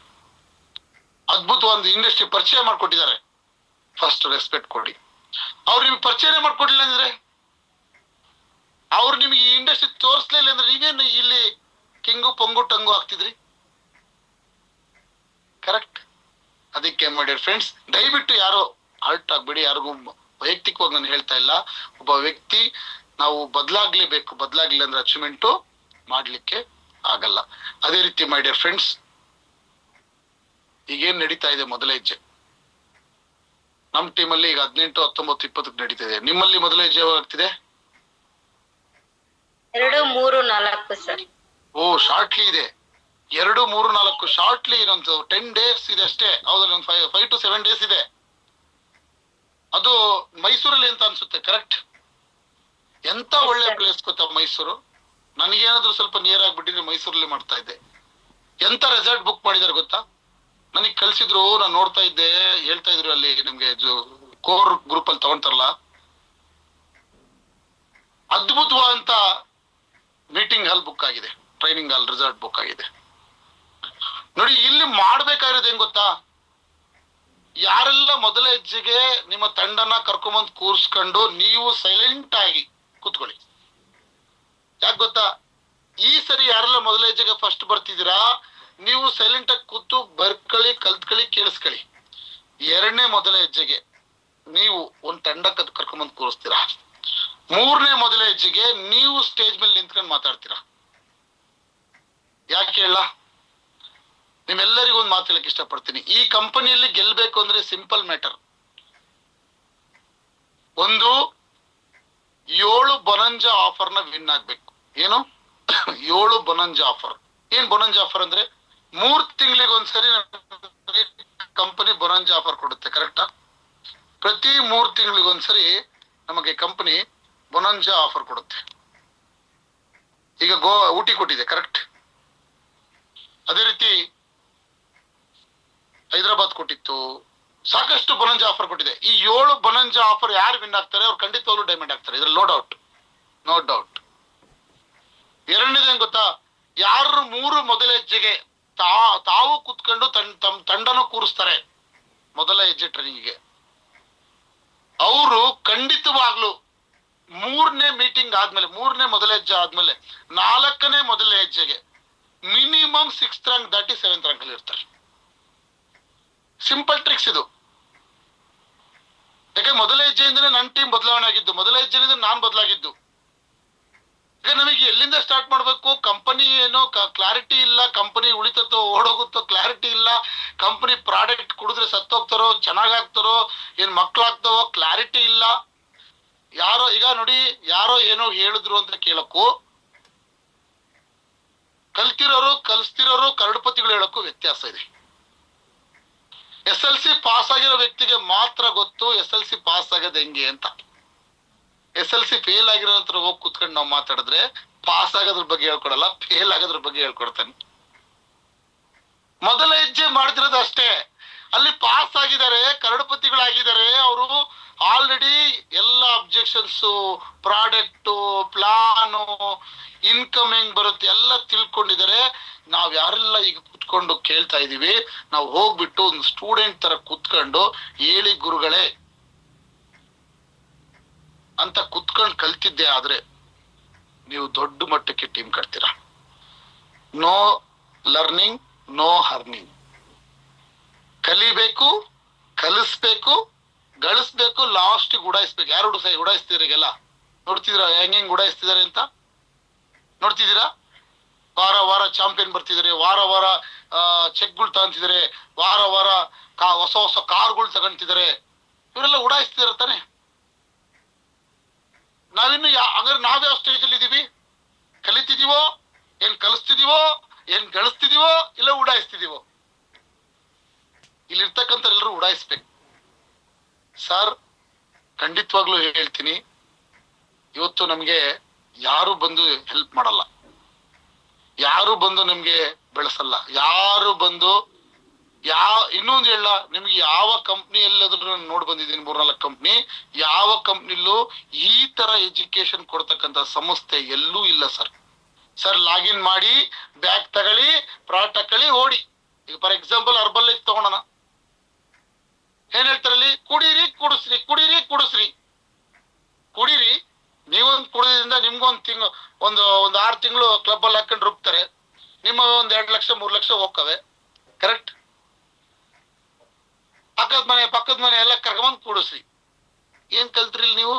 ಅದ್ಭುತ ಒಂದು ಇಂಡಸ್ಟ್ರಿ ಪರಿಚಯ ಮಾಡ್ಕೊಟ್ಟಿದ್ದಾರೆ. ಫಸ್ಟ್ ರೆಸ್ಪೆಕ್ಟ್ ಕೊಡಿ. ಅವ್ರು ನಿಮ್ಗೆ ಪರಿಚಯನೇ ಮಾಡ್ಕೊಡ್ಲಿಲ್ಲ ಅಂದ್ರೆ, ಅವ್ರು ನಿಮ್ಗೆ ಈ ಇಂಡಸ್ಟ್ರಿ ತೋರಿಸ್ಲಿಲ್ಲ ಅಂದ್ರೆ ನೀವೇನು ಇಲ್ಲಿ ಕಿಂಗು ಪೊಂಗು ಟಂಗು ಆಗ್ತಿದ್ರಿ? ಕರೆಕ್ಟ್. ಅದಕ್ಕೆ ಮೈ ಡಿಯರ್ ಫ್ರೆಂಡ್ಸ್, ದಯವಿಟ್ಟು ಯಾರು ಹರ್ಟ್ ಆಗ್ಬೇಡಿ. ಯಾರಿಗೂ ವೈಯಕ್ತಿಕವಾಗಿ ನಾನು ಹೇಳ್ತಾ ಇಲ್ಲ. ಒಬ್ಬ ವ್ಯಕ್ತಿ ನಾವು ಬದಲಾಗ್ಲೇಬೇಕು. ಬದಲಾಗ್ಲಿಲ್ಲ ಅಂದ್ರೆ ಅಚೀವ್ಮೆಂಟು ಮಾಡ್ಲಿಕ್ಕೆ ಆಗಲ್ಲ. ಅದೇ ರೀತಿ ಮೈ ಡಿಯರ್ ಫ್ರೆಂಡ್ಸ್, ಈಗೇನ್ ನಡೀತಾ ಇದೆ ಮೊದಲ ಹೆಜ್ಜೆ ನಮ್ ಟೀಮಲ್ಲಿ ಈಗ 18, 19, 20 ನಡೀತಾ ಇದೆ. ನಿಮ್ಮಲ್ಲಿ ಮೊದಲ ಹೆಜ್ಜೆ ಯಾವಾಗ್ತಿದೆ? 2, 3, 4 ಸರ್. ಓ, ಶಾರ್ಟ್ಲಿ ಇದೆ. 2, 3, 4 ಶಾರ್ಟ್ಲಿ. ಇನ್ನೊಂದು 10 days ಇದೆ ಅಷ್ಟೇ. ಹೌದಲ್ಲ, ಒಂದು 5 to 7 days ಇದೆ. ಅದು ಮೈಸೂರಲ್ಲಿ ಅಂತ ಅನ್ಸುತ್ತೆ, ಕರೆಕ್ಟ್? ಎಂತ ಒಳ್ಳೆ ಪ್ಲೇಸ್ ಗೊತ್ತಾ ಮೈಸೂರು. ನನಗೇನಾದ್ರೂ ಸ್ವಲ್ಪ ನಿಯರ್ ಆಗ್ಬಿಟ್ಟಿದ್ರೆ ಮೈಸೂರಲ್ಲಿ ಮಾಡ್ತಾ ಇದ್ದೆ. ಎಂತ ರೆಸಾರ್ಟ್ ಬುಕ್ ಮಾಡಿದಾರೆ ಗೊತ್ತಾ? ನನಗ್ ಕಳ್ಸಿದ್ರು, ನಾನು ನೋಡ್ತಾ ಇದ್ದೆ, ಹೇಳ್ತಾ ಇದ್ರು ಅಲ್ಲಿ ನಿಮ್ಗೆ ಕೋರ್ ಗ್ರೂಪ್ ಅಲ್ಲಿ ತಗೊಂತಾರಲ್ಲ, ಅದ್ಭುತವಾದಂತ ಮೀಟಿಂಗ್ ಹಾಲ್ ಬುಕ್ ಆಗಿದೆ, ಟ್ರೈನಿಂಗ್ ಹಾಲ್, ರೆಸಾರ್ಟ್ ಬುಕ್ ಆಗಿದೆ. ನೋಡಿ, ಇಲ್ಲಿ ಮಾಡ್ಬೇಕಾಗಿರೋದು ಏನ್ ಗೊತ್ತಾ? ಯಾರೆಲ್ಲ ಮೊದಲ ಹೆಜ್ಜೆಗೆ ನಿಮ್ಮ ತಂಡನ ಕರ್ಕೊಂಬಂದ್ ಕೂರ್ಸ್ಕೊಂಡು ನೀವು ಸೈಲೆಂಟ್ ಆಗಿ ಕೂತ್ಕೊಳ್ಳಿ. ಯಾಕೆ ಗೊತ್ತಾ, ಈ ಸರಿ ಯಾರೆಲ್ಲ ಮೊದಲ ಹೆಜ್ಜೆಗೆ ಫಸ್ಟ್ ಬರ್ತಿದ್ದೀರಾ, ನೀವು ಸೈಲೆಂಟ್ ಆಗಿ ಕೂತು ಬರ್ಕೊಳ್ಳಿ, ಕಲ್ತ್ಕೊಳ್ಳಿ, ಕೇಳಿಸ್ಕೊಳ್ಳಿ. 2ನೇ ಮೊದಲ ಹೆಜ್ಜೆಗೆ ನೀವು ಒಂದ್ ತಂಡ ಕರ್ಕೊಂಬಂದ್ ಕೂರಿಸ್ತೀರಾ. 3ನೇ ಮೊದಲ ಹೆಜ್ಜೆಗೆ ನೀವು ಸ್ಟೇಜ್ ಮೇಲೆ ನಿಂತ್ಕೊಂಡು ಮಾತಾಡ್ತೀರಾ. ಯಾಕೆ ಹೇಳ? ನಿಮ್ಮೆಲ್ಲರಿಗೂ ಒಂದು ಮಾತು ಹೇಳಕ್ ಇಷ್ಟಪಡ್ತೀನಿ. ಈ ಕಂಪನಿಯಲ್ಲಿ ಗೆಲ್ಬೇಕು ಅಂದ್ರೆ ಸಿಂಪಲ್ ಮ್ಯಾಟರ್. 1, 7 ಬೊನಂಜಾ ಆಫರ್ ನ ವಿನ್ ಆಗ್ಬೇಕು. ಏನು? 7 ಬೊನಂಜಾ ಆಫರ್. ಏನ್ ಬೊನಂಜಾ ಆಫರ್ ಅಂದ್ರೆ 3 ತಿಂಗಳಿಗೊಂದ್ಸರಿ ಕಂಪನಿ ಬೊನಂಜಾ ಆಫರ್ ಕೊಡುತ್ತೆ, ಕರೆಕ್ಟಾ? ಪ್ರತಿ 3 ತಿಂಗಳಿಗೊಂದ್ಸರಿ ನಮಗೆ ಕಂಪನಿ ಬೊನಂಜಾ ಆಫರ್ ಕೊಡುತ್ತೆ. ಈಗ ಊಟಿ ಕೊಟ್ಟಿದೆ, ಕರೆಕ್ಟ್? ಅದೇ ರೀತಿ ಹೈದರಾಬಾದ್ ಕೊಟ್ಟಿತ್ತು. ಸಾಕಷ್ಟು ಬೊನಂಜಾ ಆಫರ್ ಕೊಟ್ಟಿದೆ. ಈ 7 ಬೊನಂಜಾ ಆಫರ್ ಯಾರು ವಿನ್ ಆಗ್ತಾರೆ ಅವ್ರು ಖಂಡಿತವಾಗ್ಲೂ ಡೈಮಂಡ್ ಆಗ್ತಾರೆ, ಇದ್ರಲ್ಲಿ ನೋ ಡೌಟ್. 2ನೇದು ಏನ್ ಗೊತ್ತಾ, ಯಾರು 3 ಮೊದಲ ಹೆಜ್ಜೆಗೆ ತಾವು ಕುತ್ಕೊಂಡು ತಮ್ಮ ತಂಡನೂ ಕೂರಿಸ್ತಾರೆ ಮೊದಲ ಹೆಜ್ಜೆ ಟ್ರೈನಿಂಗ್ಗೆ, ಅವರು ಖಂಡಿತವಾಗ್ಲು 3ನೇ ಮೀಟಿಂಗ್ ಆದ್ಮೇಲೆ, 3ನೇ ಮೊದಲ ಹೆಜ್ಜೆ ಆದ್ಮೇಲೆ 4ನೇ ಮೊದಲ ಹೆಜ್ಜೆಗೆ ಮಿನಿಮಮ್ 6th ರ್ಯಾಂಕ್ ದಾಟಿ 7th ರ್ಯಾಂಕ್ ಅಲ್ಲಿ ಇರ್ತಾರೆ. ಸಿಂಪಲ್ ಟ್ರಿಕ್ಸ್ ಇದು. ಯಾಕೆ ಮೊದಲ ಹೆಜ್ಜೆಯಿಂದನೇ ನನ್ನ ಟೀಮ್ ಬದಲಾವಣೆ ಆಗಿದ್ದು, ಮೊದಲ ಹೆಜ್ಜೆಯಿಂದ ನಾನ್ ಬದಲಾಗಿದ್ದು. ಈಗ ನಮಗೆ ಎಲ್ಲಿಂದ ಸ್ಟಾರ್ಟ್ ಮಾಡ್ಬೇಕು? ಕಂಪನಿ ಏನೋ ಕ್ಲಾರಿಟಿ ಇಲ್ಲ, ಕಂಪನಿ ಉಳಿತತ್ತೋ ಓಡೋಗುತ್ತೋ ಕ್ಲಾರಿಟಿ ಇಲ್ಲ, ಕಂಪನಿ ಪ್ರಾಡಕ್ಟ್ ಕುಡಿದ್ರೆ ಸತ್ತೋಗ್ತಾರೋ ಚೆನ್ನಾಗಾಗ್ತಾರೋ ಏನ್ ಮಕ್ಳಾಗ್ತಾವೋ ಕ್ಲಾರಿಟಿ ಇಲ್ಲ. ಈಗ ನೋಡಿ, ಯಾರೋ ಏನೋ ಹೇಳಿದ್ರು ಅಂತ ಕೇಳಕ್ಕೂ, ಕಲಿಸ್ತಿರೋರು ಕರಡುಪತಿಗಳು ಹೇಳಕ್ಕೂ ವ್ಯತ್ಯಾಸ ಇದೆ. SLC ಪಾಸ್ ಆಗಿರೋ ವ್ಯಕ್ತಿಗೆ ಮಾತ್ರ ಗೊತ್ತು SLC ಪಾಸ್ ಆಗೋದು ಹೆಂಗೆ ಅಂತ. SLC ಫೇಲ್ ಆಗಿರೋ ಹತ್ರ ಹೋಗಿ ಕುತ್ಕೊಂಡು ನಾವು ಮಾತಾಡಿದ್ರೆ ಪಾಸ್ ಆಗೋದ್ರ ಬಗ್ಗೆ ಹೇಳ್ಕೊಡಲ್ಲ, ಫೇಲ್ ಆಗೋದ್ರ ಬಗ್ಗೆ ಹೇಳ್ಕೊಡ್ತಾನೆ. ಮೊದಲ ಹೆಜ್ಜೆ ಮಾಡ್ತಿರೋದು ಅಷ್ಟೇ. ಅಲ್ಲಿ ಪಾಸ್ ಆಗಿದ್ದಾರೆ, ಕರಡುಪತಿಗಳಾಗಿದ್ದಾರೆ. ಅವರು ಆಲ್ರೆಡಿ ಎಲ್ಲ ಅಬ್ಜೆಕ್ಷನ್ಸ್, ಪ್ರಾಡಕ್ಟ್ ಪ್ಲಾನು, ಇನ್ಕಮ್ ಹೆಂಗ್ ಬರುತ್ತೆ ಎಲ್ಲ ತಿಳ್ಕೊಂಡಿದ್ದಾರೆ. ನಾವ್ ಯಾರೆಲ್ಲ ಈಗ ಕುತ್ಕೊಂಡು ಕೇಳ್ತಾ ಇದೀವಿ, ನಾವು ಹೋಗ್ಬಿಟ್ಟು ಒಂದು ಸ್ಟೂಡೆಂಟ್ ತರ ಕುತ್ಕೊಂಡು ಹೇಳಿ ಗುರುಗಳೇ ಅಂತ ಕುತ್ಕೊಂಡು ಕಲ್ತಿದ್ದೆ ಆದ್ರೆ ನೀವು ದೊಡ್ಡ ಮಟ್ಟಕ್ಕೆ ಟೀಮ್ ಕಟ್ತೀರಾ. No learning, no earning. ಕಲಿಬೇಕು, ಕಲಿಸ್ಬೇಕು, ಗಳಿಸ್ಬೇಕು, ಲಾಸ್ಟ್ ಉಡಾಯಿಸ್ಬೇಕು. ಯಾರು ಉಡಾಯಿಸ್ತಿದ್ರಿಗೆಲ್ಲ ನೋಡ್ತಿದ್ರ ಹೆಂಗ್ ಉಡಾಯಿಸ್ತಿದಾರೆ ಅಂತ ನೋಡ್ತಿದ್ದೀರಾ? ವಾರ ವಾರ ಚಾಂಪಿಯನ್ ಬರ್ತಿದ್ದಾರೆ, ವಾರ ವಾರ ಚೆಕ್ಗಳು ತಗೊಂತಿದ್ದಾರೆ, ವಾರ ವಾರ ಹೊಸ ಹೊಸ ಕಾರ್ಗಳು ತಗೊಂತಿದ್ದಾರೆ. ಇವರೆಲ್ಲ ಉಡಾಯಿಸ್ತಿದಾರೆ ತಾನೆ. ನಾವಿನ್ನು ಹಂಗಾರೆ ನಾವ್ಯಾವ ಸ್ಟೇಜ್ ಅಲ್ಲಿ ಇದೀವಿ? ಕಲಿತಿದೀವೋ, ಏನ್ ಕಲಿಸ್ತಿದೀವೋ, ಏನ್ ಗಳಿಸ್ತಿದೀವೋ, ಇಲ್ಲ ಉಡಾಯಿಸ್ತಿದೀವೋ? ಇಲ್ಲಿರ್ತಕ್ಕಂಥ ಎಲ್ಲರೂ ಉಡಾಯಿಸ್ಬೇಕು ಸರ್. ಖಂಡಿತವಾಗ್ಲೂ ಹೇಳ್ತೀನಿ, ಇವತ್ತು ನಮ್ಗೆ ಯಾರು ಬಂದು ಹೆಲ್ಪ್ ಮಾಡಲ್ಲ, ಯಾರು ಬಂದು ನಿಮ್ಗೆ ಬೆಳೆಸಲ್ಲ, ಯಾರು ಬಂದು ಇನ್ನೊಂದು ಹೇಳ, ನಿಮ್ಗೆ ಯಾವ ಕಂಪ್ನಿ ಎಲ್ಲಾದ್ರೂ ನೋಡ್ ಬಂದಿದ್ದೀನಿ, 3-4 ಕಂಪ್ನಿ, ಯಾವ ಕಂಪ್ನಿಲೂ ಈ ತರ ಎಜುಕೇಶನ್ ಕೊಡ್ತಕ್ಕಂತ ಸಂಸ್ಥೆ ಎಲ್ಲೂ ಇಲ್ಲ ಸರ್. ಸರ್ ಲಾಗಿನ್ ಮಾಡಿ, ಬ್ಯಾಗ್ ತಗೊಳ್ಳಿ, ಪ್ರಾಡಕ್ಟ್ ಹಾಕೊಳ್ಳಿ, ಓಡಿ. ಈಗ ಫಾರ್ ಎಕ್ಸಾಂಪಲ್ ಅರ್ಬಲ್ ಲೈಫ್ ತಗೊಳೋಣ. ಏನ್ ಹೇಳ್ತಾರಲ್ಲಿ? ಕುಡೀರಿ ಕುಡಿಸ್ರಿ, ಕುಡೀರಿ ಕುಡಿಸ್ರಿ. ಕುಡೀರಿ, ನೀವೊಂದು ಕುಡಿದ್ರಿಂದ ನಿಮ್ಗೊಂದು ಒಂದು 6 ತಿಂಗಳು ಕ್ಲಬ್ ಅಲ್ಲಿ ಹಾಕೊಂಡು ರುಬ್ತಾರೆ. ನಿಮ್ಮ 1 2 ಲಕ್ಷ 3 ಲಕ್ಷ ಹೋಗ್ತವೆ. ಕರೆಕ್ಟ್? ಪಕ್ಕದ ಮನೆ ಎಲ್ಲ ಕರ್ಕೊಂಡ್ ಕೂಡಿಸ್ರಿ. ಏನ್ ಕಲ್ತ್ರಿ ನೀವು?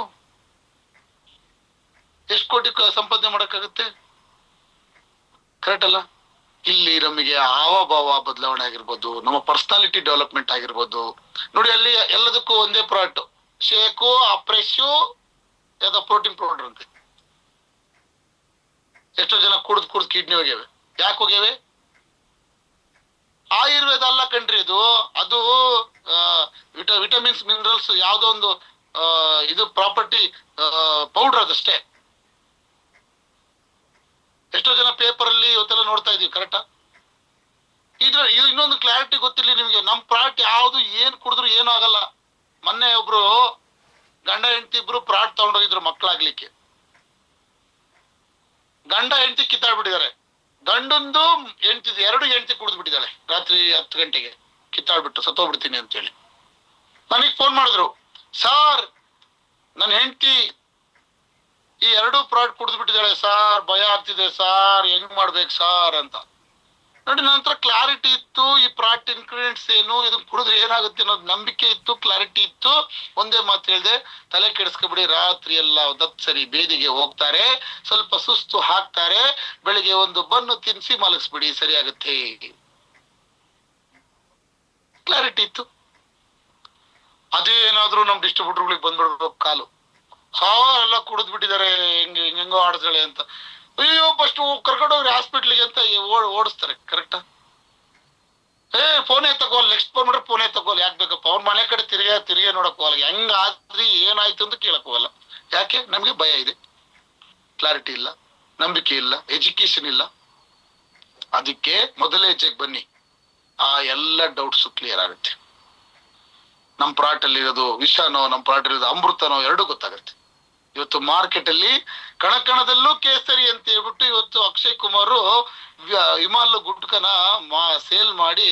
ಎಷ್ಟು ಕೋಟಿ ಸಂಪಾದನೆ ಮಾಡಕ್ಕಾಗುತ್ತೆ? ಕರೆಕ್ಟ್ ಅಲ್ಲ? ಇಲ್ಲಿ ನಮಗೆ ಹಾವಭಾವ ಬದಲಾವಣೆ ಆಗಿರ್ಬೋದು, ನಮ್ಮ ಪರ್ಸನಾಲಿಟಿ ಡೆವಲಪ್ಮೆಂಟ್ ಆಗಿರ್ಬೋದು. ನೋಡಿ, ಅಲ್ಲಿ ಎಲ್ಲದಕ್ಕೂ ಒಂದೇ ಪ್ರಾಡಕ್ಟ್, ಶೇಕು, ಅಪ್ರೆಶು, ಯಾವ್ದೋ ಪ್ರೋಟೀನ್ ಪೌಡರ್ ಅಂತೆ. ಎಷ್ಟೋ ಜನ ಕುಡ್ದು ಕಿಡ್ನಿ ಹೋಗ್ಯವೆ. ಯಾಕೆ ಹೋಗ್ಯವೆ? ಆಯುರ್ವೇದ ಅಲ್ಲ ಕಣ್ರಿ ಅದು ವಿಟಮಿನ್ಸ್ ಮಿನರಲ್ಸ್ ಯಾವ್ದೋ ಒಂದು ಇದು ಪ್ರಾಪರ್ಟಿ ಪೌಡರ್ ಅದಷ್ಟೇ. ಎಷ್ಟೋ ಜನ ಪೇಪರ್ ಅಲ್ಲಿ ಇವತ್ತೆಲ್ಲ ನೋಡ್ತಾ ಇದೀವಿ. ಕರೆಕ್ಟಾ? ಇದು ಇನ್ನೊಂದು ಕ್ಲಾರಿಟಿ ಗೊತ್ತಿರ್ಲಿ ನಿಮ್ಗೆ. ನಮ್ ಪ್ರಾಡಕ್ಟ್ ಯಾವ್ದು ಏನ್ ಕುಡಿದ್ರು ಏನೂ ಆಗಲ್ಲ. ಮೊನ್ನೆ ಒಬ್ರು ಗಂಡ ಹೆಂಡತಿ ಇಬ್ರು ಪ್ರಾಡಕ್ಟ್ ತಗೊಂಡೋಗಿದ್ರು ಮಕ್ಕಳಾಗ್ಲಿಕ್ಕೆ. ಗಂಡ ಹೆಂಡತಿ ಕಿತ್ತಾಡ್ಬಿಟ್ಟಿದ್ದಾರೆ. ಗಂಡಂದು ಹೆಂಡತಿ 2 ಹೆಂಡತಿ ಕುಡಿದು ಬಿಟ್ಟಿದ್ದಾಳೆ. ರಾತ್ರಿ 10 ಗಂಟೆಗೆ ಕಿತ್ತಾಡ್ಬಿಟ್ಟು ಸತ್ತೋಗ್ಬಿಡ್ತೀನಿ ಅಂತೇಳಿ ನನಗೆ ಫೋನ್ ಮಾಡಿದ್ರು. ಸಾರ್, ನನ್ನ ಹೆಂಡತಿ ಈ 2 ಪ್ರಾಡಕ್ಟ್ ಕುಡಿದು ಬಿಟ್ಟಿದ್ದಾಳೆ ಸಾರ್, ಭಯ ಆಗ್ತಿದೆ ಸಾರ್, ಹೆಂಗ್ ಮಾಡ್ಬೇಕು ಸಾರ್ ಅಂತ. ನೋಡಿ, ನನ್ನ ಹತ್ರ ಕ್ಲಾರಿಟಿ ಇತ್ತು. ಈ ಪ್ರಾಡಕ್ಟ್ ಇನ್ಗ್ರೀಡಿಯೆಂಟ್ಸ್ ಏನು, ಇದನ್ನ ಕುಡಿದ್ರೆ ಏನಾಗುತ್ತೆ ಅನ್ನೋದು ನಂಬಿಕೆ ಇತ್ತು, ಕ್ಲಾರಿಟಿ ಇತ್ತು. ಒಂದೇ ಮಾತು ಹೇಳ್ದೆ, ತಲೆ ಕೆಡಿಸ್ಕೊಬಿಡಿ. ರಾತ್ರಿ ಎಲ್ಲ ಸರಿ ಬೇದಿಗೆ ಹೋಗ್ತಾರೆ, ಸ್ವಲ್ಪ ಸುಸ್ತು ಹಾಕ್ತಾರೆ, ಬೆಳಿಗ್ಗೆ ಒಂದು ಬನ್ನು ತಿನ್ಸಿ ಮಲಗಿಸ್ಬಿಡಿ, ಸರಿ ಆಗುತ್ತೆ. ಕ್ಲಾರಿಟಿ ಇತ್ತು. ಅದೇನಾದ್ರೂ ನಮ್ ಡಿಸ್ಟ್ರಿಬ್ಯೂಟರ್ಗಳಿಗೆ ಬಂದ್ಬಿಡ್ಬೇಕು ಕಾಲು. ಸಾರ್ ಎಲ್ಲ ಕುಡಿದ್ ಬಿಟ್ಟಿದ್ದಾರೆ, ಹೆಂಗೋ ಆಡಿಸ್ತಾಳೆ ಅಂತ. ಅಯ್ಯೋ, ಫಸ್ಟ್ ಕರ್ಕೊಂಡೋಗ್ರಿ ಹಾಸ್ಪಿಟ್ಲಿಗೆ ಅಂತ ಓಡಿಸ್ತಾರೆ. ಕರೆಕ್ಟಾ? ಫೋನೇ ತಗೋಲ್, ನೆಕ್ಸ್ಟ್ ಫೋನ್ ಮಾಡ್ರೆ ಫೋನೇ ತಗೋಲ್. ಯಾಕೆ ಬೇಕಪ್ಪ? ಅವ್ರ ಮನೆ ಕಡೆ ತಿರುಗೇ ನೋಡಕ್ ಹೋಗಲ್ಲ. ಹೆಂಗಾದ್ರಿ ಏನಾಯ್ತು ಅಂತ ಕೇಳಕ್ ಹೋಗಲ್ಲ. ಯಾಕೆ? ನಮ್ಗೆ ಭಯ ಇದೆ, ಕ್ಲಾರಿಟಿ ಇಲ್ಲ, ನಂಬಿಕೆ ಇಲ್ಲ, ಎಜುಕೇಶನ್ ಇಲ್ಲ. ಅದಕ್ಕೆ ಮೊದಲೇ ಹೆಜ್ಜೆಗೆ ಬನ್ನಿ, ಆ ಎಲ್ಲ ಡೌಟ್ಸ್ ಕ್ಲಿಯರ್ ಆಗುತ್ತೆ. ನಮ್ ಪ್ರಾಡಕ್ಟ್ ಅಲ್ಲಿ ಇರೋದು ವಿಷನೋ, ನಮ್ ಪ್ರಾಡಕ್ಟ್ ಇರೋದು ಅಮೃತನೋ, ಎರಡೂ ಗೊತ್ತಾಗುತ್ತೆ. ಇವತ್ತು ಮಾರ್ಕೆಟ್ ಅಲ್ಲಿ ಕಣಕಣದಲ್ಲೂ ಕೇಸರಿ ಅಂತ ಹೇಳ್ಬಿಟ್ಟು ಇವತ್ತು ಅಕ್ಷಯ್ ಕುಮಾರ್ ಹಿಮಾಲ್ ಗುಟ್ಕನ ಸೇಲ್ ಮಾಡಿ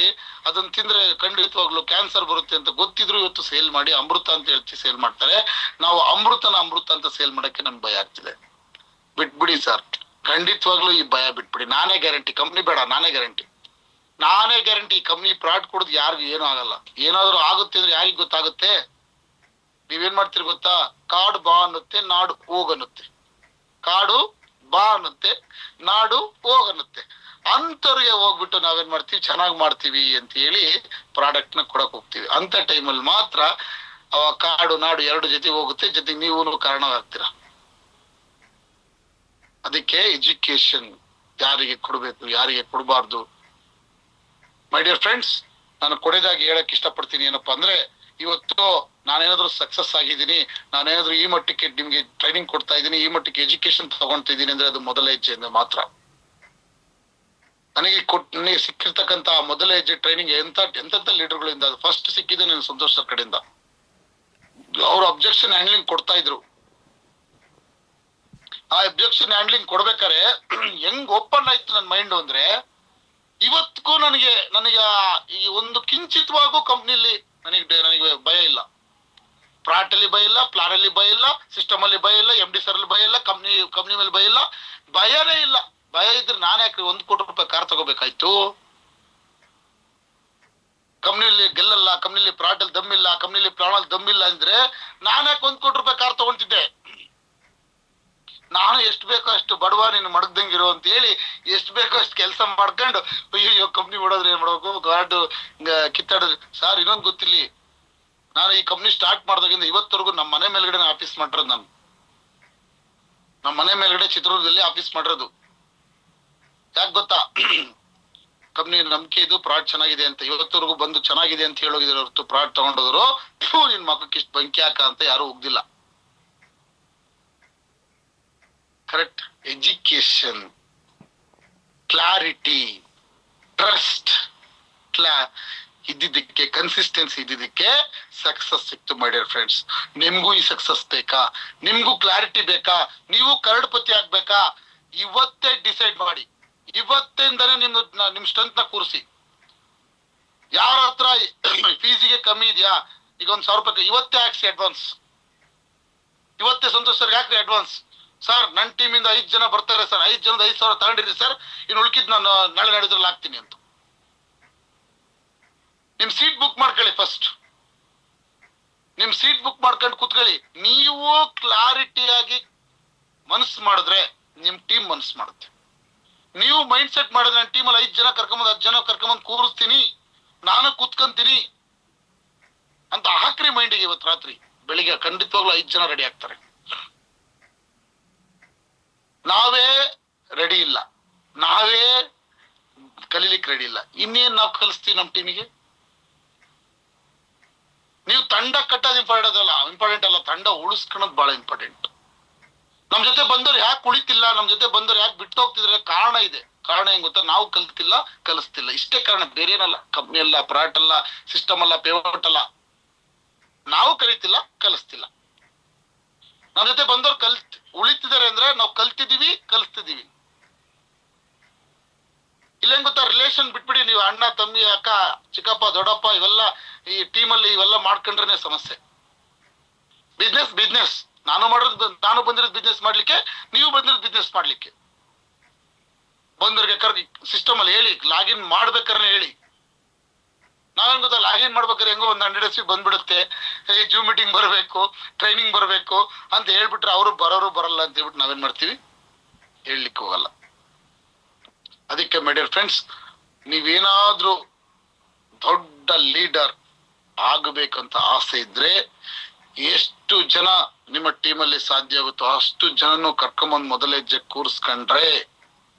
ಅದನ್ನ ತಿಂದ್ರೆ ಖಂಡಿತವಾಗ್ಲು ಕ್ಯಾನ್ಸರ್ ಬರುತ್ತೆ ಅಂತ ಗೊತ್ತಿದ್ರು ಇವತ್ತು ಸೇಲ್ ಮಾಡಿ ಅಮೃತ ಅಂತ ಹೇಳ್ತಿ ಸೇಲ್ ಮಾಡ್ತಾರೆ. ನಾವು ಅಮೃತ ಅಂತ ಸೇಲ್ ಮಾಡಕ್ಕೆ ನಮ್ಗೆ ಭಯ ಆಗ್ತಿದೆ. ಬಿಟ್ಬಿಡಿ ಸರ್, ಖಂಡಿತವಾಗ್ಲು ಈ ಭಯ ಬಿಟ್ಬಿಡಿ. ನಾನೇ ಗ್ಯಾರಂಟಿ, ಕಂಪ್ನಿ ಬೇಡ, ನಾನೇ ಗ್ಯಾರಂಟಿ. ಈ ಕಂಪ್ನಿ ಪ್ರಾಡಕ್ಟ್ ಕೊಡೋದು ಯಾರಿಗೂ ಏನೂ ಆಗಲ್ಲ. ಏನಾದ್ರು ಆಗುತ್ತೆ ಅಂದ್ರೆ ಯಾರಿಗ್ ಗೊತ್ತಾಗುತ್ತೆ? ನೀವೇನ್ ಮಾಡ್ತೀರಿ ಗೊತ್ತಾ? ಕಾಡು ಬಾ ಅನ್ನುತ್ತೆ, ನಾಡು ಹೋಗನ್ನುತ್ತೆ. ಕಾಡು ಬಾ ಅನ್ನುತ್ತೆ, ನಾಡು ಹೋಗನ್ನುತ್ತೆ. ಅಂತವ್ರಿಗೆ ಹೋಗ್ಬಿಟ್ಟು ನಾವೇನ್ ಮಾಡ್ತೀವಿ? ಚೆನ್ನಾಗಿ ಮಾಡ್ತೀವಿ ಅಂತ ಹೇಳಿ ಪ್ರಾಡಕ್ಟ್ ನ ಕೊಡಕ್ ಹೋಗ್ತೀವಿ. ಅಂತ ಟೈಮಲ್ಲಿ ಮಾತ್ರ ಕಾಡು ನಾಡು 2 ಜೊತೆ ಹೋಗುತ್ತೆ, ಜೊತೆಗೆ ನೀವು ಕಾರಣವಾಗ್ತೀರಾ. ಅದಕ್ಕೆ ಎಜುಕೇಶನ್ ಯಾರಿಗೆ ಕೊಡ್ಬೇಕು, ಯಾರಿಗೆ ಕೊಡಬಾರ್ದು. ಮೈ ಡಿಯರ್ ಫ್ರೆಂಡ್ಸ್, ನಾನು ಕೊನೆಯದಾಗಿ ಹೇಳಕ್ ಇಷ್ಟಪಡ್ತೀನಿ ಏನಪ್ಪಾ ಅಂದ್ರೆ, ಇವತ್ತು ನಾನೇನಾದ್ರೂ ಸಕ್ಸಸ್ ಆಗಿದ್ದೀನಿ, ನಾನೇನಾದ್ರೂ ಈ ಮಟ್ಟಕ್ಕೆ ನಿಮ್ಗೆ ಟ್ರೈನಿಂಗ್ ಕೊಡ್ತಾ ಇದ್ದೀನಿ, ಈ ಮಟ್ಟಕ್ಕೆ ಎಜುಕೇಶನ್ ತಗೊಂತಿದ್ದೀನಿ ಅಂದ್ರೆ ಅದು ಮೊದಲ ಹೆಜ್ಜೆಯಿಂದ ಮಾತ್ರ. ನನಗೆ ಸಿಕ್ಕಿರ್ತಕ್ಕಂತ ಮೊದಲ ಹೆಜ್ಜೆ ಟ್ರೈನಿಂಗ್ ಎಂತ ಲೀಡರ್ಗಳಿಂದ ಅದು ಫಸ್ಟ್ ಸಿಕ್ಕಿದೆ ನನ್ನ ಸಂತೋಷ್ ಸರ್ ಕಡೆಯಿಂದ. ಅವ್ರು ಅಬ್ಜೆಕ್ಷನ್ ಹ್ಯಾಂಡ್ಲಿಂಗ್ ಕೊಡ್ತಾ ಇದ್ರು. ಆ ಅಬ್ಜೆಕ್ಷನ್ ಹ್ಯಾಂಡ್ಲಿಂಗ್ ಕೊಡ್ಬೇಕಾರೆ ಹೆಂಗ್ ಓಪನ್ ಆಯ್ತು ನನ್ನ ಮೈಂಡ್ ಅಂದ್ರೆ, ಇವತ್ತಿಗೂ ನನಗೆ ಈ ಒಂದು ಕಿಂಚಿತವಾಗೂ ಕಂಪ್ನಿಲಿ ನನಗೆ ಭಯ ಇಲ್ಲ. ಪ್ರಾಟ್ ಅಲ್ಲಿ ಭಯ ಇಲ್ಲ, ಪ್ಲಾನ್ ಅಲ್ಲಿ ಭಯ ಇಲ್ಲ, ಸಿಸ್ಟಮ್ ಅಲ್ಲಿ ಭಯ ಇಲ್ಲ, MD ಸರ್ ಅಲ್ಲಿ ಭಯ ಇಲ್ಲ, ಕಂಪ್ನಿ ಮೇಲೆ ಭಯ ಇಲ್ಲ, ಭಯನೇ ಇಲ್ಲ. ಭಯ ಇದ್ರೆ ನಾನು ಯಾಕೆ 1 ಕೋಟಿ ರೂಪಾಯಿ ಕಾರ್ ತಗೋಬೇಕಾಯ್ತು? ಕಂಪ್ನಿಲಿ ಗೆಲ್ಲಲ್ಲ, ಕಂಪ್ನಿಲಿ ಪ್ರಾಟಲ್ ದಮ್ಮಿಲ್ಲ, ಕಂಪ್ನಿಲಿ ಪ್ರಾಣಲ್ ದಮ್ಮಿಲ್ಲ ಅಂದ್ರೆ ನಾನೇ 1 ಕೋಟಿ ರೂಪಾಯಿ ಕಾರ್ ತಗೊಂತಿದ್ದೆ. ನಾನು ಎಷ್ಟು ಬೇಕೋ ಅಷ್ಟು ಬಡವ ನೀನು ಮಡಗ್ದಂಗಿರೋ ಅಂತ ಹೇಳಿ ಎಷ್ಟು ಬೇಕೋ ಅಷ್ಟು ಕೆಲಸ ಮಾಡ್ಕೊಂಡು ಅಯ್ಯೋ ಕಂಪ್ನಿ ಓಡೋದ್ರೆ ಏನ್ ಮಾಡ್ಬೇಕು, ಗಾರ್ಡ್ ಕಿತ್ತಾಡಿದ್ರೆ. ಸರ್ ಇನ್ನೊಂದು ಗೊತ್ತಿಲ್ಲಿ, ನಾನು ಈ ಕಂಪ್ನಿ ಸ್ಟಾರ್ಟ್ ಮಾಡಿದಾಗಿಂದ ಇವತ್ತವರೆಗೂ ನಮ್ಮ ಮನೆ ಮೇಲ್ಗಡೆ ಆಫೀಸ್ ಮಾಡಿರೋದು. ನಮ್ಮ ಮನೆ ಮೇಲ್ಗಡೆ ಚಿತ್ರದುರ್ಗದಲ್ಲಿ ಆಫೀಸ್ ಮಾಡಿರೋದು. ಯಾಕೆ ಗೊತ್ತಾ? ಕಂಪ್ನಿ ನಂಬಿಕೆ ಇದು, ಪ್ರಾಡಕ್ಟ್ ಚೆನ್ನಾಗಿದೆ ಅಂತ ಇವತ್ತವರೆಗೂ ಬಂದು ಚೆನ್ನಾಗಿದೆ ಅಂತ ಹೇಳೋಗಿದ್ರೆ ಹೊರತು ಪ್ರಾಡಕ್ಟ್ ತಗೊಂಡೋದ್ರು ನಿನ್ ಮಕ್ಕಕ್ಕೆ ಇಷ್ಟು ಬಂಕಿ ಹಾಕ ಅಂತ ಯಾರು ಹೋಗ್ದಿಲ್ಲ. ಕರೆಕ್ಟ್ ಎಜುಕೇಶನ್, ಕ್ಲಾರಿಟಿ, ಟ್ರಸ್ಟ್ ಇದ್ದಿದ್ದಕ್ಕೆ, ಕನ್ಸಿಸ್ಟೆನ್ಸಿ ಇದ್ದಿದ್ದಕ್ಕೆ ಸಕ್ಸಸ್ ಸಿಕ್ತು. ಮೈ ಡಿಯರ್ ಫ್ರೆಂಡ್ಸ್, ನಿಮ್ಗೂ ಈ ಸಕ್ಸಸ್ ಬೇಕಾ? ನಿಮ್ಗೂ ಕ್ಲಾರಿಟಿ ಬೇಕಾ? ನೀವು ಕರಡ್ಪತಿ ಆಗ್ಬೇಕಾ? ಇವತ್ತೇ ಡಿಸೈಡ್ ಮಾಡಿ. ಇವತ್ತಿಂದನೇ ನಿಮ್ ಸ್ಟ್ರೆಂತ್ ನ ಕೂರಿಸಿ. ಯಾರ ಹತ್ರ ಫೀಸಿಗೆ ಕಮ್ಮಿ ಇದೆಯಾ, ಈಗ 1,000 ರೂಪಾಯಿ ಇವತ್ತೇ ಹಾಕ್ಸಿ ಅಡ್ವಾನ್ಸ್. ಇವತ್ತೇ ಸಂತೋಷ್ ಸರ್ ಹಾಕ್ರಿ ಅಡ್ವಾನ್ಸ್. ಸರ್ ನನ್ನ ಟೀಮಿಂದ 5 ಜನ ಬರ್ತಾರೆ ಸರ್, 5 ಜನದ 5,000 ತಗೊಂಡಿರಿ ಸರ್, ಇನ್ನು ಉಳ್ಕಿದ್ ನಾನು ನಾಳೆ ನಾಡಿದ್ರಲ್ಲಿ ಹಾಕ್ತೀನಿ ಅಂತ. ನಿಮ್ ಸೀಟ್ ಬುಕ್ ಮಾಡ್ಕೊಳ್ಳಿ. ಫಸ್ಟ್ ನಿಮ್ ಸೀಟ್ ಬುಕ್ ಮಾಡ್ಕೊಂಡು ಕೂತ್ಕೊಳ್ಳಿ. ನೀವು ಕ್ಲಾರಿಟಿಯಾಗಿ ಮನಸ್ಸು ಮಾಡಿದ್ರೆ ನಿಮ್ ಟೀಮ್ ಮನಸ್ಸು ಮಾಡುತ್ತೆ. ನೀವು ಮೈಂಡ್ ಸೆಟ್ ಮಾಡಿದ್ರೆ ನನ್ನ ಟೀಮಲ್ಲಿ 5 ಜನ ಕರ್ಕೊಂಬಂದು 10 ಜನ ಕರ್ಕೊಂಬಂದು ಕೂರಿಸ್ತೀನಿ, ನಾನು ಕೂತ್ಕೊಂತೀನಿ ಅಂತ ಹಾಕ್ರಿ ಮೈಂಡಿಗೆ. ಇವತ್ತು ರಾತ್ರಿ ಬೆಳಿಗ್ಗೆ ಖಂಡಿತವಾಗ್ಲೂ 5 ಜನ ರೆಡಿ ಆಗ್ತಾರೆ. ನಾವೇ ರೆಡಿ ಇಲ್ಲ, ನಾವೇ ಕಲೀಲಿಕ್ಕೆ ರೆಡಿ ಇಲ್ಲ, ಇನ್ನೇನ್ ನಾವು ಕಲಿಸ್ತೀವಿ ನಮ್ಮ ಟೀಮಿಗೆ? ನೀವು ತಂಡ ಕಟ್ಟೋದು ಇಂಪಾರ್ಟೆಂಟ್ ಅಲ್ಲ, ತಂಡ ಉಳಿಸ್ಕೊಳ್ಳೋದು ಬಹಳ ಇಂಪಾರ್ಟೆಂಟ್. ನಮ್ ಜೊತೆ ಬಂದವ್ರು ಯಾಕೆ ಉಳಿತಿಲ್ಲ, ನಮ್ ಜೊತೆ ಬಂದವ್ರು ಯಾಕೆ ಬಿಟ್ಟು ಹೋಗ್ತಿದ್ರೆ ಕಾರಣ ಇದೆ. ಕಾರಣ ಏನ್ ಗೊತ್ತಾ? ನಾವು ಕಲ್ತಿಲ್ಲ, ಕಲಿಸ್ತಿಲ್ಲ. ಇಷ್ಟೇ ಕಾರಣ, ಬೇರೆ ಏನಲ್ಲ. ಕಂಪ್ನಿ ಅಲ್ಲ, ಪ್ರಾಡಕ್ಟ್ ಅಲ್ಲ, ಸಿಸ್ಟಮ್ ಅಲ್ಲ, ಪೇಮೆಂಟ್ ಅಲ್ಲ. ನಾವು ಕಲಿತಿಲ್ಲ, ಕಲಿಸ್ತಿಲ್ಲ. ನಮ್ ಜೊತೆ ಬಂದವ್ರು ಉಳಿತಿದ್ದಾರೆ ಅಂದ್ರೆ ನಾವು ಕಲ್ತಿದೀವಿ, ಕಲಿಸ್ತಿದೀವಿ. ಇಲ್ಲೇನ್ ಗೊತ್ತಾ? ರಿಲೇಷನ್ ಬಿಟ್ಬಿಡಿ. ನೀವು ಅಣ್ಣ, ತಮ್ಮಿ, ಅಕ್ಕ, ಚಿಕ್ಕಪ್ಪ, ದೊಡ್ಡಪ್ಪ ಇವೆಲ್ಲ ಈ ಟೀಮಲ್ಲಿ ಇವೆಲ್ಲ ಮಾಡ್ಕೊಂಡ್ರೆ ಸಮಸ್ಯೆ. ಬಿಸ್ನೆಸ್ ನಾನು ಬಂದಿರೋದು ಬಿಸ್ನೆಸ್ ಮಾಡ್ಲಿಕ್ಕೆ, ನೀವು ಬಂದಿರೋದು ಬಿಸ್ನೆಸ್ ಮಾಡ್ಲಿಕ್ಕೆ. ಬಂದವ್ರಿಗೆ ಸಿಸ್ಟಮ್ ಅಲ್ಲಿ ಹೇಳಿ, ಲಾಗಿನ್ ಮಾಡ್ಬೇಕಾದ್ರೆ ಹೇಳಿ. ನಾವೇನ್ ಗೊತ್ತಾ, ಲಾಗಿನ್ ಮಾಡ್ಬೇಕಾದ್ರೆ ಹೆಂಗೋ ಒಂದು 100 SB ಬಂದ್ಬಿಡುತ್ತೆ. ಜೂಮ್ ಮೀಟಿಂಗ್ ಬರಬೇಕು, ಟ್ರೈನಿಂಗ್ ಬರಬೇಕು ಅಂತ ಹೇಳ್ಬಿಟ್ರೆ ಅವರು ಬರಲ್ಲ ಅಂತ ಹೇಳ್ಬಿಟ್ಟು ನಾವೇನ್ ಮಾಡ್ತೀವಿ, ಹೇಳಲಿಕ್ಕೆ ಹೋಗಲ್ಲ. ಅದಕ್ಕೆ ಮೈ ಡಿಯರ್ ಫ್ರೆಂಡ್ಸ್, ನೀವೇನಾದ್ರೂ ದೊಡ್ಡ ಲೀಡರ್ ಆಗಬೇಕಂತ ಆಸೆ ಇದ್ರೆ, ಎಷ್ಟು ಜನ ನಿಮ್ಮ ಟೀಮಲ್ಲಿ ಸಾಧ್ಯ ಆಗುತ್ತೋ ಅಷ್ಟು ಜನನು ಕರ್ಕೊಂಬಂದ್ ಮೊದಲೇ ಹೆಜ್ಜೆ ಕೂರಿಸ್ಕೊಂಡ್ರೆ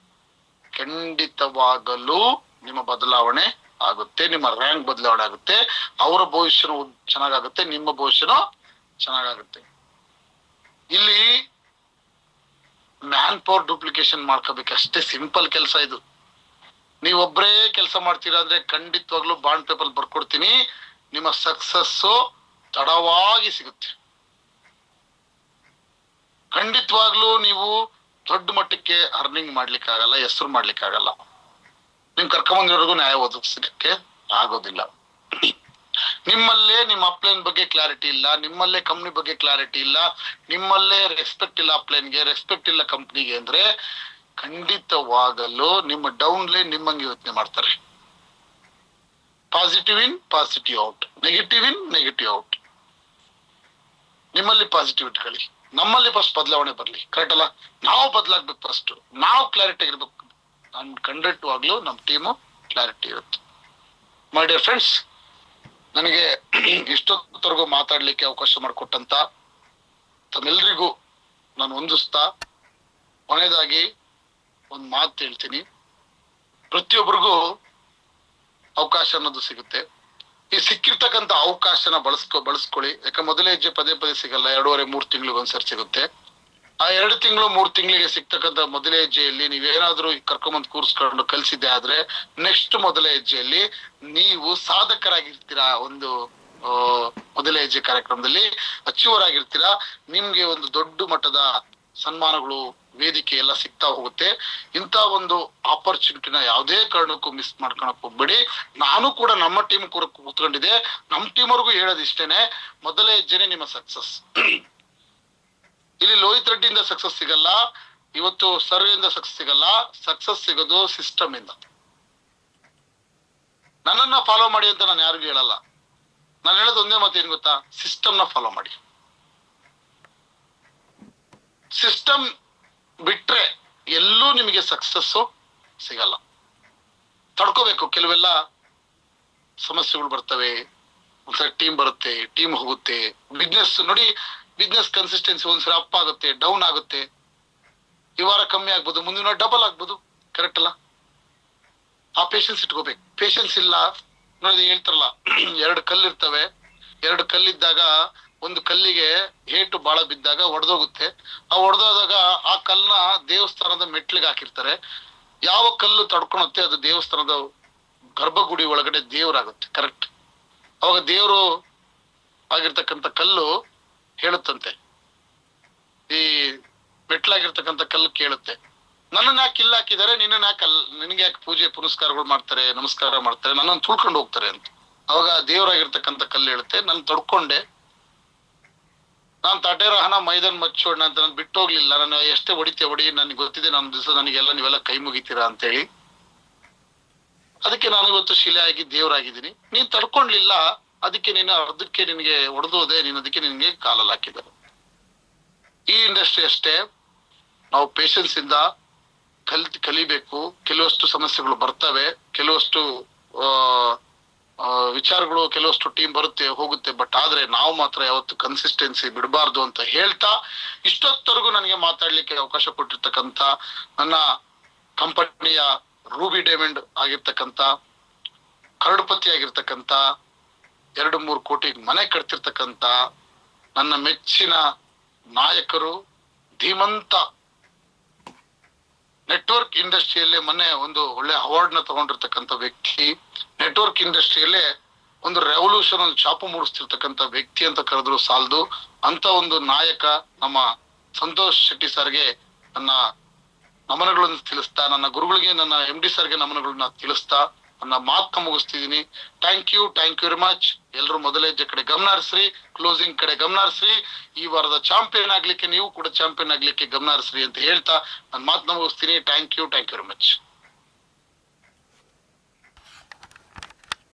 ಖಂಡಿತವಾಗಲೂ ನಿಮ್ಮ ಬದಲಾವಣೆ ಆಗುತ್ತೆ. ನಿಮ್ಮ ರ್ಯಾಂಕ್ ಬದಲಾವಣೆ ಆಗುತ್ತೆ. ಅವರ ಭವಿಷ್ಯನೂ ಚೆನ್ನಾಗಾಗುತ್ತೆ, ನಿಮ್ಮ ಭವಿಷ್ಯನೂ ಚೆನ್ನಾಗಾಗುತ್ತೆ. ಇಲ್ಲಿ ಮ್ಯಾನ್ ಪವರ್ ಡೂಪ್ಲಿಕೇಶನ್ ಮಾಡ್ಕೋಬೇಕು ಅಷ್ಟೇ. ಸಿಂಪಲ್ ಕೆಲಸ ಇದು. ನೀವೊಬ್ಬರೇ ಕೆಲಸ ಮಾಡ್ತೀರಾ ಅಂದ್ರೆ ಖಂಡಿತವಾಗ್ಲೂ ಬಾಂಡ್ ಪೇಪರ್ ಬರ್ಕೊಡ್ತೀನಿ, ನಿಮ್ಮ ಸಕ್ಸಸ್ಸು ತಡವಾಗಿ ಸಿಗುತ್ತೆ. ಖಂಡಿತವಾಗ್ಲೂ ನೀವು ದೊಡ್ಡ ಮಟ್ಟಕ್ಕೆ ಅರ್ನಿಂಗ್ ಮಾಡ್ಲಿಕ್ಕೆ ಆಗಲ್ಲ, ಹೆಸರು ಮಾಡ್ಲಿಕ್ಕೆ ಆಗಲ್ಲ. ನಿಮ್ ಕರ್ಕೊಂಬಂದಿರೋರ್ಗು ನ್ಯಾಯ ಒದಗಿಸಲಿಕ್ಕೆ ಆಗೋದಿಲ್ಲ. ನಿಮ್ಮಲ್ಲೇ ನಿಮ್ಮ ಅಪ್ಲೈನ್ ಬಗ್ಗೆ ಕ್ಲಾರಿಟಿ ಇಲ್ಲ, ನಿಮ್ಮಲ್ಲೇ ಕಂಪ್ನಿ ಬಗ್ಗೆ ಕ್ಲಾರಿಟಿ ಇಲ್ಲ, ನಿಮ್ಮಲ್ಲೇ ರೆಸ್ಪೆಕ್ಟ್ ಇಲ್ಲ, ಅಪ್ಲೈನ್ಗೆ ರೆಸ್ಪೆಕ್ಟ್ ಇಲ್ಲ, ಕಂಪ್ನಿಗೆ ಅಂದ್ರೆ ಖಂಡಿತವಾಗಲು ನಿಮ್ಮ ಡೌನ್ ಲೈನ್ ನಿಮ್ಮಂಗೆ ಯೋಚನೆ ಮಾಡ್ತಾರೆ. ಪಾಸಿಟಿವ್ ಇನ್, ಪಾಸಿಟಿವ್ ಔಟ್, ನೆಗೆಟಿವ್ ಇನ್, ನೆಗೆಟಿವ್ ಔಟ್. ನಿಮ್ಮಲ್ಲಿ ಪಾಸಿಟಿವ್ ಇಟ್ಕೊಳ್ಳಿ, ನಮ್ಮಲ್ಲಿ ಫಸ್ಟ್ ಬದಲಾವಣೆ ಬರ್ಲಿ. ಕರೆಕ್ಟ್ ಅಲ್ಲ? ನಾವು ಬದಲಾಗ್ಬೇಕು, ಫಸ್ಟ್ ನಾವು ಕ್ಲಾರಿಟಿ ಇರ್ಬೇಕು. ಖಂಡಿತವಾಗ್ಲೂ ನಮ್ಮ ಟೀಮು ಕ್ಲಾರಿಟಿ ಇರುತ್ತೆ. ಮೈ ಡಿಯರ್ ಫ್ರೆಂಡ್ಸ್, ನನಗೆ ಇಷ್ಟೊತ್ತವರೆಗೂ ಮಾತಾಡ್ಲಿಕ್ಕೆ ಅವಕಾಶ ಮಾಡಿಕೊಟ್ಟಂತ ತಮ್ಮೆಲ್ರಿಗೂ ನಾನು ವಂದಿಸ್ತಾ, ಕೊನೆಯದಾಗಿ ಒಂದು ಮಾತು ಹೇಳ್ತೀನಿ. ಪ್ರತಿಯೊಬ್ಬರಿಗೂ ಅವಕಾಶ ಅನ್ನೋದು ಸಿಗುತ್ತೆ. ಈ ಸಿಕ್ಕಿರ್ತಕ್ಕಂಥ ಅವಕಾಶನ ಬಳಸ್ಕೊಳ್ಳಿ. ಯಾಕೆ ಮೊದಲೇ ಹೆಜ್ಜೆ ಪದೇ ಸಿಗಲ್ಲ, 2.5-3 ತಿಂಗಳಿಗೆ ಒಂದ್ಸರಿ ಸಿಗುತ್ತೆ. ಆ 2 ತಿಂಗಳು 3 ತಿಂಗಳಿಗೆ ಸಿಗ್ತಕ್ಕಂಥ ಮೊದಲೇ ಹೆಜ್ಜೆಯಲ್ಲಿ ನೀವೇನಾದ್ರೂ ಕರ್ಕೊಂಬಂದ್ ಕೂರ್ಸ್ಕೊಂಡು ಕಲ್ಸಿದ್ದೆ ಆದ್ರೆ ನೆಕ್ಸ್ಟ್ ಮೊದಲೇ ಹೆಜ್ಜೆಯಲ್ಲಿ ನೀವು ಸಾಧಕರಾಗಿರ್ತೀರಾ. ಒಂದು ಮೊದಲೇ ಹೆಜ್ಜೆ ಕಾರ್ಯಕ್ರಮದಲ್ಲಿ ಅಚೀವರ್ ಆಗಿರ್ತೀರಾ. ನಿಮ್ಗೆ ಒಂದು ದೊಡ್ಡ ಮಟ್ಟದ ಸನ್ಮಾನಗಳು, ವೇದಿಕೆ ಎಲ್ಲ ಸಿಗ್ತಾ ಹೋಗುತ್ತೆ. ಇಂಥ ಒಂದು ಆಪರ್ಚುನಿಟಿನ ಯಾವುದೇ ಕಾರಣಕ್ಕೂ ಮಿಸ್ ಮಾಡ್ಕೊಳಕ್ ಹೋಗ್ಬೇಡಿ. ನಾನು ಕೂಡ ನಮ್ಮ ಟೀಮ್ ಕೂಡ ಕೂತ್ಕೊಂಡಿದ್ದೆ. ನಮ್ಮ ಟೀಮ್ವರೆಗೂ ಹೇಳೋದು ಇಷ್ಟೇನೆ, ಮೊದಲೇ ಹೆಜ್ಜೆನೆ ನಿಮ್ಮ ಸಕ್ಸಸ್. ಇಲ್ಲಿ ಲೋಹಿತ್ ರೆಡ್ಡಿಯಿಂದ ಸಕ್ಸಸ್ ಸಿಗಲ್ಲ, ಇವತ್ತು ಸರ್ ಇಂದ ಸಕ್ಸಸ್ ಸಿಗಲ್ಲ. ಸಕ್ಸಸ್ ಸಿಗೋದು ಸಿಸ್ಟಮ್ ಇಂದ. ನನ್ನನ್ನ ಫಾಲೋ ಮಾಡಿ ಅಂತ ನಾನು ಯಾರಿಗೂ ಹೇಳಲ್ಲ. ನಾನು ಹೇಳೋದು ಒಂದೇ ಮಾತು ಏನ್ ಗೊತ್ತಾ, ಸಿಸ್ಟಮ್ನ ಫಾಲೋ ಮಾಡಿ. ಸಿಸ್ಟಮ್ ಬಿಟ್ರೆ ಎಲ್ಲೂ ನಿಮಗೆ ಸಕ್ಸಸ್ಸು ಸಿಗಲ್ಲ. ತಡ್ಕೋಬೇಕು. ಕೆಲವೆಲ್ಲ ಸಮಸ್ಯೆಗಳು ಬರ್ತವೆ, ಒಂದ್ಸಲ ಟೀಮ್ ಬರುತ್ತೆ, ಟೀಮ್ ಹೋಗುತ್ತೆ. ಬಿಸ್ನೆಸ್ ನೋಡಿ, ಬಿಸ್ನೆಸ್ ಕನ್ಸಿಸ್ಟೆನ್ಸಿ ಒಂದ್ಸಲ ಅಪ್ ಆಗುತ್ತೆ, ಡೌನ್ ಆಗುತ್ತೆ. ಈ ವಾರ ಕಮ್ಮಿ ಆಗ್ಬೋದು, ಮುಂದಿನ ಡಬಲ್ ಆಗ್ಬೋದು. ಕರೆಕ್ಟ್ ಅಲ್ಲ? ಆ ಪೇಷನ್ಸ್ ಇಟ್ಕೋಬೇಕು. ಪೇಷನ್ಸ್ ಇಲ್ಲ ನೋಡಿ, ಹೇಳ್ತಾರಲ್ಲ, 2 ಕಲ್ಲಿರ್ತವೆ. 2 ಕಲ್ಲಿದ್ದಾಗ ಒಂದು ಕಲ್ಲಿಗೆ ಏಟು ಬಾಳ ಬಿದ್ದಾಗ ಒಡೆದೋಗುತ್ತೆ. ಆ ಒಡೆದೋದಾಗ ಆ ಕಲ್ಲನ್ನ ದೇವಸ್ಥಾನದ ಮೆಟ್ಲಿಗೆ ಹಾಕಿರ್ತಾರೆ. ಯಾವ ಕಲ್ಲು ತಡ್ಕೊಳುತ್ತೆ ಅದು ದೇವಸ್ಥಾನದ ಗರ್ಭಗುಡಿ ಒಳಗಡೆ ದೇವರಾಗುತ್ತೆ. ಕರೆಕ್ಟ್? ಅವಾಗ ದೇವರು ಆಗಿರ್ತಕ್ಕಂಥ ಕಲ್ಲು ಹೇಳುತ್ತಂತೆ, ಈ ಮೆಟ್ಲಾಗಿರ್ತಕ್ಕಂಥ ಕಲ್ಲು ಕೇಳುತ್ತೆ, ನನ್ನನ್ನ ಯಾಕೆ ಕಿಲ್ಲ ಹಾಕಿದ್ದಾರೆ, ನಿನಗೆ ಯಾಕೆ ಪೂಜೆ ಪುನಸ್ಕಾರಗಳು ಮಾಡ್ತಾರೆ, ನಮಸ್ಕಾರ ಮಾಡ್ತಾರೆ, ನನ್ನನ್ನು ತುಳ್ಕೊಂಡು ಹೋಗ್ತಾರೆ ಅಂತ. ಅವಾಗ ದೇವರಾಗಿರ್ತಕ್ಕಂಥ ಕಲ್ಲು ಹೇಳುತ್ತೆ, ನಾನು ತಡ್ಕೊಂಡೆ, ನಾನ್ ತಟೇರಹನ ಮೈದಾನ್ ಮಚ್ಚೋಣ ಅಂತ ನಾನು ಬಿಟ್ಟು ಹೋಗ್ಲಿಲ್ಲ. ನಾನು ಎಷ್ಟೇ ಹೊಡಿ ನನಗೆ ಗೊತ್ತಿದೆ, ನನ್ನ ದಿವಸ ನನಗೆಲ್ಲ ನೀವೆಲ್ಲ ಕೈ ಮುಗಿತೀರಾ ಅಂತ ಹೇಳಿ. ಅದಕ್ಕೆ ನಾನು ಇವತ್ತು ಶಿಲೆ ಆಗಿ ದೇವರಾಗಿದ್ದೀನಿ. ನೀನ್ ತಡ್ಕೊಂಡ್ಲಿಲ್ಲ, ಅದಕ್ಕೆ ನೀನು ಅರ್ಧಕ್ಕೆ ನಿನಗೆ ಹೊಡೆದೋದೆ, ನೀನು ಅದಕ್ಕೆ ನಿನ್ಗೆ ಕಾಲಲ್ಲಿ ಹಾಕಿದ್ದಾರೆ. ಈ ಇಂಡಸ್ಟ್ರಿ ಅಷ್ಟೇ, ನಾವು ಪೇಷನ್ಸ್ ಇಂದ ಕಲಿಬೇಕು. ಕೆಲವಷ್ಟು ಸಮಸ್ಯೆಗಳು ಬರ್ತವೆ, ಕೆಲವಷ್ಟು ವಿಚಾರಗಳು, ಕೆಲವಷ್ಟು ಟೀಮ್ ಬರುತ್ತೆ ಹೋಗುತ್ತೆ. ಬಟ್ ಆದ್ರೆ ನಾವು ಮಾತ್ರ ಯಾವತ್ತು ಕನ್ಸಿಸ್ಟೆನ್ಸಿ ಬಿಡಬಾರ್ದು ಅಂತ ಹೇಳ್ತಾ, ಇಷ್ಟೊತ್ತರೆಗೂ ನನಗೆ ಮಾತಾಡ್ಲಿಕ್ಕೆ ಅವಕಾಶ ಕೊಟ್ಟಿರ್ತಕ್ಕಂಥ ನನ್ನ ಕಂಪನಿಯ ರೂಬಿ ಡೈಮಂಡ್ ಆಗಿರ್ತಕ್ಕಂಥ, ಕರಡುಪತಿ ಆಗಿರ್ತಕ್ಕಂಥ, 2-3 ಕೋಟಿ ಮನೆ ಕಟ್ತಿರ್ತಕ್ಕಂಥ ನನ್ನ ಮೆಚ್ಚಿನ ನಾಯಕರು, ಧೀಮಂತ ನೆಟ್ವರ್ಕ್ ಇಂಡಸ್ಟ್ರಿಯಲ್ಲೇ ಮೊನ್ನೆ ಒಂದು ಒಳ್ಳೆ ಅವಾರ್ಡ್ ನ ತಗೊಂಡಿರ್ತಕ್ಕಂಥ ವ್ಯಕ್ತಿ, ನೆಟ್ವರ್ಕ್ ಇಂಡಸ್ಟ್ರಿಯಲ್ಲೇ ಒಂದು ರೆವಲ್ಯೂಷನ್, ಒಂದು ಛಾಪು ಮೂಡಿಸ್ತಿರ್ತಕ್ಕಂಥ ವ್ಯಕ್ತಿ ಅಂತ ಕರೆದ್ರು ಸಾಲದು. ಅಂತ ಒಂದು ನಾಯಕ ನಮ್ಮ ಸಂತೋಷ್ ಶೆಟ್ಟಿ ಸರ್ಗೆ ನನ್ನ ನಮನಗಳನ್ನು ತಿಳಿಸ್ತಾ, ನನ್ನ ಗುರುಗಳಿಗೆ, ನನ್ನ MD ಸರ್ಗೆ ನಮನಗಳನ್ನ ತಿಳಿಸ್ತಾ ನನ್ನ ಮಾತನ್ನ ಮುಗಿಸ್ತಿದೀನಿ. Thank you very much. ಎಲ್ರು ಮೊದಲೇ ಹೆಜ್ಜೆ ಕಡೆ ಗಮನ ಹರಿಸ್ರಿ, ಕ್ಲೋಸಿಂಗ್ ಕಡೆ ಗಮನ ಹರಿಸ್ರಿ. ಈ ವಾರದ ಚಾಂಪಿಯನ್ ಆಗ್ಲಿಕ್ಕೆ, ನೀವು ಕೂಡ ಚಾಂಪಿಯನ್ ಆಗ್ಲಿಕ್ಕೆ ಗಮನ ಹರಿಸ್ರಿ ಅಂತ ಹೇಳ್ತಾ ನನ್ನ ಮಾತನ್ನ ಮುಗಿಸ್ತೀನಿ. Thank you very much.